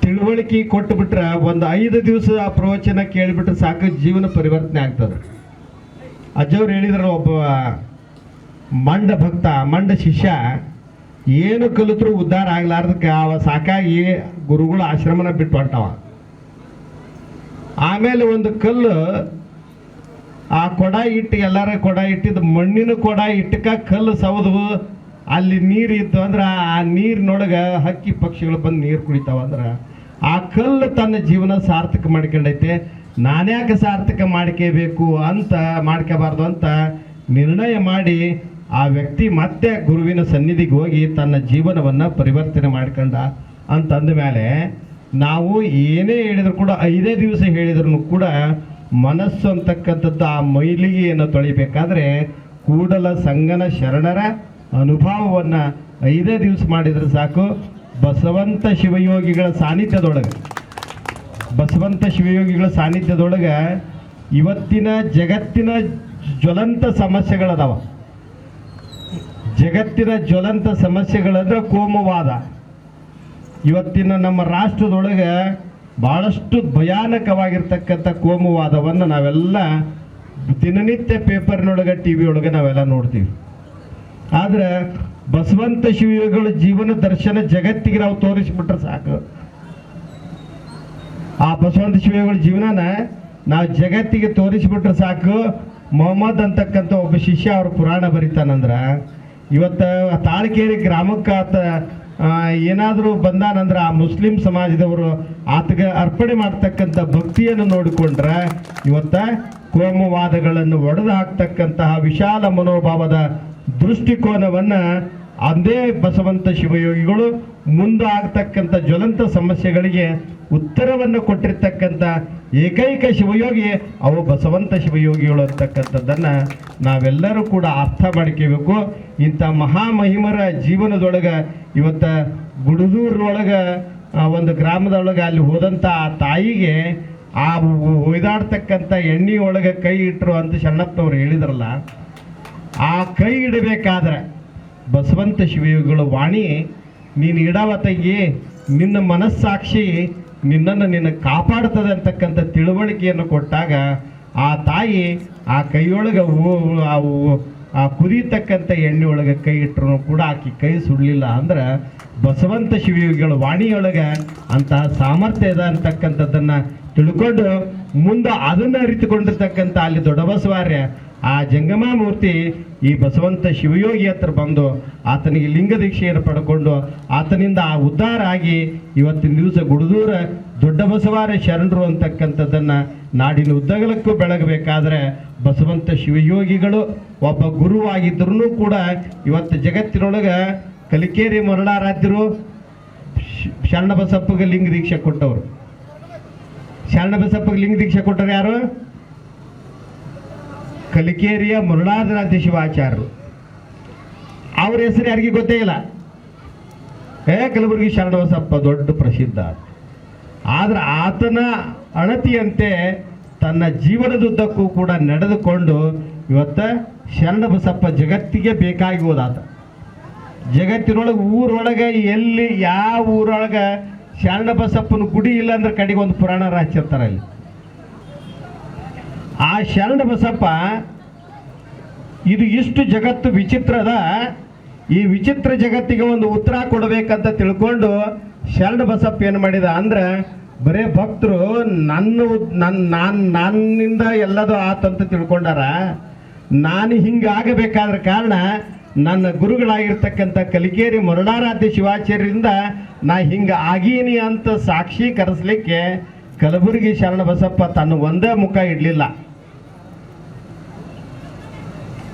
S11: ತಿಳುವಳಿಕೆ ಕೊಟ್ಟು ಬಿಟ್ರೆ, ಒಂದು 5 ದಿವಸ ಆ ಪ್ರವಚನ ಕೇಳಿಬಿಟ್ರೆ ಸಾಕು, ಜೀವನ ಪರಿವರ್ತನೆ ಆಗ್ತದೆ. ಅಜ್ಜವ್ರು ಹೇಳಿದ್ರು, ಒಬ್ಬ ಮಂಡ ಭಕ್ತ, ಮಂಡ ಶಿಷ್ಯ ಏನು ಕಲಿತರು ಉದ್ಧಾರ ಆಗ್ಲಾರ್ದಕ್ಕೆ ಅವ ಸಾಕಾಗಿ ಗುರುಗಳ ಆಶ್ರಮನ ಬಿಟ್ಟು ಹೊಂಟವ. ಆಮೇಲೆ ಒಂದು ಕಲ್ಲು ಆ ಕೊಡ ಇಟ್ಟು, ಎಲ್ಲರ ಕೊಡ ಇಟ್ಟಿದ್ದು ಮಣ್ಣಿನ ಕೊಡ ಇಟ್ಟಕ ಕಲ್ಲು ಸವದು ಅಲ್ಲಿ ನೀರು ಇತ್ತು ಅಂದ್ರೆ ಆ ನೀರಿನೊಳಗೆ ಹಕ್ಕಿ ಪಕ್ಷಿಗಳು ಬಂದು ನೀರು ಕುಡಿತಾವ ಅಂದ್ರೆ ಆ ಕಲ್ಲು ತನ್ನ ಜೀವನ ಸಾರ್ಥಕ ಮಾಡ್ಕೊಂಡೈತೆ. ನಾನ್ಯಾಕೆ ಸಾರ್ಥಕ ಮಾಡ್ಕೋಬೇಕು ಅಂತ ಮಾಡ್ಕೋಬಾರ್ದು ಅಂತ ನಿರ್ಣಯ ಮಾಡಿ ಆ ವ್ಯಕ್ತಿ ಮತ್ತೆ ಗುರುವಿನ ಸನ್ನಿಧಿಗೆ ಹೋಗಿ ತನ್ನ ಜೀವನವನ್ನು ಪರಿವರ್ತನೆ ಮಾಡ್ಕೊಂಡ ಅಂತಂದ ಮೇಲೆ ನಾವು ಏನೇ ಹೇಳಿದ್ರು ಕೂಡ 5 ದಿವಸ ಹೇಳಿದ್ರು ಕೂಡ ಮನಸ್ಸು ಅಂತಕ್ಕಂಥದ್ದು ಆ ಮೈಲಿಗೆಯನ್ನು ತೊಳಿಬೇಕಾದ್ರೆ ಕೂಡಲ ಸಂಗನ ಶರಣರ ಅನುಭವವನ್ನು 5 ದಿವಸ ಮಾಡಿದ್ರೆ ಸಾಕು. ಬಸವಂತ ಶಿವಯೋಗಿಗಳ ಸಾನ್ನಿಧ್ಯದೊಳಗೆ ಇವತ್ತಿನ ಜಗತ್ತಿನ ಜ್ವಲಂತ ಸಮಸ್ಯೆಗಳದಾವ. ಜಗತ್ತಿನ ಜ್ವಲಂತ ಸಮಸ್ಯೆಗಳಂದ್ರೆ ಕೋಮುವಾದ. ಇವತ್ತಿನ ನಮ್ಮ ರಾಷ್ಟ್ರದೊಳಗೆ ಭಾಳಷ್ಟು ಭಯಾನಕವಾಗಿರ್ತಕ್ಕಂಥ ಕೋಮುವಾದವನ್ನು ನಾವೆಲ್ಲ ದಿನನಿತ್ಯ ಪೇಪರ್ನೊಳಗೆ ಟಿ ವಿ ಒಳಗೆ ನಾವೆಲ್ಲ ನೋಡ್ತೀವಿ. ಆದರೆ ಬಸವಂತ ಶಿವಯೋಗಿಗಳ ಜೀವನ ದರ್ಶನ ಜಗತ್ತಿಗೆ ನಾವು ತೋರಿಸ್ಬಿಟ್ರೆ ಸಾಕು. ಆ ಬಸವಂತ ಶಿವಯೋಗಿಗಳ ಜೀವನನ ನಾವು ಜಗತ್ತಿಗೆ ತೋರಿಸ್ಬಿಟ್ರೆ ಸಾಕು. ಮೊಹಮ್ಮದ್ ಅಂತಕ್ಕಂಥ ಒಬ್ಬ ಶಿಷ್ಯ ಅವ್ರ ಪುರಾಣ ಬರೀತಾನಂದ್ರೆ, ಇವತ್ತು ತಾಳಕೇರಿ ಗ್ರಾಮಕ್ಕೆ ಆತ ಏನಾದರೂ ಬಂದಾನಂದ್ರೆ ಆ ಮುಸ್ಲಿಂ ಸಮಾಜದವರು ಆತಗೆ ಅರ್ಪಣೆ ಮಾಡ್ತಕ್ಕಂಥ ಭಕ್ತಿಯನ್ನು ನೋಡಿಕೊಂಡ್ರೆ ಇವತ್ತ ಕೋಮುವಾದಗಳನ್ನು ಒಡೆದು ಹಾಕ್ತಕ್ಕಂತಹ ವಿಶಾಲ ಮನೋಭಾವದ ದೃಷ್ಟಿಕೋನವನ್ನು ಅಂದೇ ಬಸವಂತ ಶಿವಯೋಗಿಗಳು ಮುಂದೆ ಆಗ್ತಕ್ಕಂಥ ಜ್ವಲಂತ ಸಮಸ್ಯೆಗಳಿಗೆ ಉತ್ತರವನ್ನು ಕೊಟ್ಟಿರ್ತಕ್ಕಂಥ ಏಕೈಕ ಶಿವಯೋಗಿ ಅವು ಬಸವಂತ ಶಿವಯೋಗಿಗಳು ಅಂತಕ್ಕಂಥದ್ದನ್ನು ನಾವೆಲ್ಲರೂ ಕೂಡ ಅರ್ಥ ಮಾಡ್ಕೋಬೇಕು. ಇಂಥ ಮಹಾಮಹಿಮರ ಜೀವನದೊಳಗೆ ಇವತ್ತು ಗುಡುದೂರೊಳಗೆ ಒಂದು ಗ್ರಾಮದೊಳಗೆ ಅಲ್ಲಿ ಹೋದಂಥ ಆ ತಾಯಿಗೆ ಆ ಒಯ್ದಾಡ್ತಕ್ಕಂಥ ಎಣ್ಣೆ ಒಳಗೆ ಕೈ ಇಟ್ಟರು ಅಂತ ಶರಣಪ್ಪನವ್ರು ಹೇಳಿದ್ರಲ್ಲ, ಆ ಕೈ ಇಡಬೇಕಾದ್ರೆ ಬಸವಂತ ಶಿವಯೋಗಿಗಳ ವಾಣಿ, ನೀನು ಇಡವ ತಂಗಿ, ನಿನ್ನ ಮನಸ್ಸಾಕ್ಷಿ ನಿನ್ನನ್ನು ಕಾಪಾಡ್ತದೆ ಅಂತಕ್ಕಂಥ ತಿಳುವಳಿಕೆಯನ್ನು ಕೊಟ್ಟಾಗ ಆ ತಾಯಿ ಆ ಕೈಯೊಳಗೆ ಆ ಕುದಿತಕ್ಕಂಥ ಎಣ್ಣೆ ಒಳಗೆ ಕೈ ಇಟ್ಟರು ಕೂಡ ಆಕೆ ಕೈ ಸುಡಲಿಲ್ಲ. ಅಂದ್ರೆ ಬಸವಂತ ಶಿವಯೋಗಿಗಳ ವಾಣಿಯೊಳಗೆ ಅಂತಹ ಸಾಮರ್ಥ್ಯ ಇದೆ ಅಂತಕ್ಕಂಥದ್ದನ್ನು ತಿಳ್ಕೊಂಡು ಮುಂದೆ ಅದನ್ನು ಅರಿತುಕೊಂಡಿರ್ತಕ್ಕಂಥ ಅಲ್ಲಿ ದೊಡ್ಡ ಬಸವಾರ್ಯ ಆ ಜಂಗಮ ಮೂರ್ತಿ ಈ ಬಸವಂತ ಶಿವಯೋಗಿ ಹತ್ರ ಬಂದು ಆತನಿಗೆ ಲಿಂಗ ದೀಕ್ಷೆಯನ್ನು ಪಡ್ಕೊಂಡು ಆತನಿಂದ ಆ ಉದ್ಧಾರ ಆಗಿ ಇವತ್ತಿನ ದಿವಸ ಗುಡುದೂರ ದೊಡ್ಡ ಬಸವಾರ್ಯ ಶರಣರು ಅಂತಕ್ಕಂಥದ್ದನ್ನು ನಾಡಿನ ಉದ್ದಗಲಕ್ಕೂ ಬೆಳಗಬೇಕಾದ್ರೆ ಬಸವಂತ ಶಿವಯೋಗಿಗಳು ಒಬ್ಬ ಗುರುವಾಗಿದ್ರೂ ಕೂಡ ಇವತ್ತು ಜಗತ್ತಿನೊಳಗೆ ಕಲಿಕೇರಿ ಮರಳಾರಾಧ್ಯರು ಶರಣಬಸಪ್ಪಗೆ ಲಿಂಗ ದೀಕ್ಷೆ ಕೊಟ್ಟವರು. ಶರಣಬಸಪ್ಪಗೆ ಲಿಂಗ ದೀಕ್ಷೆ ಕೊಟ್ಟರು ಯಾರು? ಕಲಿಕೇರಿಯ ಮರುಳಾರಾಧ್ಯ ಶಿವಾಚಾರ್ಯರು. ಅವ್ರ ಹೆಸರು ಯಾರಿಗೂ ಗೊತ್ತೇ ಇಲ್ಲ. ಕಲಬುರಗಿ ಶರಣಬಸಪ್ಪ ದೊಡ್ಡ ಪ್ರಸಿದ್ಧ. ಆದ್ರೆ ಆತನ ಅಣತಿಯಂತೆ ತನ್ನ ಜೀವನದುದ್ದಕ್ಕೂ ಕೂಡ ನಡೆದುಕೊಂಡು ಇವತ್ತ ಶರಣಬಸಪ್ಪ ಜಗತ್ತಿಗೆ ಬೇಕಾಗಿ ಹೋದಾತ. ಜಗತ್ತಿನೊಳಗೆ ಊರೊಳಗೆ ಎಲ್ಲಿ ಯಾವ ಊರೊಳಗೆ ಶರಣಬಸಪ್ಪನ ಗುಡಿ ಇಲ್ಲ ಅಂದ್ರೆ ಕಡೆಗೆ ಒಂದು ಪುರಾಣ ಹಚ್ಚಿರ್ತಾರೆ ಅಲ್ಲಿ. ಆ ಶರಣಬಸಪ್ಪ ಇದು ಇಷ್ಟು ಜಗತ್ತು ವಿಚಿತ್ರದ, ಈ ವಿಚಿತ್ರ ಜಗತ್ತಿಗೆ ಒಂದು ಉತ್ತರ ಕೊಡಬೇಕಂತ ತಿಳ್ಕೊಂಡು ಶರಣಬಸಪ್ಪ ಏನು ಮಾಡಿದ ಅಂದ್ರೆ, ಬರೇ ಭಕ್ತರು ನನ್ನಿಂದ ಎಲ್ಲದೂ ಆತಂತ ತಿಳ್ಕೊಂಡಾರ, ನಾನು ಹಿಂಗಾಗಬೇಕಾದ್ರ ಕಾರಣ ನನ್ನ ಗುರುಗಳಾಗಿರ್ತಕ್ಕಂಥ ಕಲಿಕೇರಿ ಮರುಳಾರಾಧ್ಯ ಶಿವಾಚಾರ್ಯರಿಂದ ನಾ ಹಿಂಗೆ ಆಗೀನಿ ಅಂತ ಸಾಕ್ಷೀಕರಿಸಲಿಕ್ಕೆ ಕಲಬುರಗಿ ಶರಣಬಸಪ್ಪ ತನ್ನ ಒಂದೇ ಮುಖ ಇಡಲಿಲ್ಲ.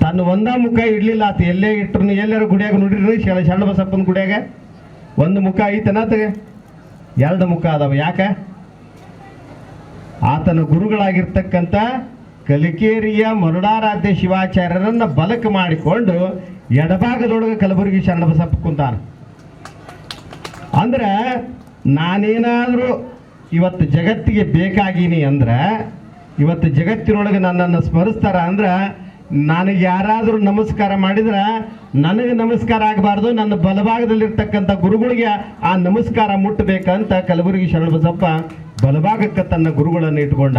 S11: ತನ್ನ ಒಂದೇ ಮುಖ ಇಡಲಿಲ್ಲ. ಆತ ಎಲ್ಲೇ ಇಟ್ಟರು, ಎಲ್ಲರೂ ಗುಡಿಯಾಗ ನೋಡಿರಿ ಶರಣಬಸಪ್ಪನ ಗುಡಿಯಾಗ ಒಂದು ಮುಖ ಐತನತಗೆ 2 ಮುಖ ಅದಾವ. ಯಾಕೆ? ಆತನ ಗುರುಗಳಾಗಿರ್ತಕ್ಕಂಥ ಕಲಿಕೇರಿಯ ಮರುಳಾರಾಧ್ಯ ಶಿವಾಚಾರ್ಯರನ್ನು ಬಲಕ ಮಾಡಿಕೊಂಡು ಎಡಭಾಗದೊಳಗೆ ಕಲಬುರಗಿ ಶರಣಬಸಪ್ಪ ಕುಂತಾನ. ಅಂದ್ರೆ ನಾನೇನಾದರೂ ಇವತ್ತು ಜಗತ್ತಿಗೆ ಬೇಕಾಗೀನಿ ಅಂದ್ರೆ ಇವತ್ತು ಜಗತ್ತಿನೊಳಗೆ ನನ್ನನ್ನು ಸ್ಮರಿಸ್ತಾರ ಅಂದ್ರೆ ನನಗೆ ಯಾರಾದರೂ ನಮಸ್ಕಾರ ಮಾಡಿದ್ರೆ ನನಗೆ ನಮಸ್ಕಾರ ಆಗಬಾರ್ದು, ನನ್ನ ಬಲಭಾಗದಲ್ಲಿರ್ತಕ್ಕಂಥ ಗುರುಗಳಿಗೆ ಆ ನಮಸ್ಕಾರ ಮುಟ್ಟಬೇಕಂತ ಕಲಬುರಗಿ ಶರಣಬಸಪ್ಪ ಬಲಭಾಗಕ್ಕೆ ತನ್ನ ಗುರುಗಳನ್ನು ಇಟ್ಕೊಂಡ.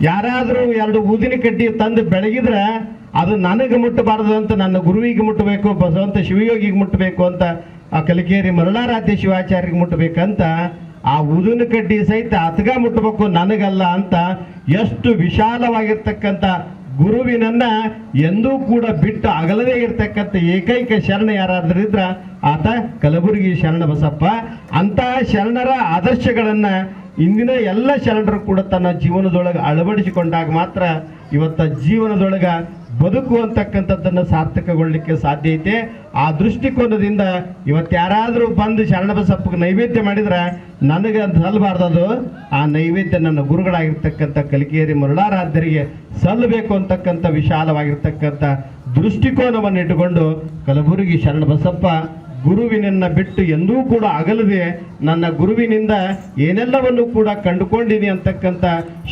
S11: ಯಾರಾದರೂ 2 ಊದಿನ ಕಡ್ಡಿ ತಂದು ಬೆಳಗಿದ್ರೆ ಅದು ನನಗೆ ಮುಟ್ಟಬಾರದು ಅಂತ ನನ್ನ ಗುರುವಿಗೆ ಮುಟ್ಟಬೇಕು, ಬಸವಂತ ಶಿವಯೋಗಿಗೆ ಮುಟ್ಟಬೇಕು ಅಂತ, ಆ ಕಲಿಕೇರಿ ಮರುಳಾರಾಧ್ಯ ಶಿವಾಚಾರ್ಯರಿಗೆ ಮುಟ್ಟಬೇಕಂತ ಆ ಊದಿನ ಕಡ್ಡಿ ಸಹಿತ ಆತಗ ಮುಟ್ಟಬೇಕು, ನನಗಲ್ಲ ಅಂತ ಎಷ್ಟು ವಿಶಾಲವಾಗಿರ್ತಕ್ಕಂಥ ಗುರುವಿನನ್ನ ಎಂದೂ ಕೂಡ ಬಿಟ್ಟು ಅಗಲದೇ ಇರತಕ್ಕಂಥ ಏಕೈಕ ಶರಣ ಯಾರಾದ್ರೂ ಇದ್ರ ಆತ ಕಲಬುರಗಿ ಶರಣ ಬಸಪ್ಪ. ಅಂತಹ ಶರಣರ ಆದರ್ಶಗಳನ್ನು ಇಂದಿನ ಎಲ್ಲ ಶರಣರು ಕೂಡ ತನ್ನ ಜೀವನದೊಳಗೆ ಅಳವಡಿಸಿಕೊಂಡಾಗ ಮಾತ್ರ ಇವತ್ತ ಜೀವನದೊಳಗೆ ಬದುಕುವಂತಕ್ಕಂಥದ್ದನ್ನು ಸಾರ್ಥಕಗೊಳ್ಳಲಿಕ್ಕೆ ಸಾಧ್ಯ ಐತೆ. ಆ ದೃಷ್ಟಿಕೋನದಿಂದ ಇವತ್ತು ಯಾರಾದರೂ ಬಂದು ಶರಣಬಸಪ್ಪಗೆ ನೈವೇದ್ಯ ಮಾಡಿದ್ರೆ ನನಗೆ ಅಂತ ಸಲ್ಲಬಾರ್ದು, ಆ ನೈವೇದ್ಯ ನನ್ನ ಗುರುಗಳಾಗಿರ್ತಕ್ಕಂಥ ಕಲಿಕೇರಿ ಮರುಳಾರಾಧ್ಯರಿಗೆ ಸಲ್ಲಬೇಕು ಅಂತಕ್ಕಂಥ ವಿಶಾಲವಾಗಿರ್ತಕ್ಕಂಥ ದೃಷ್ಟಿಕೋನವನ್ನು ಇಟ್ಟುಕೊಂಡು ಕಲಬುರಗಿ ಶರಣಬಸಪ್ಪ ಗುರುವಿನನ್ನ ಬಿಟ್ಟು ಎಂದೂ ಕೂಡ ಅಗಲದೆ ನನ್ನ ಗುರುವಿನಿಂದ ಏನೆಲ್ಲವನ್ನು ಕೂಡ ಕಂಡುಕೊಂಡಿನಿ ಅಂತಕ್ಕಂಥ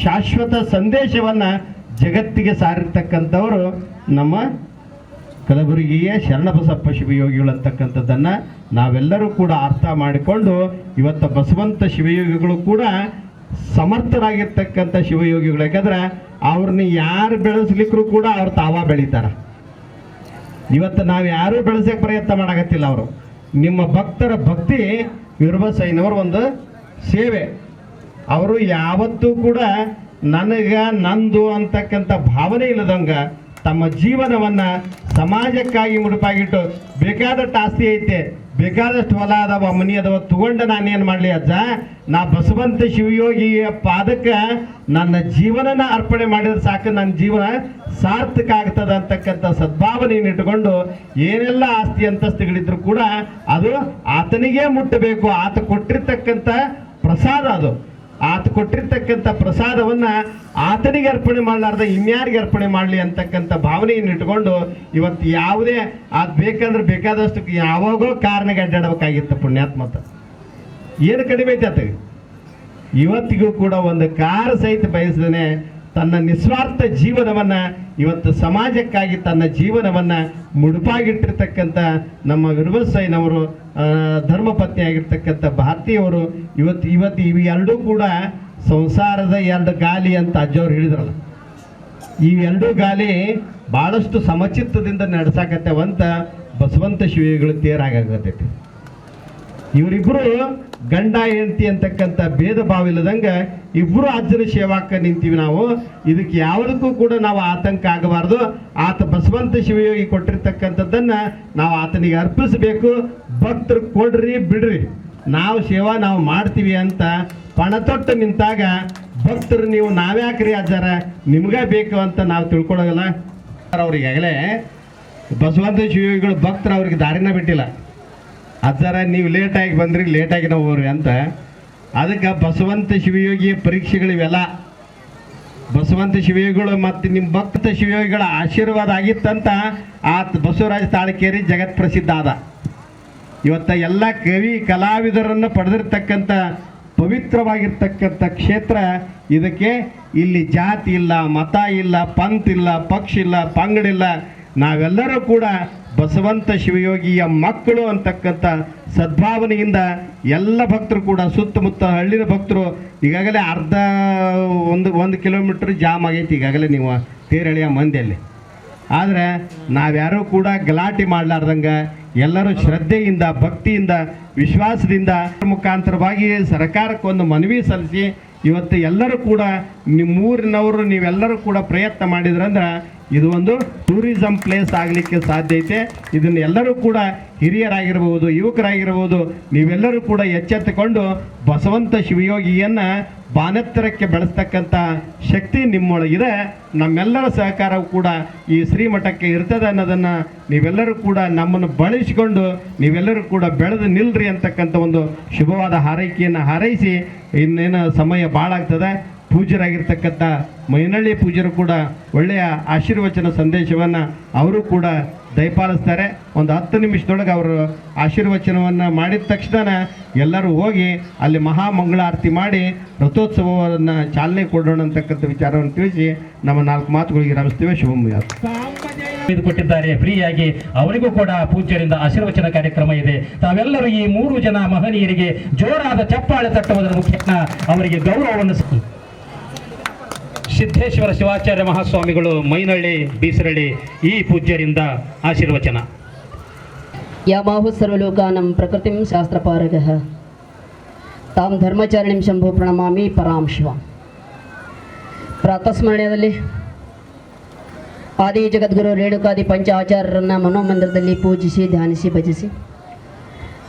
S11: ಶಾಶ್ವತ ಸಂದೇಶವನ್ನು ಜಗತ್ತಿಗೆ ಸಾರಿರ್ತಕ್ಕಂಥವರು ನಮ್ಮ ಕಲಬುರಗಿಯ ಶರಣಬಸಪ್ಪ ಶಿವಯೋಗಿಗಳು ಅಂತಕ್ಕಂಥದ್ದನ್ನು ನಾವೆಲ್ಲರೂ ಕೂಡ ಅರ್ಥ ಮಾಡಿಕೊಂಡು ಇವತ್ತು ಬಸವಂತ ಶಿವಯೋಗಿಗಳು ಕೂಡ ಸಮರ್ಥರಾಗಿರ್ತಕ್ಕಂಥ ಶಿವಯೋಗಿಗಳು. ಯಾಕಂದ್ರೆ ಅವ್ರನ್ನ ಯಾರು ಬೆಳೆಸ್ಲಿಕ್ಕೂ ಕೂಡ ಅವ್ರು ತಾವ ಬೆಳೀತಾರೆ. ಇವತ್ತು ನಾವು ಯಾರೂ ಬೆಳೆಸೋಕೆ ಪ್ರಯತ್ನ ಮಾಡಾಕತ್ತಿಲ್ಲ. ಅವರು ನಿಮ್ಮ ಭಕ್ತರ ಭಕ್ತಿ ವೀರಬಸಯ್ಯನವರ ಒಂದು ಸೇವೆ. ಅವರು ಯಾವತ್ತೂ ಕೂಡ ನನಗೆ ನಂದು ಅಂತಕ್ಕಂಥ ಭಾವನೆ ಇಲ್ಲದಂಗ ತಮ್ಮ ಜೀವನವನ್ನು ಸಮಾಜಕ್ಕಾಗಿ ಮುಡುಪಾಗಿಟ್ಟು ಬೇಕಾದಷ್ಟು ಆಸ್ತಿ ಐತೆ, ಬೇಕಾದಷ್ಟು ಹೊಲ ಅದಾವ, ಮನಿ ಅದಾವ, ತಗೊಂಡು ನಾನೇನು ಮಾಡಲಿ ಅಜ್ಜ, ನಾ ಬಸವಂತ ಶಿವಯೋಗಿಯ ಪಾದಕ್ಕೆ ನನ್ನ ಜೀವನನ ಅರ್ಪಣೆ ಮಾಡಿದ್ರೆ ಸಾಕು, ನನ್ನ ಜೀವನ ಸಾರ್ಥಕ ಆಗ್ತದೆ ಅಂತಕ್ಕಂಥ ಸದ್ಭಾವನೆಯನ್ನು ಇಟ್ಟುಕೊಂಡು ಏನೆಲ್ಲ ಆಸ್ತಿ ಅಂತಸ್ತುಗಳಿದ್ರು ಕೂಡ ಅದು ಆತನಿಗೆ ಮುಟ್ಟಬೇಕು. ಆತ ಕೊಟ್ಟಿರ್ತಕ್ಕಂಥ ಪ್ರಸಾದ, ಅದು ಆತ ಕೊಟ್ಟಿರ್ತಕ್ಕಂಥ ಪ್ರಸಾದವನ್ನು ಆತನಿಗೆ ಅರ್ಪಣೆ ಮಾಡಲಾರ್ದ ಇನ್ಯಾರಿಗೆ ಅರ್ಪಣೆ ಮಾಡಲಿ ಅಂತಕ್ಕಂಥ ಭಾವನೆಯನ್ನು ಇಟ್ಕೊಂಡು ಇವತ್ತು ಯಾವುದೇ ಅದು ಬೇಕಂದ್ರೆ ಬೇಕಾದಷ್ಟು ಯಾವಾಗೋ ಕಾರಣಕ್ಕೆ ಅಡ್ಡಾಡಬೇಕಾಗಿತ್ತು ಪುಣ್ಯಾತ್ಮತ. ಏನು ಕಡಿಮೆ ಐತೆ ಆತ ಇವತ್ತಿಗೂ ಕೂಡ ಒಂದು ಕಾರ್ ಸಹಿತ ಬಯಸದೇ ತನ್ನ ನಿಸ್ವಾರ್ಥ ಜೀವನವನ್ನು ಇವತ್ತು ಸಮಾಜಕ್ಕಾಗಿ ತನ್ನ ಜೀವನವನ್ನು ಮುಡುಪಾಗಿಟ್ಟಿರ್ತಕ್ಕಂಥ ನಮ್ಮ ವೀರಬಸಯ್ಯನವರು ಧರ್ಮಪತ್ನಿ ಆಗಿರ್ತಕ್ಕಂಥ ಭಾರತೀಯವರು ಇವತ್ತು ಇವೆರಡೂ ಕೂಡ ಸಂಸಾರದ 2 ಗಾಲಿ ಅಂತ ಅಜ್ಜವ್ರು ಹೇಳಿದ್ರಲ್ಲ, ಈ 2 ಗಾಲಿ ಭಾಳಷ್ಟು ಸಮಚಿತ್ತದಿಂದ ನಡೆಸಾಕತ್ತೇವಂತ ಬಸವಂತ ಶಿವಯೋಗಿಗಳು ತೇರಾಗತ್ತೈತಿ. ಇವರಿಬ್ಬರು ಗಂಡ ಹೆಂಡತಿ ಅಂತಕ್ಕಂಥ ಭೇದ ಭಾವ ಇಲ್ಲದಂಗೆ ಇಬ್ಬರು ಅಜ್ಜನ ಸೇವಾಕ ನಿಂತೀವಿ ನಾವು. ಇದಕ್ಕೆ ಯಾವುದಕ್ಕೂ ಕೂಡ ನಾವು ಆತಂಕ ಆಗಬಾರ್ದು. ಆತ ಬಸವಂತ ಶಿವಯೋಗಿ ಕೊಟ್ಟಿರ್ತಕ್ಕಂಥದ್ದನ್ನು ನಾವು ಆತನಿಗೆ ಅರ್ಪಿಸಬೇಕು. ಭಕ್ತರು ಕೊಡ್ರಿ ಬಿಡ್ರಿ, ನಾವು ಸೇವಾ ನಾವು ಮಾಡ್ತೀವಿ ಅಂತ ಪಣತೊಟ್ಟು ನಿಂತಾಗ ಭಕ್ತರು ನೀವು ನಾವ್ಯಾಕ್ರಿ ಅಜ್ಜಾರ ನಿಮ್ಗೆ ಬೇಕು ಅಂತ ನಾವು ತಿಳ್ಕೊಳ್ಳೋಲ್ಲ. ಅವ್ರಿಗಾಗಲೇ ಬಸವಂತ ಶಿವಯೋಗಿಗಳು ಭಕ್ತರು ಅವ್ರಿಗೆ ದಾರಿನ ಬಿಟ್ಟಿಲ್ಲ. ಅಜ್ಜಾರ ನೀವು ಲೇಟಾಗಿ ಬಂದ್ರಿ, ಲೇಟಾಗಿ ನಾವು ಹೋಗ್ರಿ ಅಂತ. ಅದಕ್ಕೆ ಬಸವಂತ ಶಿವಯೋಗಿಯ ಪರೀಕ್ಷೆಗಳಿವೆಲ್ಲ ಬಸವಂತ ಶಿವಯೋಗಿಗಳು ಮತ್ತು ನಿಮ್ಮ ಭಕ್ತ ಶಿವಯೋಗಿಗಳ ಆಶೀರ್ವಾದ ಆಗಿತ್ತಂತ ಆತ ಬಸವರಾಜ ತಾಳಕೇರಿ ಜಗತ್ ಪ್ರಸಿದ್ಧ ಆದ. ಇವತ್ತ ಎಲ್ಲ ಕವಿ ಕಲಾವಿದರನ್ನು ಪಡೆದಿರ್ತಕ್ಕಂಥ ಪವಿತ್ರವಾಗಿರ್ತಕ್ಕಂಥ ಕ್ಷೇತ್ರ. ಇದಕ್ಕೆ ಇಲ್ಲಿ ಜಾತಿ ಇಲ್ಲ, ಮತ ಇಲ್ಲ, ಪಂಥ ಇಲ್ಲ, ಪಕ್ಷ ಇಲ್ಲ, ಪಂಗಡಿಲ್ಲ, ನಾವೆಲ್ಲರೂ ಕೂಡ ಬಸವಂತ ಶಿವಯೋಗಿಯ ಮಕ್ಕಳು ಅಂತಕ್ಕಂಥ ಸದ್ಭಾವನೆಯಿಂದ ಎಲ್ಲ ಭಕ್ತರು ಕೂಡ ಸುತ್ತಮುತ್ತ ಹಳ್ಳಿನ ಭಕ್ತರು ಈಗಾಗಲೇ ಒಂದು ಕಿಲೋಮೀಟ್ರ್ ಜಾಮ್ ಆಗೈತಿ ಈಗಾಗಲೇ ನೀವು ತೇರಳಿಯ ಮಂದಿಯಲ್ಲಿ. ಆದರೆ ನಾವ್ಯಾರೂ ಕೂಡ ಗಲಾಟೆ ಮಾಡಲಾರ್ದಂಗೆ ಎಲ್ಲರೂ ಶ್ರದ್ಧೆಯಿಂದ ಭಕ್ತಿಯಿಂದ ವಿಶ್ವಾಸದಿಂದ ಮುಖಾಂತರವಾಗಿ ಸರ್ಕಾರಕ್ಕೊಂದು ಮನವಿ ಸಲ್ಲಿಸಿ ಇವತ್ತು ಎಲ್ಲರೂ ಕೂಡ ನಿಮ್ಮೂರಿನವರು ನೀವೆಲ್ಲರೂ ಕೂಡ ಪ್ರಯತ್ನ ಮಾಡಿದ್ರಂದ್ರೆ ಇದು ಒಂದು ಟೂರಿಸಂ ಪ್ಲೇಸ್ ಆಗಲಿಕ್ಕೆ ಸಾಧ್ಯ ಐತೆ. ಇದನ್ನು ಎಲ್ಲರೂ ಕೂಡ ಹಿರಿಯರಾಗಿರ್ಬೋದು, ಯುವಕರಾಗಿರ್ಬೋದು, ನೀವೆಲ್ಲರೂ ಕೂಡ ಎಚ್ಚೆತ್ತುಕೊಂಡು ಬಸವಂತ ಶಿವಯೋಗಿಯನ್ನು ಬಾನೆತ್ತರಕ್ಕೆ ಬೆಳೆಸ್ತಕ್ಕಂಥ ಶಕ್ತಿ ನಿಮ್ಮೊಳಗಿದೆ. ನಮ್ಮೆಲ್ಲರ ಸಹಕಾರವು ಕೂಡ ಈ ಶ್ರೀಮಠಕ್ಕೆ ಇರ್ತದೆ ಅನ್ನೋದನ್ನು ನೀವೆಲ್ಲರೂ ಕೂಡ ನಮ್ಮನ್ನು ಬಳಸಿಕೊಂಡು ನೀವೆಲ್ಲರೂ ಕೂಡ ಬೆಳೆದು ನಿಲ್ರಿ ಅಂತಕ್ಕಂಥ ಒಂದು ಶುಭವಾದ ಹಾರೈಕೆಯನ್ನು ಹಾರೈಸಿ ಇನ್ನೇನು ಸಮಯ ಭಾಳ ಆಗ್ತದೆ. ಪೂಜ್ಯರಾಗಿರ್ತಕ್ಕಂಥ ಮೈನಳ್ಳಿ ಪೂಜ್ಯರು ಕೂಡ ಒಳ್ಳೆಯ ಆಶೀರ್ವಚನ ಸಂದೇಶವನ್ನು ಅವರು ಕೂಡ ದಯಪಾಲಿಸ್ತಾರೆ. ಒಂದು 10 ನಿಮಿಷದೊಳಗೆ ಅವರು ಆಶೀರ್ವಚನವನ್ನು ಮಾಡಿದ ತಕ್ಷಣ ಎಲ್ಲರೂ ಹೋಗಿ ಅಲ್ಲಿ ಮಹಾಮಂಗಳಾರತಿ ಮಾಡಿ ರಥೋತ್ಸವವನ್ನು ಚಾಲನೆ ಕೊಡೋಣ ಅಂತಕ್ಕಂಥ ವಿಚಾರವನ್ನು ತಿಳಿಸಿ ನಮ್ಮ 4 ಮಾತುಗಳಿಗೆ ರಮಿಸ್ತೇವೆ. ಶುಭಮಯ.
S7: ಕೊಟ್ಟಿದ್ದಾರೆ ಫ್ರೀಯಾಗಿ. ಅವರಿಗೂ ಕೂಡ ಪೂಜ್ಯರಿಂದ ಆಶೀರ್ವಚನ ಕಾರ್ಯಕ್ರಮ ಇದೆ. ತಾವೆಲ್ಲರೂ ಈ 3 ಜನ ಮಹನೀಯರಿಗೆ ಜೋರಾದ ಚಪ್ಪಾಳೆ ತಟ್ಟುವುದರ ಮುಖ್ಯ ಅವರಿಗೆ ಗೌರವವನ್ನು ಸಿದ್ದೇಶ್ವರ ಶಿವಾಚಾರ್ಯ ಮಹಾಸ್ವಾಮಿಗಳು ಮೈನಳ್ಳಿ ಬೀಸರಳ್ಳಿ ಈ ಪೂಜ್ಯರಿಂದ ಆಶೀರ್ವಚನ.
S12: ಯಾಮಾಹು ಸರ್ವಲೋಕಾನಂ ಪ್ರಕೃತಿಂ ಶಾಸ್ತ್ರಪಾರಗಃ ತಾಂ ಧರ್ಮಚಾರಿಣಿಂ ಶಂಭು ಪ್ರಣಮಾಮಿ ಪರಾಂ ಶಿವ. ಪ್ರಾತಸ್ಮರಣೆಯಲ್ಲಿ ಆದಿ ಜಗದ್ಗುರು ರೇಣುಕಾದಿ ಪಂಚ ಆಚಾರ್ಯರನ್ನು ಮನೋಮಂದಿರದಲ್ಲಿ ಪೂಜಿಸಿ ಧ್ಯಾನಿಸಿ ಭಜಿಸಿ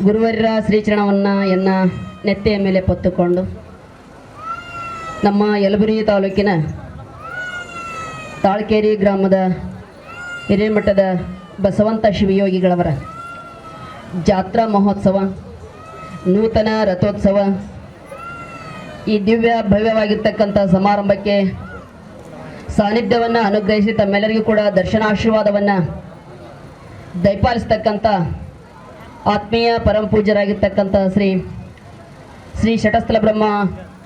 S12: ಗುರುವರ್ಯರ ಶ್ರೀಚರಣವನ್ನು ನೆತ್ತೆಯ ಮೇಲೆ ಪೊತ್ತುಕೊಂಡು ನಮ್ಮ ಯಲಬುರ್ಗಿ ತಾಲೂಕಿನ ತಾಳ್ಕೇರಿ ಗ್ರಾಮದ ಹಿರೇಮಠದ ಬಸವಂತ ಶಿವಯೋಗಿಗಳವರ ಜಾತ್ರಾ ಮಹೋತ್ಸವ, ನೂತನ ರಥೋತ್ಸವ, ಈ ದಿವ್ಯ ಭವ್ಯವಾಗಿರ್ತಕ್ಕಂಥ ಸಮಾರಂಭಕ್ಕೆ ಸಾನ್ನಿಧ್ಯವನ್ನು ಅನುಗ್ರಹಿಸಿ ತಮ್ಮೆಲ್ಲರಿಗೂ ಕೂಡ ದರ್ಶನಾಶೀರ್ವಾದವನ್ನು ದಯಪಾಲಿಸ್ತಕ್ಕಂಥ ಆತ್ಮೀಯ ಪರಮ ಪೂಜ್ಯರಾಗಿರ್ತಕ್ಕಂಥ ಶ್ರೀ ಶಟಸ್ಥಲ ಬ್ರಹ್ಮ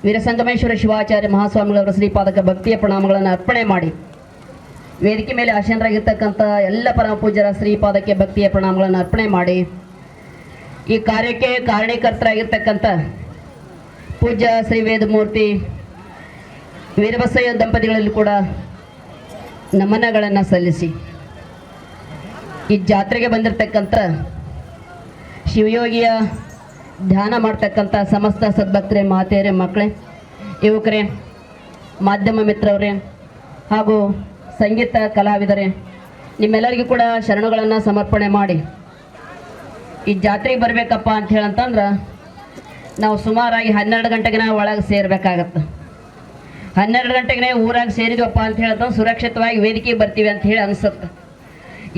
S12: ವೀರಸಂಗಮೇಶ್ವರ ಶಿವಾಚಾರ್ಯ ಮಹಾಸ್ವಾಮಿಗಳವರ ಶ್ರೀಪಾದಕ ಭಕ್ತಿಯ ಪ್ರಣಾಮಗಳನ್ನು ಅರ್ಪಣೆ ಮಾಡಿ ವೇದಿಕೆ ಮೇಲೆ ಆಸೀನರಾಗಿರ್ತಕ್ಕಂಥ ಎಲ್ಲ ಪರಮ ಪೂಜ್ಯರ ಶ್ರೀಪಾದಕ್ಕೆ ಭಕ್ತಿಯ ಪ್ರಣಾಮಗಳನ್ನು ಅರ್ಪಣೆ ಮಾಡಿ ಈ ಕಾರ್ಯಕ್ಕೆ ಕಾರಣೀಕರ್ತರಾಗಿರ್ತಕ್ಕಂಥ ಪೂಜ್ಯ ಶ್ರೀ ವೇದಮೂರ್ತಿ ವೀರಬಸಯ್ಯ ದಂಪತಿಗಳಲ್ಲಿ ಕೂಡ ನಮನಗಳನ್ನು ಸಲ್ಲಿಸಿ ಈ ಜಾತ್ರೆಗೆ ಬಂದಿರತಕ್ಕಂಥ ಶಿವಯೋಗಿಯ ಧ್ಯಾನ ಮಾಡ್ತಕ್ಕಂಥ ಸಮಸ್ತ ಸದ್ಭಕ್ತರೇ, ಮಾತೆಯರೇ, ಮಕ್ಕಳೇ, ಯುವಕರೇ, ಮಾಧ್ಯಮ ಮಿತ್ರರೇ ಹಾಗೂ ಸಂಗೀತ ಕಲಾವಿದರೇ, ನಿಮ್ಮೆಲ್ಲರಿಗೂ ಕೂಡ ಶರಣುಗಳನ್ನು ಸಮರ್ಪಣೆ ಮಾಡಿ ಈ ಜಾತ್ರೆಗೆ ಬರಬೇಕಪ್ಪ ಅಂತ ಹೇಳಂತಂದ್ರೆ ನಾವು ಸುಮಾರಾಗಿ 12 ಗಂಟೆಗೆ ಒಳಗೆ ಸೇರಬೇಕಾಗತ್ತೆ. 12 ಗಂಟೆಗೆ ಊರಾಗ ಸೇರಿದ್ವಪ್ಪ ಅಂತ ಹೇಳ್ತಂದ್ರೆ ಸುರಕ್ಷಿತವಾಗಿ ವೇದಿಕೆಗೆ ಬರ್ತೀವಿ ಅಂತ ಹೇಳಿ ಅನಿಸುತ್ತೆ.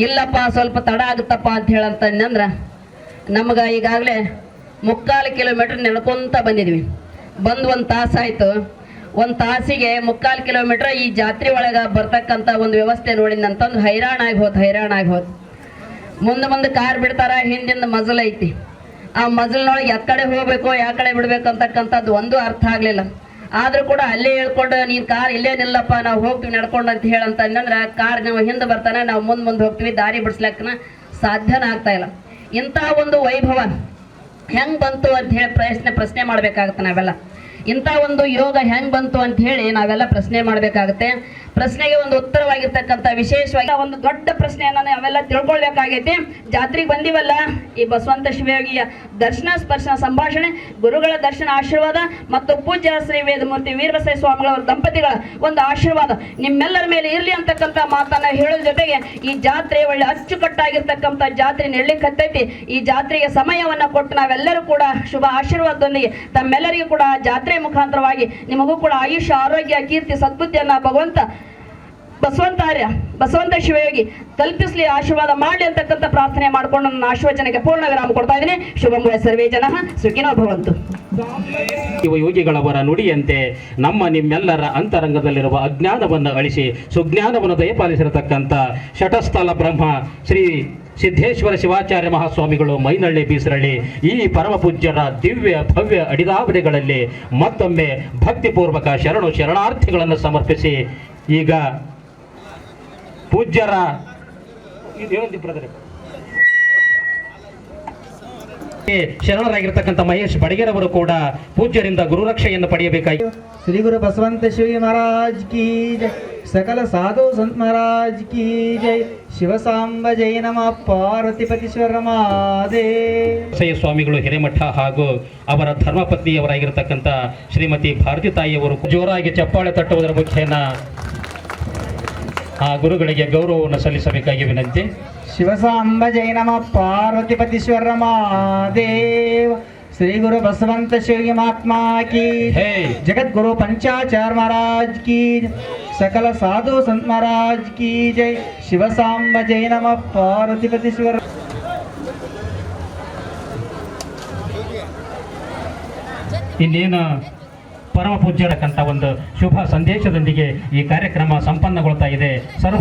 S12: ಇಲ್ಲಪ್ಪ ಸ್ವಲ್ಪ ತಡ ಆಗುತ್ತಪ್ಪ ಅಂತ ಹೇಳಂತಂದ್ರೆ ನಮ್ಗೆ ಈಗಾಗಲೇ 3/4 ಕಿಲೋಮೀಟ್ರ್ ನಡ್ಕೊತ ಬಂದಿದ್ವಿ. ಬಂದು 1 ತಾಸು ಆಯಿತು. 1 ತಾಸಿಗೆ 3/4 ಕಿಲೋಮೀಟ್ರ್ ಈ ಜಾತ್ರೆ ಒಳಗೆ ಬರ್ತಕ್ಕಂಥ ಒಂದು ವ್ಯವಸ್ಥೆ ನೋಡಿನಂತಂದ್ರೆ ಹೈರಾಣ ಆಗಿ ಮುಂದೆ ಕಾರ್ ಬಿಡ್ತಾರ, ಹಿಂದಿಂದ ಮಜಲ್ ಐತಿ. ಆ ಮಜಲ್ನೊಳಗೆ ಯಾಕಡೆ ಹೋಗ್ಬೇಕು ಯಾಕಡೆ ಬಿಡ್ಬೇಕು ಅಂತಕ್ಕಂಥದ್ದು ಒಂದು ಅರ್ಥ ಆಗಲಿಲ್ಲ. ಆದರೂ ಕೂಡ ಅಲ್ಲೇ ಹೇಳ್ಕೊಂಡು ನೀನು ಕಾರ್ ಇಲ್ಲೇ ನಿಲ್ಲಪ್ಪ, ನಾವು ಹೋಗ್ತೀವಿ ನಡ್ಕೊಂಡು ಅಂತ ಹೇಳಂತಂದ್ರೆ ಕಾರ್ ನಾವು ಹಿಂದೆ ಬರ್ತಾನೆ, ನಾವು ಮುಂದೆ ಹೋಗ್ತೀವಿ, ದಾರಿ ಬಿಡಿಸ್ಲಕ್ಕನ ಸಾಧ್ಯನ ಆಗ್ತಾ ಇಲ್ಲ. ಇಂಥ ಒಂದು ವೈಭವ ಹೆಂಗೆ ಬಂತು ಅಂತ ಹೇಳಿ ಪ್ರಶ್ನೆ ಮಾಡಬೇಕಾಗತ್ತೆ ನಾವೆಲ್ಲ. ಇಂಥ ಒಂದು ಯೋಗ ಹೆಂಗೆ ಬಂತು ಅಂತ ಹೇಳಿ ನಾವೆಲ್ಲ ಪ್ರಶ್ನೆ ಮಾಡಬೇಕಾಗುತ್ತೆ. ಪ್ರಶ್ನೆಗೆ ಒಂದು ಉತ್ತರವಾಗಿರ್ತಕ್ಕಂಥ ವಿಶೇಷವಾಗಿ ಒಂದು ದೊಡ್ಡ ಪ್ರಶ್ನೆಯನ್ನು ನಾವೆಲ್ಲ ತಿಳ್ಕೊಳ್ಬೇಕಾಗೈತಿ. ಜಾತ್ರೆಗೆ ಬಂದಿವಲ್ಲ, ಈ ಬಸವಂತ ಶಿವಯೋಗಿಯ ದರ್ಶನ ಸ್ಪರ್ಶನ ಸಂಭಾಷಣೆ, ಗುರುಗಳ ದರ್ಶನ ಆಶೀರ್ವಾದ ಮತ್ತು ಪೂಜ್ಯ ಶ್ರೀ ವೇದಮೂರ್ತಿ ವೀರಬಸಯ್ಯ ಸ್ವಾಮಿಗಳವರ ದಂಪತಿಗಳ ಒಂದು ಆಶೀರ್ವಾದ ನಿಮ್ಮೆಲ್ಲರ ಮೇಲೆ ಇರಲಿ ಅಂತಕ್ಕಂಥ ಮಾತನ್ನು ಹೇಳೋದ್ರ ಜೊತೆಗೆ ಈ ಜಾತ್ರೆ ಒಳ್ಳೆ ಅಚ್ಚುಕಟ್ಟಾಗಿರ್ತಕ್ಕಂಥ ಜಾತ್ರೆ ನೆರಳಿಕತ್ತೈತಿ. ಈ ಜಾತ್ರೆಗೆ ಸಮಯವನ್ನು ಕೊಟ್ಟು ನಾವೆಲ್ಲರೂ ಕೂಡ ಶುಭ ಆಶೀರ್ವಾದದೊಂದಿಗೆ ತಮ್ಮೆಲ್ಲರಿಗೂ ಕೂಡ ಜಾತ್ರೆ ಮುಖಾಂತರವಾಗಿ ನಿಮಗೂ ಕೂಡ ಆಯುಷ್ಯ, ಆರೋಗ್ಯ, ಕೀರ್ತಿ, ಸದ್ಬುದ್ಧಿಯನ್ನ ಭಗವಂತ ಬಸವಂತ ಶಿವಯೋಗಿ ತಲುಪಿಸಲಿ, ಆಶೀರ್ವಾದ ಮಾಡಲಿ ಅಂತಕ್ಕಂಥ ಪ್ರಾರ್ಥನೆ ಮಾಡಿಕೊಂಡು ನನ್ನ ಆಶೀರ್ವಚನಕ್ಕೆ ಪೂರ್ಣ ವಿರಾಮ ಕೊಡ್ತಾ ಇದ್ದೀನಿ. ಶುಭಮಯ ಸರ್ವೇ ಜನಃ ಸುಖಿನೋ ಭವಂತು.
S7: ಯೋಗಿಗಳವರ ನುಡಿಯಂತೆ ನಿಮ್ಮೆಲ್ಲರ ಅಂತರಂಗದಲ್ಲಿರುವ ಅಜ್ಞಾನವನ್ನು ಅಳಿಸಿ ಸುಜ್ಞಾನವನ್ನು ದಯಪಾಲಿಸಿರತಕ್ಕಂಥ ಶಟಸ್ಥಲ ಬ್ರಹ್ಮ ಶ್ರೀ ಸಿದ್ದೇಶ್ವರ ಶಿವಾಚಾರ್ಯ ಮಹಾಸ್ವಾಮಿಗಳು ಮೈನಳ್ಳಿ ಬೀಸರಳ್ಳಿ ಈ ಪರಮ ಪೂಜ್ಯರ ದಿವ್ಯ ಭವ್ಯ ಅಡಿದಾವಣೆಗಳಲ್ಲಿ ಮತ್ತೊಮ್ಮೆ ಭಕ್ತಿಪೂರ್ವಕ ಶರಣಾರ್ಥಿಗಳನ್ನು ಸಮರ್ಪಿಸಿ ಈಗ ಪೂಜ್ಯರ ಶರಣರಾಗಿರ್ತಕ್ಕಂಥ ಮಹೇಶ್ ಬಡಗೇರವರು ಕೂಡ ಪೂಜ್ಯರಿಂದ ಗುರುರಕ್ಷೆಯನ್ನು ಪಡೆಯಬೇಕಾಗಿ
S10: ಶ್ರೀ ಗುರು ಬಸವಂತ ಶಿವಜಿ ಮಹಾರಾಜ್ ಕಿ ಜೈ, ಸಕಲ ಸಾಧು ಸಂತ ಮಹಾರಾಜ್ ಕಿ ಜೈ, ಶಿವಸಾಂಬ ಜೈ ನಮಃ, ಪಾರ್ವತಿಪತೀಶ್ವರ ಮಹಾದೇವ.
S7: ಸ್ವಾಮಿಗಳು ಹಿರೇಮಠ ಹಾಗೂ ಅವರ ಧರ್ಮಪತ್ನಿಯವರಾಗಿರ್ತಕ್ಕಂಥ ಶ್ರೀಮತಿ ಭಾರತಿ ತಾಯಿಯವರು ಜೋರಾಗಿ ಚಪ್ಪಾಳೆ ತಟ್ಟುವುದರ ಮುಖೇನ ಆ ಗುರುಗಳಿಗೆ ಗೌರವವನ್ನು ಸಲ್ಲಿಸಬೇಕಾಗಿ ವಿನಂತಿ.
S10: ಶಿವಸಾಂಬ ಜೈ ನಮಃ, ಪಾರ್ವತಿಪತೀಶ್ವರ ಮಹಾದೇವ. ಶ್ರೀ ಗುರು ಬಸವಂತ ಶಿವಗಿ ಮಹಾತ್ಮ ಕಿ ಜಗದ್ಗುರು पंचाचार्य महाराज की, सकल साधु संत महाराज की जय, शिवसांब जय नमः, पार्वतीपतीश्वर.
S7: ಇನ್ನೇನು ಪರಮ ಪೂಜ್ಯರಕ್ಕಂತ ಒಂದು ಶುಭ ಸಂದೇಶದೊಂದಿಗೆ ಈ ಕಾರ್ಯಕ್ರಮ ಸಂಪನ್ನಗೊಳ್ತಾ ಇದೆ. ಸರ್ವ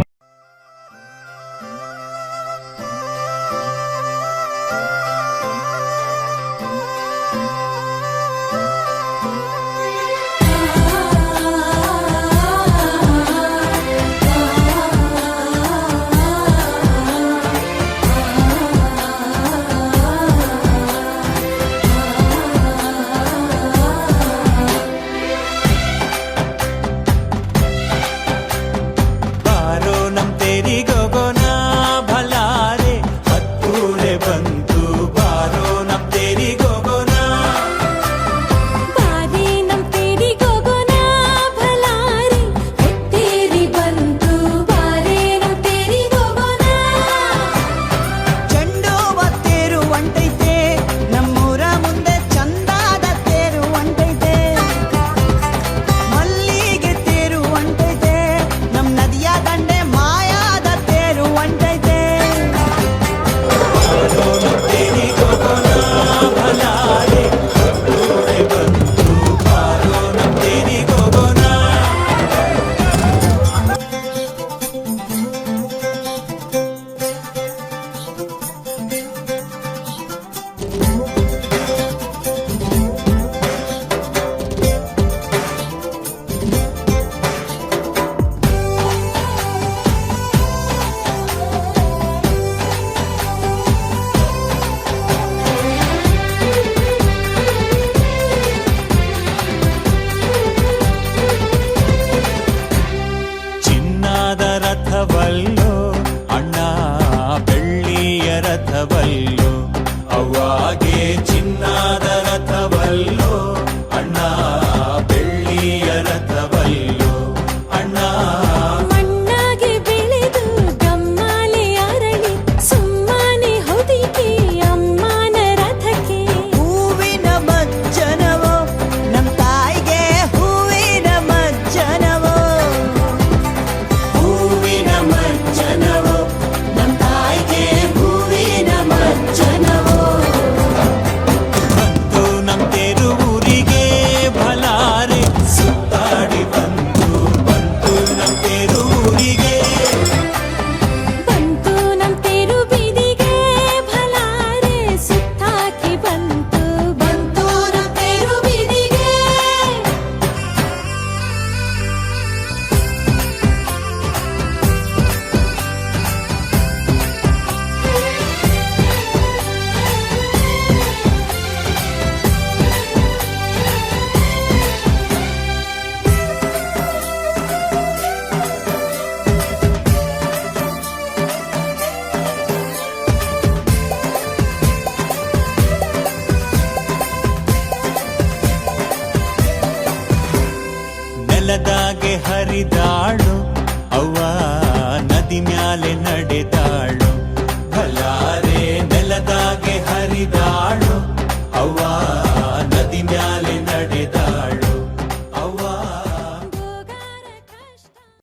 S2: ನದಿ ಮ್ಯಾಲೆ ನಡೆದಾಳ